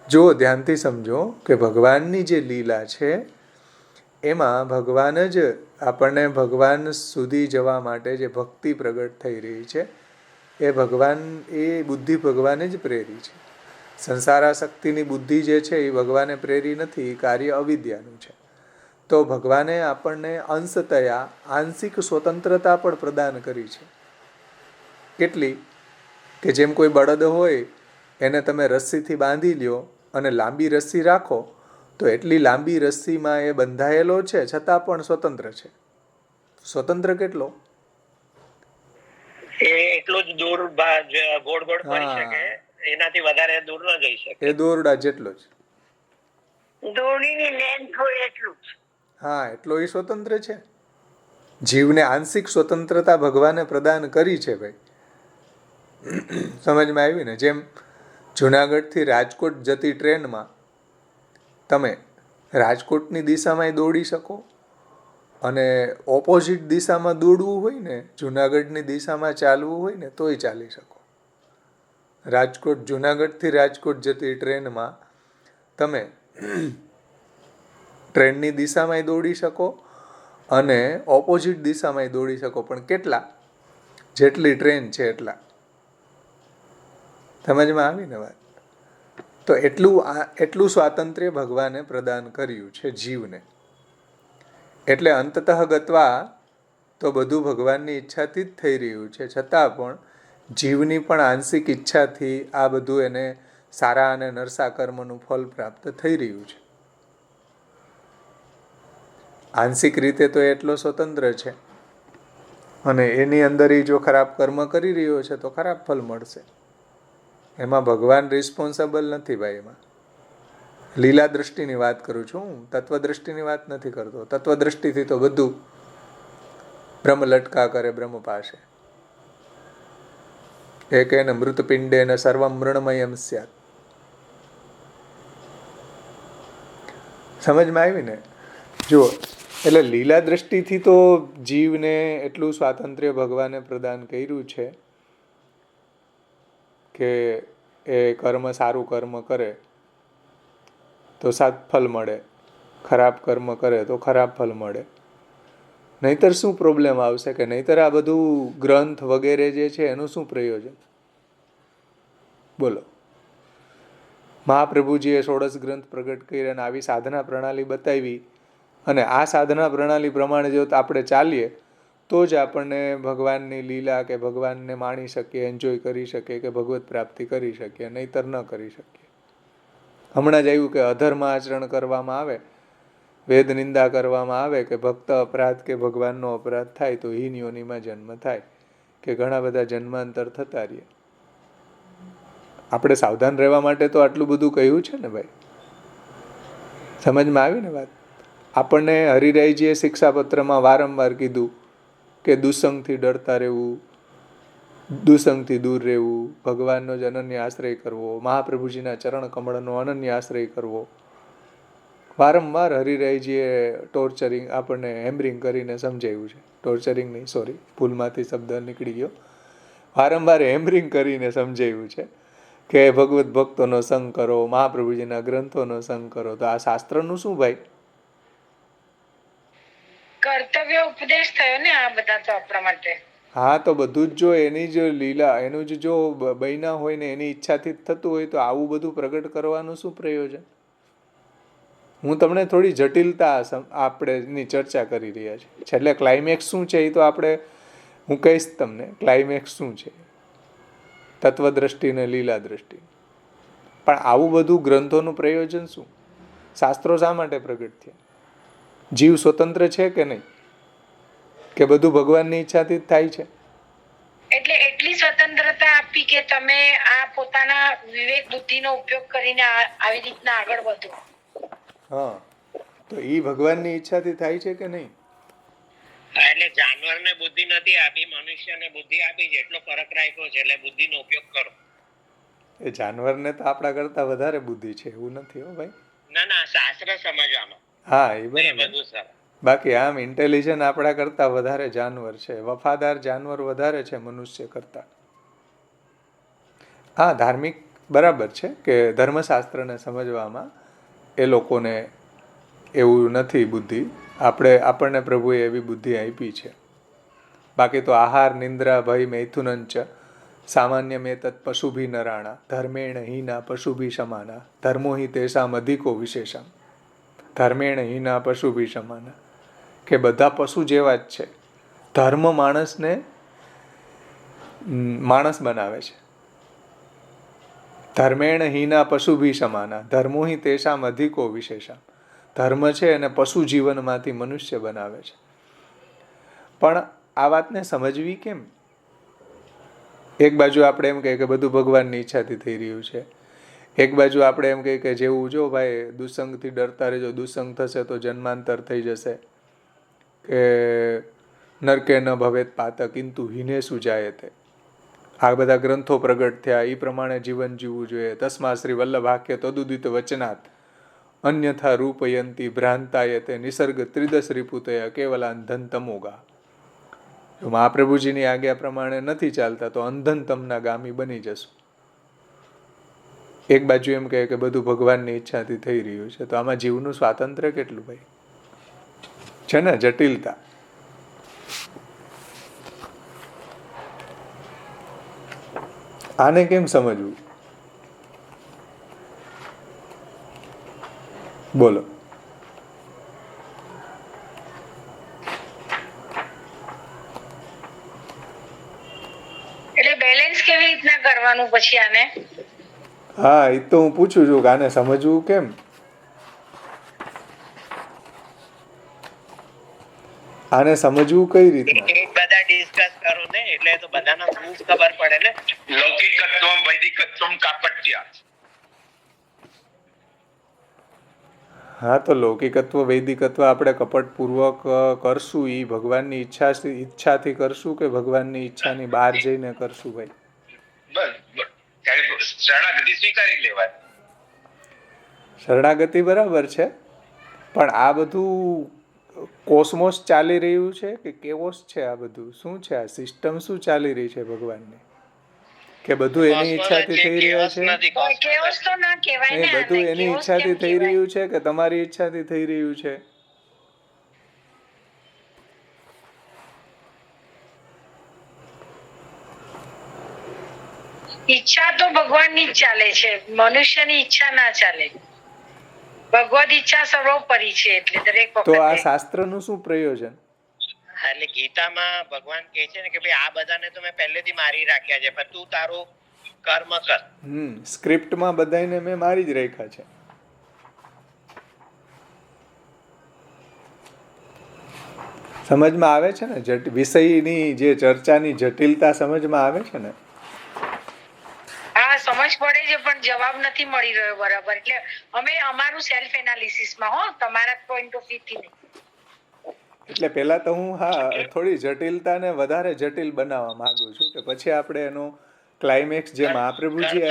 જો ધ્યાનથી સમજો કે ભગવાનની જે લીલા છે એમાં ભગવાન જ આપણને ભગવાન સુધી જવા માટે જે ભક્તિ પ્રગટ થઈ રહી છે એ ભગવાન, એ બુદ્ધિ ભગવાને જ પ્રેરી છે. સંસારાસક્તિની બુદ્ધિ જે છે એ ભગવાને પ્રેરી નથી, એ કાર્ય અવિદ્યાનું છે. તો ભગવાને આપણને અંશતયા આંશિક સ્વતંત્રતા પણ પ્રદાન કરી છે. કેટલી? કે જેમ કોઈ બળદ હોય એને તમે રસ્સીથી બાંધી લ્યો અને લાંબી રસ્સી રાખો તો એટલી લાંબી રસ્સીમાં એ બંધાયેલો છે છતાં પણ સ્વતંત્ર છે. સ્વતંત્ર કેટલો? એ એટલું જ દૂર ગોળ ગોળ ફરી શકે, એનાથી વધારે દૂર ન જઈ શકે. એ દોરડા જેટલો જ. દોરડીની લેન્થ હોય એટલું જ. હા, એટલો એ સ્વતંત્ર છે. જીવને આંશિક સ્વતંત્રતા ભગવાને પ્રદાન કરી છે ભાઈ. સમજમાં આવી ને? જેમ જુનાગઢથી રાજકોટ જતી ટ્રેનમાં તમે રાજકોટની દિશામાં દોડી શકો, અને ઓપોઝિટ દિશામાં દોડવું હોય ને, જુનાગઢની દિશામાં ચાલવું હોય ને, તોય ચાલી શકો. જુનાગઢથી રાજકોટ જતી ટ્રેનમાં તમે ટ્રેનની દિશામાં દોડી શકો અને ઓપોઝિટ દિશામાં દોડી શકો, પણ કેટલા? જેટલી ટ્રેન છે એટલા. સમજમાં આવી ને વાત? તો એટલું સ્વાતંત્ર્ય ભગવાને પ્રદાન કર્યું છે જીવને. એટલે અંતતઃ ગત્વા તો બધું ભગવાનની ઈચ્છાથી જ થઈ રહ્યું છે, છતાં પણ જીવની પણ આંશિક ઈચ્છાથી આ બધું એને સારા અને નરસા કર્મનું ફળ પ્રાપ્ત થઈ રહ્યું છે. આંશિક રીતે તો એટલો સ્વતંત્ર છે, અને એની અંદર એ જો ખરાબ કર્મ કરી રહ્યો છે તો ખરાબ ફળ મળશે. એમાં ભગવાન રિસ્પોન્સિબલ નથી ભાઈ. એમાં લીલા દ્રષ્ટિની વાત કરું છું હું, તત્વ દ્રષ્ટિની વાત નથી કરતો. તત્વ દ્રષ્ટિથી તો બધું બ્રહ્મ લટકા કરે બ્રહ્મ પાસે. એકેન મૃતપિંડેન સર્વમ મૃણમયમ સ્યાત. સમજમાં આવી ને? જુઓ, એટલે લીલા દ્રષ્ટિથી તો જીવને એટલું સ્વાતંત્ર્ય ભગવાને પ્રદાન કર્યું છે કે એ કર્મ સારું કર્મ કરે તો સત્ફળ મળે, ખરાબ કર્મ કરે તો ખરાબ ફળ મળે. નહીતર શું પ્રોબ્લેમ આવશે? કે નહીતર આ બધું ગ્રંથ વગેરે જે છે એનું શું પ્રયોજન? બોલો. મહાપ્રભુજીએ 16 ગ્રંથ પ્રગટ કર્યા અને આવી સાધના પ્રણાલી બતાવી, અને આ સાધના પ્રણાલી પ્રમાણે જો આપણે ચાલીએ તો જ આપણને ભગવાનની લીલા કે ભગવાનને માણી શકીએ, એન્જોય કરી શકીએ, કે ભગવત પ્રાપ્તિ કરી શકીએ, નહીતર ન કરી શકીએ. હમણાં જ આવ્યું કે અધર્મ આચરણ કરવામાં આવે, વેદ નિંદા કરવામાં આવે, કે ભક્ત અપરાધ કે ભગવાનનો અપરાધ થાય તો હીન યોનિમાં જન્મ થાય, કે ઘણા બધા જન્માંતર થતા રહીએ. આપણે સાવધાન રહેવા માટે તો આટલું બધું કહ્યું છે ને ભાઈ. સમજમાં આવી ને વાત? આપણને હરિરાયજીએ શિક્ષાપત્રમાં વારંવાર કીધું કે દુસંગથી ડરતા રહેવું, દુસંગથી દૂર રહેવું, ભગવાનનો જ અનન્ય આશ્રય કરવો, મહાપ્રભુજીના ચરણ કમળનો અનન્ય આશ્રય કરવો. વારંવાર હરિરાયજીએ ટોર્ચરિંગ આપણને હેમ્બરિંગ કરીને સમજાવ્યું છે. ટોર્ચરિંગ નહીં, સોરી, ભૂલમાંથી શબ્દ નીકળી ગયો. વારંવાર હેમ્બરિંગ કરીને સમજાવ્યું છે કે ભગવત ભક્તોનો સંગ કરો, મહાપ્રભુજીના ગ્રંથોનો સંગ કરો. તો આ શાસ્ત્રનું શું ભાઈ? કર્તવ્ય ઉપદેશ થયો ને આ બધા તો આપણા માટે. હા, તો બધું જ જો એની જ લીલા, એનું જ જો બન્યા હોય ને એની ઈચ્છાથી જ થતું હોય તો આવું બધું પ્રગટ કરવાનું શું પ્રયોજન? હું તમને થોડી જટિલતા આપણેની ચર્ચા કરી રહ્યા છીએ. છેલ્લે ક્લાઇમેક્સ શું છે એ તો હું કહીશ તમને. ક્લાઇમેક્સ શું છે? તત્વદ્રષ્ટિ ને લીલા દ્રષ્ટિ. પણ આવું બધું ગ્રંથોનું પ્રયોજન શું? શાસ્ત્રો શા માટે પ્રગટ થયા? જીવ સ્વતંત્ર છે કે નહીં? કે બધું ભગવાનની ઈચ્છાથી જ થાય છે? એટલે એટલી સ્વતંત્રતા આપી કે તમે આ પોતાના વિવેક બુદ્ધિનો ઉપયોગ કરીને આવી રીતના આગળ વધો. હા, તો એ ભગવાનની ઈચ્છાથી થાય છે કે નહીં? એટલે જાનવરને બુદ્ધિ નથી આપી, મનુષ્યને બુદ્ધિ આપી છે, એટલો ફરક રાખ્યો છે. એટલે બુદ્ધિનો ઉપયોગ કરો. એ જાનવરને તો આપણા કરતા વધારે બુદ્ધિ છે, એવું નથી હો ભાઈ. ના, શાસ્ત્ર સમજવામાં. હા, એ બરાબર. બધું સર. બાકી આમ ઇન્ટેલિજન્ટ આપણા કરતા વધારે જાનવર છે, વફાદાર જાનવર વધારે છે મનુષ્ય કરતા. હા, ધાર્મિક બરાબર છે કે ધર્મશાસ્ત્રને સમજવામાં એ લોકોને એવું નથી બુદ્ધિ. આપણને પ્રભુએ એવી બુદ્ધિ આપી છે. બાકી તો આહાર નિંદ્રા ભય મૈથુનંચ સામાન્ય મેતત પશુભી નરાણા ધર્મેણ હીના પશુભી સમાના ધર્મો હિ તેષામ અધિકો વિશેષામ. ધર્મેણ હીના પશુભી સમાના, કે બધા પશુ જેવા જ છે. ધર્મ માણસને માણસ બનાવે છે. ધર્મેણ હીના પશુભી સમાના ધર્મો હિ તેષામ અધિકો વિશેષામ. ધર્મ છે એને પશુ જીવનમાંથી મનુષ્ય બનાવે છે. પણ આ વાતને સમજવી કેમ? એક બાજુ આપણે એમ કહીએ કે બધું ભગવાનની ઈચ્છાથી થઈ રહ્યું છે, એક બાજુ આપણે એમ કહીએ કે જેવું જો ભાઈ દુસંગથી ડરતા રહેજો, દુસંગ થશે તો જન્માંતર થઈ જશે, કે નરકે ન ભવેત પાતક કિંતુ હિને સુજાયતે, આ બધા ગ્રંથો પ્રગટ થયા, એ પ્રમાણે જીવન જીવવું જોઈએ. તસ્મા શ્રી વલ્લભાખ્ય તદુદિત વચનાત અન્યથા રૂપયંતી ભ્રાંતાયતે નિસર્ગ ત્રિદશ રિપુતયા કેવલા અંધન તમોગા. જો મહાપ્રભુજીની આજ્ઞા પ્રમાણે નથી ચાલતા તો અંધન તમના ગામી બની જશું. એક બાજુ એમ કહે કે બધું ભગવાનની ઈચ્છાથી થઈ રહ્યું છે, તો આમાં જીવનું સ્વાતંત્ર્ય કેટલું ભાઈ છે ને, જટિલતા. આને કેમ સમજવું? બોલો. એટલે બેલેન્સ કેવી રીતના કરવાનું પછી આને? હા, એ તો હું પૂછું છું કે આને સમજવું કેમ? આને સમજવું કઈ રીતના? બધા ડિસ્કસ કરો ને, એટલે તો બધાને ખબર પડે ને. લૌકિકત્વમ વૈદિકત્વમ કાપટ્યા. હા, તો લૌકિકત્વ વૈદિકત્વ આપણે કપટપૂર્વક કરશું, એ ભગવાનની ઈચ્છાથી કરશું કે ભગવાનની ઈચ્છાની બહાર જઈને કરશું ભાઈ? શરણાગતિ સ્વીકારી લેવાની. શરણાગતિ બરાબર છે, પણ આ બધું કોસ્મોસ ચાલી રહ્યું છે કે કેવોસ છે? આ બધું શું છે? આ સિસ્ટમ શું ચાલી રહી છે ભગવાનની? કે બધું એની ઈચ્છાથી થઈ રહ્યું છે? કેઓસ તો ના કહેવાય ને, બધું એની ઈચ્છાથી થઈ રહ્યું છે કે તમારી ઈચ્છાથી થઈ રહ્યું છે? ઈચ્છા તો ભગવાનની જ ચાલે છે, મનુષ્યની ઈચ્છા ના ચાલે. ભગવદ ઈચ્છા સર્વોપરી છે, એટલે દરેક વખતે. તો આ શાસ્ત્રનું શું પ્રયોજન? એટલે ગીતામાં ભગવાન કહે છે ને કે ભાઈ આ બધાને તો મેં પહેલેથી મારી રાખ્યા છે, પણ તું તારું કર્મ કર. સ્ક્રિપ્ટમાં બધાને મેં મારી જ રાખ્યા છે. સમજમાં આવે છે ને? વિષયની જે ચર્ચાની જટિલતા સમજમાં આવે છે ને? હા, સમજ પડે છે, પણ જવાબ નથી મળી રહ્યો બરાબર. એટલે અમે અમારું સેલ્ફ એનાલિસિસમાં, તમારા પોઈન્ટ ઓફ વ્યૂ થી નહીં. એટલે પહેલા તો હું થોડી જટિલતાને વધારે જટિલ બનાવવા માંગુ છું કે પછી આપણે એનો ક્લાઇમેક્સ જે મહાપ્રભુજી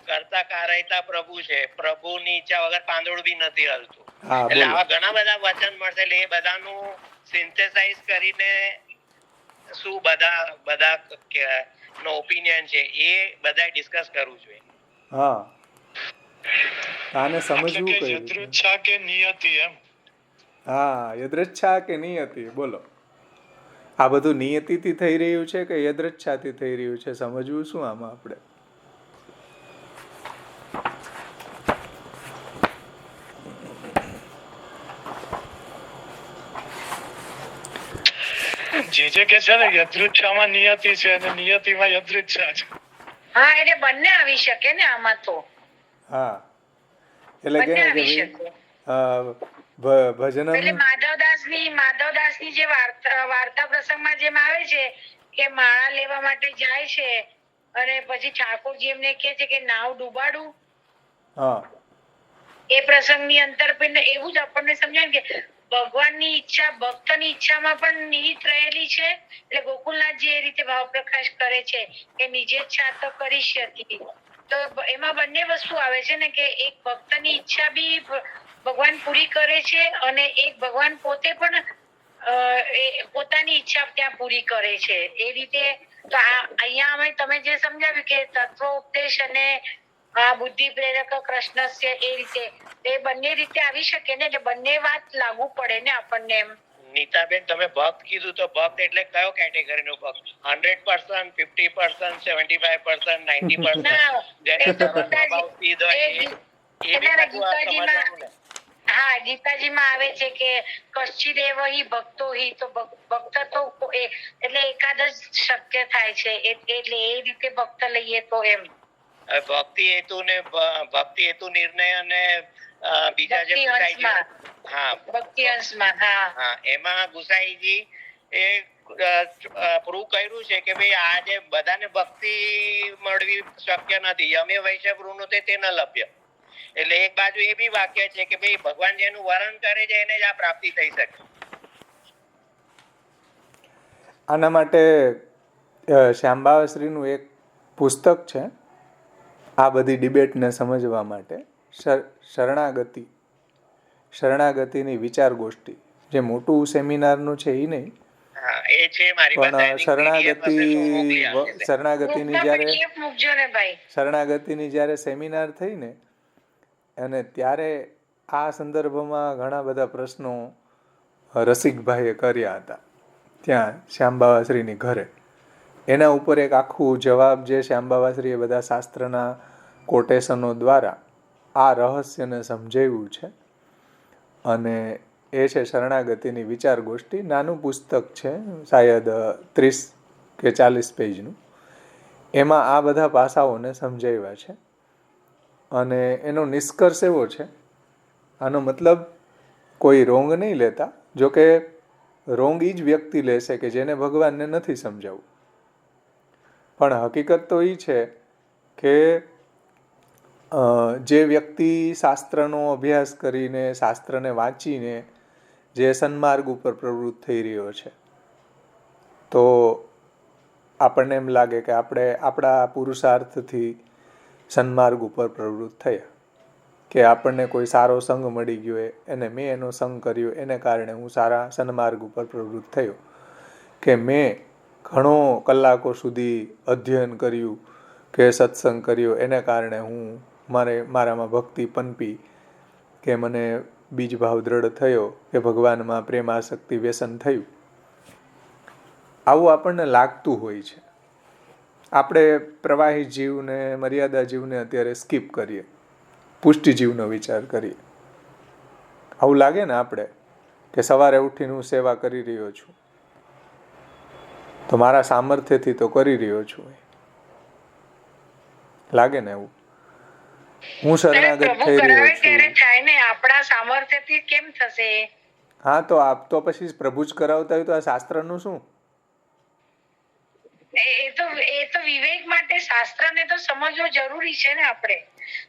કરતા કારયતા પ્રભુ છે, પ્રભુની ઈચ્છા વગર પાંદડું બી નથી હલતું. હા, એટલે આવા ઘણા બધા વચન મળશે, એટલે એ બધાનું સિન્થેસાઇઝ કરીને શું બધા નો ઓપિનિયન છે એ બધા ડિસ્કસ કરવું જોઈએ. હા, આને સમજવું કઈ યદૃચ્છા કે નિયતિ એમ. હા, યદૃચ્છા કે નિયતિ. બોલો, આ બધું નિયતિથી થઈ રહ્યું છે કે યદૃચ્છાથી થઈ રહ્યું છે? સમજવું શું આમાં આપણે? જે કે છે ને યદૃચ્છામાં નિયતિ છે અને નિયતિમાં યદૃચ્છા છે. હા, એટલે બંને આવી શકે ને આમાં તો. હા, એટલે કે ભજનમ. એટલે માધવદાસની જે વાર્તા પ્રસંગમાં જેમ આવે છે કે માળા લેવા માટે જાય છે અને પછી ઠાકોરજી એમને કહે છે કે નાવ ડૂબાડું. હા, એ પ્રસંગની અંતર એવું જ આપણને સમજાય કે ભગવાનની ઈચ્છા ભક્તની ઈચ્છામાં પણ નિહિત રહેલી છે. એટલે ગોકુલનાથજી એ રીતે ભાવ પ્રકાશ કરે છે કે નિજે ઈચ્છા તો કરી શકી. તો એમાં બંને વસ્તુ આવે છે ને, કે એક ભક્તની ઈચ્છા બી ભગવાન પૂરી કરે છે અને એક ભગવાન પોતે પણ પોતાની ઈચ્છા ત્યાં પૂરી કરે છે. એ રીતે તો અહીંયા અમે તમે જે સમજાવ્યું કે તત્વોપદેશ અને બુદ્ધિ પ્રેરક કૃષ્ણ છે, એ રીતે એ બંને રીતે આવી શકે ને, એટલે બંને વાત લાગુ પડે ને આપણને એમ. નીતાબેન, તમે ભક્ત કીધું તો ભક્ત એટલે કયો કેટેગરીનો ભક્ત? 100%, 50%, 75%, 90%? હા, ગીતાજીમાં આવે છે કે કશ્ચિદેવ હિ ભક્તો હિ, તો ભક્ત તો એટલે એકાદ જ શક્ય થાય છે. એટલે એ રીતે ભક્ત લઈએ તો એમ ભક્તિ હેતુ નિર્ણય અને બીજા જે ભક્તિ અંશમાં એમાં ગુસાઈજી એ પ્રૂવ કર્યું છે કે ભાઈ આજે બધાને ભક્તિ મળવી શક્ય નથી. યમે વૈશ્ય વૃણુતે તે ન લભ્ય. એટલે એક બાજુ એ બી વાક્ય છે કે ભાઈ ભગવાન જેનું વર્ણન કરે છે એને જ આ પ્રાપ્તિ થઈ શકે. આના માટે શ્યામબાવાશ્રીનું એક પુસ્તક છે આ બધી ડિબેટને સમજવા માટે, શરણાગતિની વિચાર ગોષ્ઠી, જે મોટું સેમિનારનું છે એ નહીં, પણ શરણાગતિની જ્યારે સેમિનાર થઈ ને અને ત્યારે આ સંદર્ભમાં ઘણા બધા પ્રશ્નો રસિકભાઈએ કર્યા હતા ત્યાં શ્યામબાવાશ્રીની ઘરે. એના ઉપર એક આખું જવાબ જે શ્યામબાવાશ્રીએ બધા શાસ્ત્રના કોટેશનો દ્વારા આ રહસ્યને સમજાવ્યું છે. અને એ છે શરણાગતિની વિચાર ગોષ્ઠી. નાનું પુસ્તક છે, શાયદ 30 કે 40 પેજનું. એમાં આ બધા પાસાઓને સમજાવ્યા છે. અને એનો નિષ્કર્ષ એવો છે, આનો મતલબ કોઈ રોંગ નહીં લેતા, જોકે રોંગ એ જ વ્યક્તિ લેશે કે જેને ભગવાનને નથી સમજાવવું. પણ હકીકત તો એ છે કે જે વ્યક્તિ શાસ્ત્રનો અભ્યાસ કરીને, શાસ્ત્રને વાંચીને જે સન્માર્ગ ઉપર પ્રવૃત્ત થઈ રહ્યો છે, તો આપણને એમ લાગે કે આપણે આપણા પુરુષાર્થથી સન્માર્ગ ઉપર પ્રવૃત્ત થયા, કે આપણને કોઈ સારો સંગ મળી ગયો, એને મેં એનો સંગ કર્યો, એને કારણે હું સારા સન્માર્ગ ઉપર પ્રવૃત્ત થયો, કે મેં ઘણો કલાકો સુધી અધ્યયન કર્યું કે સત્સંગ કર્યો, એને કારણે હું મારામાં ભક્તિ પનપી, કે મને બીજ ભાવ દ્રઢ થયો, કે ભગવાનમાં પ્રેમ આસક્તિ વ્યસન થયું. આવું આપણને લાગતું હોય છે. આપણે પ્રવાહી જીવને, મર્યાદા જીવને અત્યારે સ્કીપ કરીએ, પુષ્ટિ જીવનો વિચાર કરીએ. આવું લાગે ને આપણે કે સવારે ઉઠીને હું સેવા કરી રહ્યો છું, તો મારા સામર્થ્યથી તો કરી રહ્યો છું, લાગે ને એવું. હું શરણાગત થઈ રહ્યો છું. આપણા સામર્થ્યથી કેમ થશે? હા, તો પછી પ્રભુ જ કરાવતા હોય તો આ શાસ્ત્રનું શું? એ તો વિવેક માટે શાસ્ત્રને તો સમજવો જરૂરી છે ને આપણે.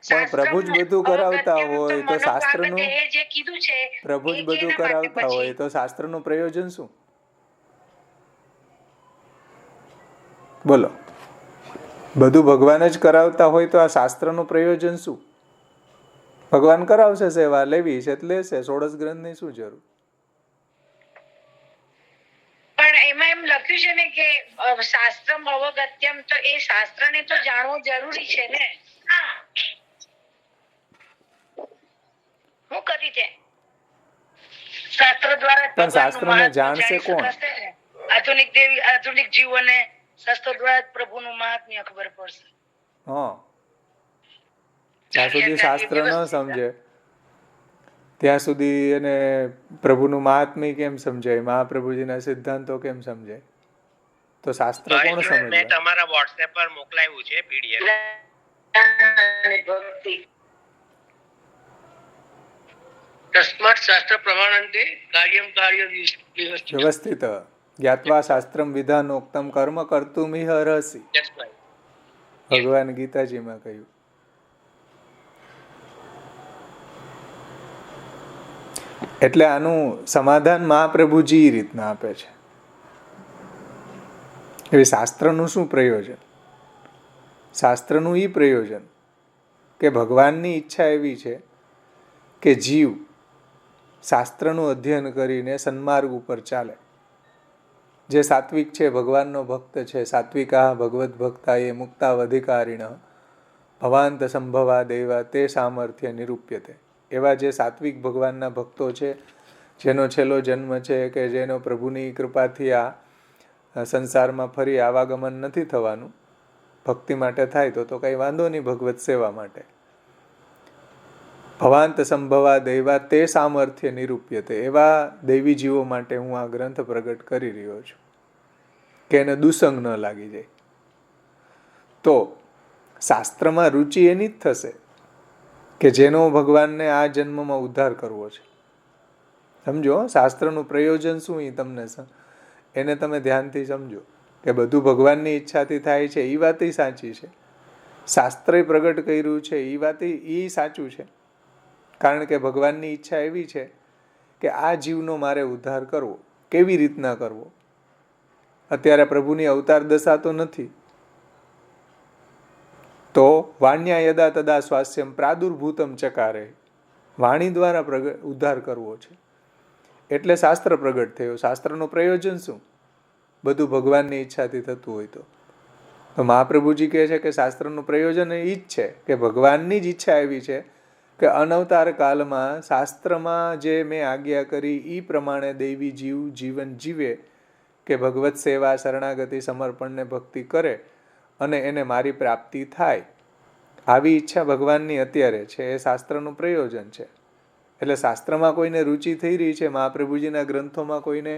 પણ પ્રભુ જ બધું કરાવતા હોય તો શાસ્ત્રનું, જે કીધું છે પ્રભુ જ બધું કરાવતા હોય તો શાસ્ત્રનું પ્રયોજન શું? બોલો. બધું ભગવાન જ કરાવતા હોય તો આ શાસ્ત્રનું પ્રયોજન શું? ભગવાન કરાવશે, સેવા લેવી છે લેશે, 16 ગ્રંથની શું જરૂર? પણ એમાં એમ લખ્યું છે ને કે શાસ્ત્રમ અવગત્યમ, તો એ શાસ્ત્રને તો જાણવું જરૂરી છે ને. હું કરી છે શાસ્ત્ર દ્વારા, પણ શાસ્ત્રને જાણશે કોણ? આધુનિક જીવોને શાસ્ત્ર દ્વારા પ્રભુનું મહાત્મ્ય ખબર પડશે. હા, જ્યાં સુધી શાસ્ત્ર ન સમજે ત્યાં સુધી એને પ્રભુનું મહાત્મ્ય કેમ સમજાય, મહાપ્રભુજીના સિદ્ધાંતો કેમ સમજાય? તો શાસ્ત્ર કોણ સમજે? મેં તમારા WhatsApp પર મોકલાવ્યું છે PDF. તસ્માત શાસ્ત્ર પ્રમાણંતે કાર્યમ કાર્ય વ્યવસ્થિત જ્ઞાત્વા શાસ્ત્રમ વિધાનોક્તમ કર્મ કર્તુમિહ અર્હસી. ભગવાન ગીતાજીમાં કહ્યું. એટલે આનું સમાધાન મહાપ્રભુજી એ રીતના આપે છે. એ શાસ્ત્રનું શું પ્રયોજન? શાસ્ત્રનું એ પ્રયોજન કે ભગવાનની ઈચ્છા એવી છે કે જીવ શાસ્ત્રનું અધ્યયન કરીને સન્માર્ગ ઉપર ચાલે. જે સાત્વિક છે, ભગવાનનો ભક્ત છે, સાત્વિકા ભગવદ્ ભક્તા એ મુક્તાવધિકારીણ ભવાંત સંભવા દેવા તે સામર્થ્ય નિરૂપ્યતે. એવા જે સાત્વિક ભગવાનના ભક્તો છે, જેનો છેલ્લો જન્મ છે, કે જેનો પ્રભુની કૃપાથી આ સંસારમાં ફરી આવાગમન નથી થવાનું, ભક્તિ માટે થાય તો કંઈ વાંધો નહીં, ભગવત સેવા માટે. ભવાંત સંભવા દૈવા તે સામર્થ્ય નિરૂપ્યતે. એવા દૈવી જીવો માટે હું આ ગ્રંથ પ્રગટ કરી રહ્યો છું કે એને દુસંગ ન લાગી જાય. તો શાસ્ત્રમાં રુચિ એની જ થશે કે જેનો ભગવાનને આ જન્મમાં ઉદ્ધાર કરવો છે. સમજો, શાસ્ત્રનું પ્રયોજન શું એ તમને એને તમે ધ્યાનથી સમજો કે બધું ભગવાનની ઈચ્છાથી થાય છે. એ વાત સાચી છે. શાસ્ત્રે પ્રગટ કર્યું છે એ વાત એ સાચું છે. કારણ કે ભગવાનની ઈચ્છા એવી છે કે આ જીવનો મારે ઉદ્ધાર કરવો. કેવી રીતના કરવો? અત્યારે પ્રભુની અવતાર દશા તો નથી, તો વાણ્યા યદા તદા સ્વાસ્યમ પ્રાદુર્ભૂતમ ચકારે, વાણી દ્વારા ઉદ્ધાર કરવો છે. એટલે શાસ્ત્ર પ્રગટ થયો. શાસ્ત્રનું પ્રયોજન શું? બધું ભગવાનની ઈચ્છાથી થતું હોય તો મહાપ્રભુજી કહે છે કે શાસ્ત્રનું પ્રયોજન એ જ છે કે ભગવાનની જ ઈચ્છા એવી છે કે અનવતાર કાલમાં શાસ્ત્રમાં જે મેં આજ્ઞા કરી એ પ્રમાણે દૈવી જીવન જીવે, કે ભગવત સેવા, શરણાગતિ, સમર્પણને ભક્તિ કરે અને એને મારી પ્રાપ્તિ થાય. આવી ઈચ્છા ભગવાનની અત્યારે છે. એ શાસ્ત્રનું પ્રયોજન છે. એટલે શાસ્ત્રમાં કોઈને રુચિ થઈ રહી છે, મહાપ્રભુજીના ગ્રંથોમાં કોઈને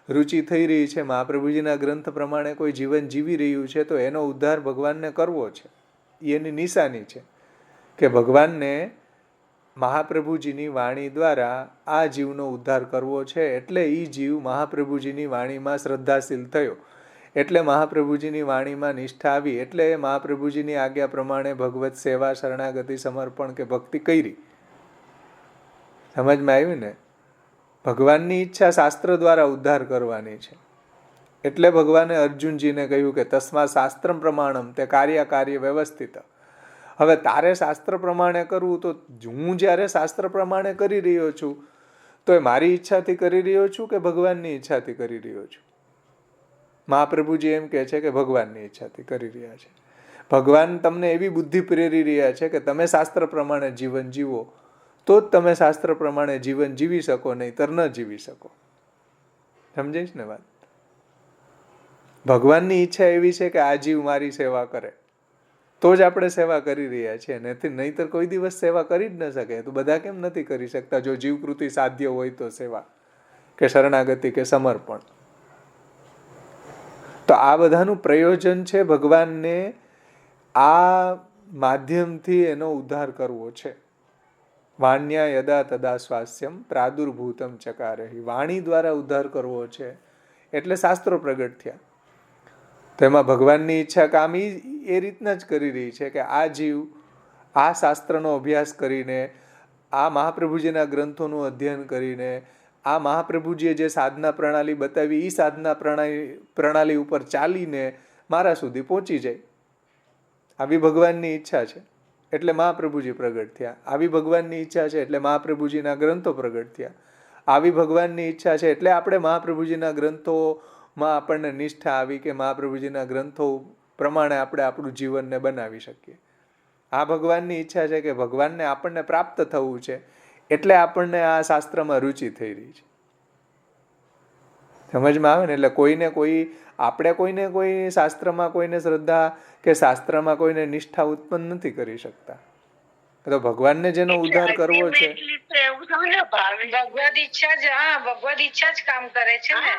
રુચિ થઈ રહી છે, મહાપ્રભુજીના ગ્રંથ પ્રમાણે કોઈ જીવન જીવી રહ્યું છે, તો એનો ઉદ્ધાર ભગવાનને કરવો છે. એની નિશાની છે કે ભગવાનને મહાપ્રભુજીની વાણી દ્વારા આ જીવનો ઉદ્ધાર કરવો છે. એટલે એ જીવ મહાપ્રભુજીની વાણીમાં શ્રદ્ધાશીલ થયો, એટલે મહાપ્રભુજીની વાણીમાં નિષ્ઠા આવી, એટલે મહાપ્રભુજીની આજ્ઞા પ્રમાણે ભગવત સેવા, શરણાગતિ, સમર્પણ કે ભક્તિ કરી. સમજમાં આવ્યું ને? ભગવાનની ઈચ્છા શાસ્ત્ર દ્વારા ઉદ્ધાર કરવાની છે. એટલે ભગવાને અર્જુનજીને કહ્યું કે તસ્મા શાસ્ત્રમ પ્રમાણમ તે કાર્ય વ્યવસ્થિત. હવે તારે શાસ્ત્ર પ્રમાણે કરવું, તો હું જ્યારે શાસ્ત્ર પ્રમાણે કરી રહ્યો છું તો એ મારી ઈચ્છાથી કરી રહ્યો છું કે ભગવાનની ઈચ્છાથી કરી રહ્યો છું? મહાપ્રભુજી એમ કહે છે કે ભગવાનની ઈચ્છાથી કરી રહ્યા છે. ભગવાન તમને એવી બુદ્ધિ પ્રેરી રહ્યા છે કે તમે શાસ્ત્ર પ્રમાણે જીવન જીવો, તો જ તમે શાસ્ત્ર પ્રમાણે જીવન જીવી શકો, નહીંતર ન જીવી શકો. સમજાઈશ ને વાત? ભગવાનની ઈચ્છા એવી છે કે આ જીવ મારી સેવા કરે, તો જ આપણે સેવા કરી રહ્યા છીએ. નહીંતર કોઈ દિવસ સેવા કરી જ ન શકે. તો બધા કેમ નથી કરી શકતા? જો જીવકૃતિ સાધ્ય હોય તો સેવા કે શરણાગતિ કે સમર્પણ. તો આ બધાનું પ્રયોજન છે ભગવાનને આ માધ્યમથી એનો ઉદ્ધાર કરવો છે. વાણ્યા યદા તદા સ્વાસ્યમ પ્રાદુર્ભૂતમ ચકારે, વાણી દ્વારા ઉદ્ધાર કરવો છે. એટલે શાસ્ત્રો પ્રગટ થયા. તેમાં ભગવાનની ઈચ્છા કામ એ રીતના જ કરી રહી છે કે આ જીવ આ શાસ્ત્રનો અભ્યાસ કરીને, આ મહાપ્રભુજીના ગ્રંથોનું અધ્યયન કરીને, આ મહાપ્રભુજીએ જે સાધના પ્રણાલી બતાવી એ સાધના પ્રણાલી ઉપર ચાલીને મારા સુધી પહોંચી જાય. આવી ભગવાનની ઈચ્છા છે એટલે મહાપ્રભુજી પ્રગટ થયા. આવી ભગવાનની ઈચ્છા છે એટલે મહાપ્રભુજીના ગ્રંથો પ્રગટ થયા. આવી ભગવાનની ઈચ્છા છે એટલે આપણે મહાપ્રભુજીના ગ્રંથોમાં આપણને નિષ્ઠા આવી કે મહાપ્રભુજીના ગ્રંથો પ્રમાણે આપણે આપણું જીવનને બનાવી શકીએ. આ ભગવાનની ઈચ્છા છે કે ભગવાનને આપણને પ્રાપ્ત થવું છે, એટલે આપણને આ શાસ્ત્રમાં રુચિ થઈ રહી છે. સમજમાં આવે ને? એટલે આપણે કોઈને કોઈ શાસ્ત્રમાં કોઈને શ્રદ્ધા કે શાસ્ત્રમાં કોઈને નિષ્ઠા ઉત્પન્ન નથી કરી શકતા. તો ભગવાનને જેનો ઉદ્ધાર કરવો છે, ભગવદ ઈચ્છા જ કામ કરે છે ને.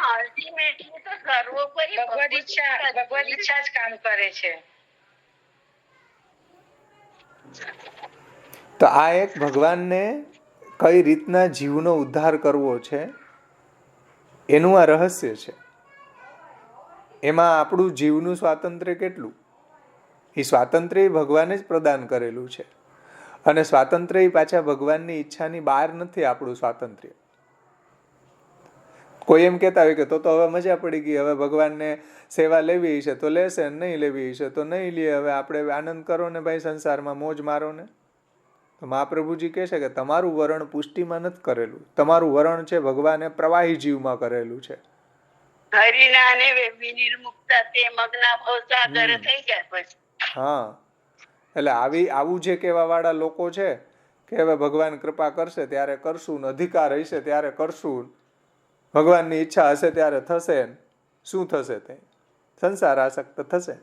ભગવદ ઈચ્છા જ કામ કરે છે. તો આ એક ભગવાનને કઈ રીતના જીવનો ઉદ્ધાર કરવો છે એનું આ રહસ્ય છે. એમાં આપણું જીવનું સ્વાતંત્ર્ય કેટલું, એ સ્વાતંત્ર્ય ભગવાને જ પ્રદાન કરેલું છે. અને સ્વાતંત્ર્ય પાછા ભગવાનની ઈચ્છાની બહાર નથી. આપણું સ્વાતંત્ર્ય કોઈ એમ કહેતા હોય કે તો હવે મજા પડી ગઈ, હવે ભગવાનને સેવા લેવી છે તો લેશે, નહીં લેવી છે તો નહીં લે, હવે આપણે આનંદ કરો ને ભાઈ, સંસારમાં મોજ મારો ને. તો મહાપ્રભુજી કહે છે કે તમારું વરણ પુષ્ટિમાં નથી કરેલું, તમારું વરણ છે ભગવાને પ્રવાહી જીવમાં કરેલું છે. હા, એટલે આવું જે કહેવા વાળા લોકો છે કે હવે ભગવાન કૃપા કરશે ત્યારે કરશું, અધિકાર હશે ત્યારે કરશું, ભગવાનની ઈચ્છા હશે ત્યારે થશે. શું થશે? તે સંસાર આસક્ત થશે.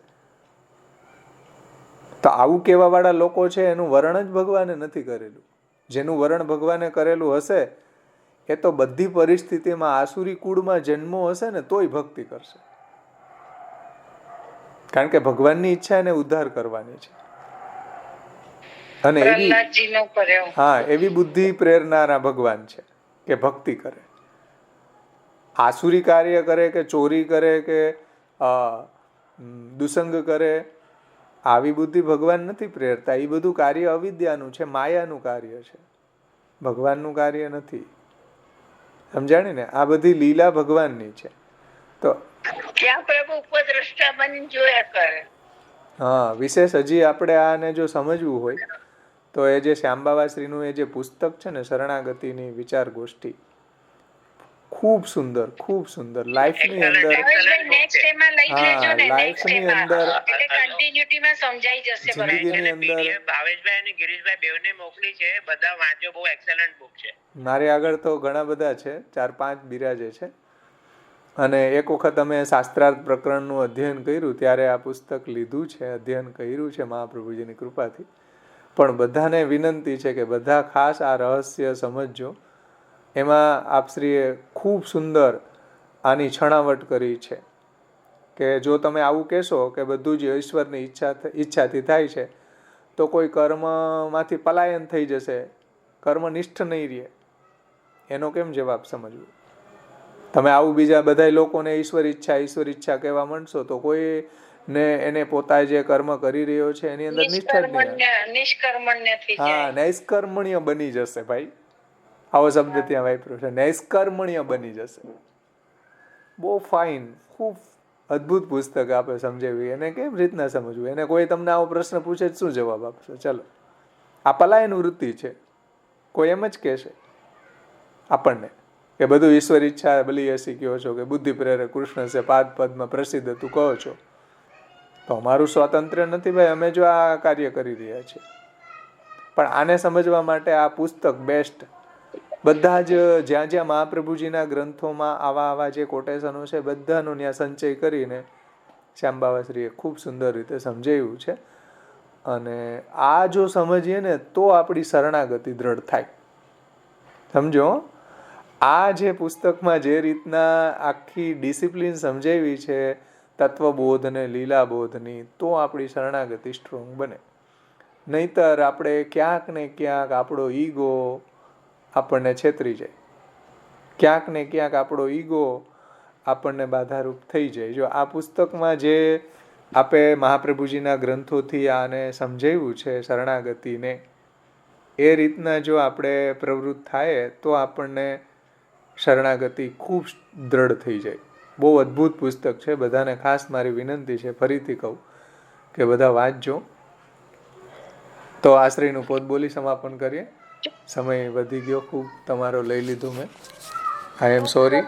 તો આવું કહેવા વાળા લોકો છે એનું વરણ જ ભગવાને નથી કરેલું. જેનું વરણ ભગવાને કરેલું હશે એ તો બધી પરિસ્થિતિમાં આસુરી કુળમાં જન્મો હશે ને તોય ભક્તિ કરશે. કારણ કે ભગવાનની ઈચ્છા એને ઉદ્ધાર કરવાની છે. અને એવી બુદ્ધિ પ્રેરનારા ભગવાન છે કે ભક્તિ કરે. આસુરી કાર્ય કરે કે ચોરી કરે કે દુસંગ કરે, આવી બુદ્ધિ ભગવાન નથી પ્રેરતા. એ બધું કાર્ય અવિદ્યાનું છે, માયાનું કાર્ય છે, ભગવાનનું કાર્ય નથી. સમજાણી ને? આ બધી લીલા ભગવાનની છે. તો ત્યાં પ્રભુ ઉપદ્રષ્ટા બની જોયા કરે. હા, વિશેષ હજી આપણે આને જો સમજવું હોય તો એ જે શ્યામબાવાશ્રીનું એ જે પુસ્તક છે ને, શરણાગતિની વિચાર ગોષ્ઠી, ખૂબ સુંદર, ખૂબ સુંદર. લાઈફની અંદર, નેક્સ્ટ એમાં લઈ લેજો ને, લાઈફની અંદર, એટલે કન્ટિન્યુટીમાં સમજાઈ જશે. જિંદગીની અંદર ભાવેશભાઈ અને ગિરીશભાઈ બેવને મોકલી છે, બધા વાંચો, બહુ એક્સલન્ટ બુક છે. મારી આગળ તો ઘણા બધા છે, 4-5 બિરાજે છે. અને એક વખત અમે શાસ્ત્રાર્થ પ્રકરણનું અધ્યયન કર્યું ત્યારે આ પુસ્તક લીધું છે, અધ્યયન કર્યું છે મહાપ્રભુજીની કૃપાથી. પણ બધાને વિનંતી છે કે બધા ખાસ આ રહસ્ય સમજજો. એમાં આપશ્રીએ ખૂબ સુંદર આની છણાવટ કરી છે કે જો તમે આવું કહેશો કે બધું જ ઈશ્વરની ઈચ્છાથી થાય છે તો કોઈ કર્મમાંથી પલાયન થઈ જશે, કર્મનિષ્ઠ નહીં રહે, એનો કેમ જવાબ સમજવો? તમે આવું બીજા બધા લોકોને ઈશ્વર ઈચ્છા કહેવા માંડશો તો કોઈ ને એને પોતા જે કર્મ કરી રહ્યો છે એની અંદર નિષ્ઠા જ નહીં. હા, નૈષ્કર્મણ્ય બની જશે ભાઈ. આવો શબ્દ ત્યાં વાપર્યો છે, નૈષ્કર્મણ્ય બની જશે. બહુ ફાઇન, ખૂબ અદ્ભુત પુસ્તક આપણે સમજાવ્યું. એને કેમ રીતના સમજવું? એને કોઈ તમને આવો પ્રશ્ન પૂછે શું જવાબ આપશો? ચલો, આ પલાયન વૃત્તિ છે. કોઈ એમ જ કહેશે આપણને કે બધું ઈશ્વર ઈચ્છા બલી એસી કહો છો કે બુદ્ધિ પ્રેરક કૃષ્ણ છે, પાદ પદમાં પ્રસિદ્ધ તું કહો છો, તો અમારું સ્વાતંત્ર્ય નથી ભાઈ, અમે જો આ કાર્ય કરી રહ્યા છીએ. પણ આને સમજવા માટે આ પુસ્તક બેસ્ટ. બધા જ જ્યાં જ્યાં મહાપ્રભુજીના ગ્રંથોમાં આવા જે કોટેશનો છે બધાનો ત્યાં સંચય કરીને શ્યામબાવાશ્રીએ ખૂબ સુંદર રીતે સમજાવ્યું છે. અને આ જો સમજીએ ને તો આપણી શરણાગતિ દ્રઢ થાય. સમજો, આ જે પુસ્તકમાં જે રીતના આખી ડિસિપ્લિન સમજાવી છે તત્વબોધ ને લીલાબોધની, તો આપણી શરણાગતિ સ્ટ્રોંગ બને. નહીતર આપણે ક્યાંક ને ક્યાંક આપણો ઈગો આપણને છેતરી જાય, ક્યાંક ને ક્યાંક આપણો ઈગો આપણને બાધારૂપ થઈ જાય. જો આ પુસ્તકમાં જે આપે મહાપ્રભુજીના ગ્રંથોથી આને સમજાવ્યું છે શરણાગતિને, એ રીતના જો આપણે પ્રવૃત્ત થાય તો આપણને શરણાગતિ ખૂબ દ્રઢ થઈ જાય. બહુ અદ્ભુત પુસ્તક છે. બધાને ખાસ મારી વિનંતી છે, ફરીથી કહું કે બધા વાંચજો. તો આશ્રયનું પોત બોલી સમાપન કરીએ. સમય વધી ગયો ખૂબ, તમારો લઈ લીધું મેં. આઈ એમ સોરી.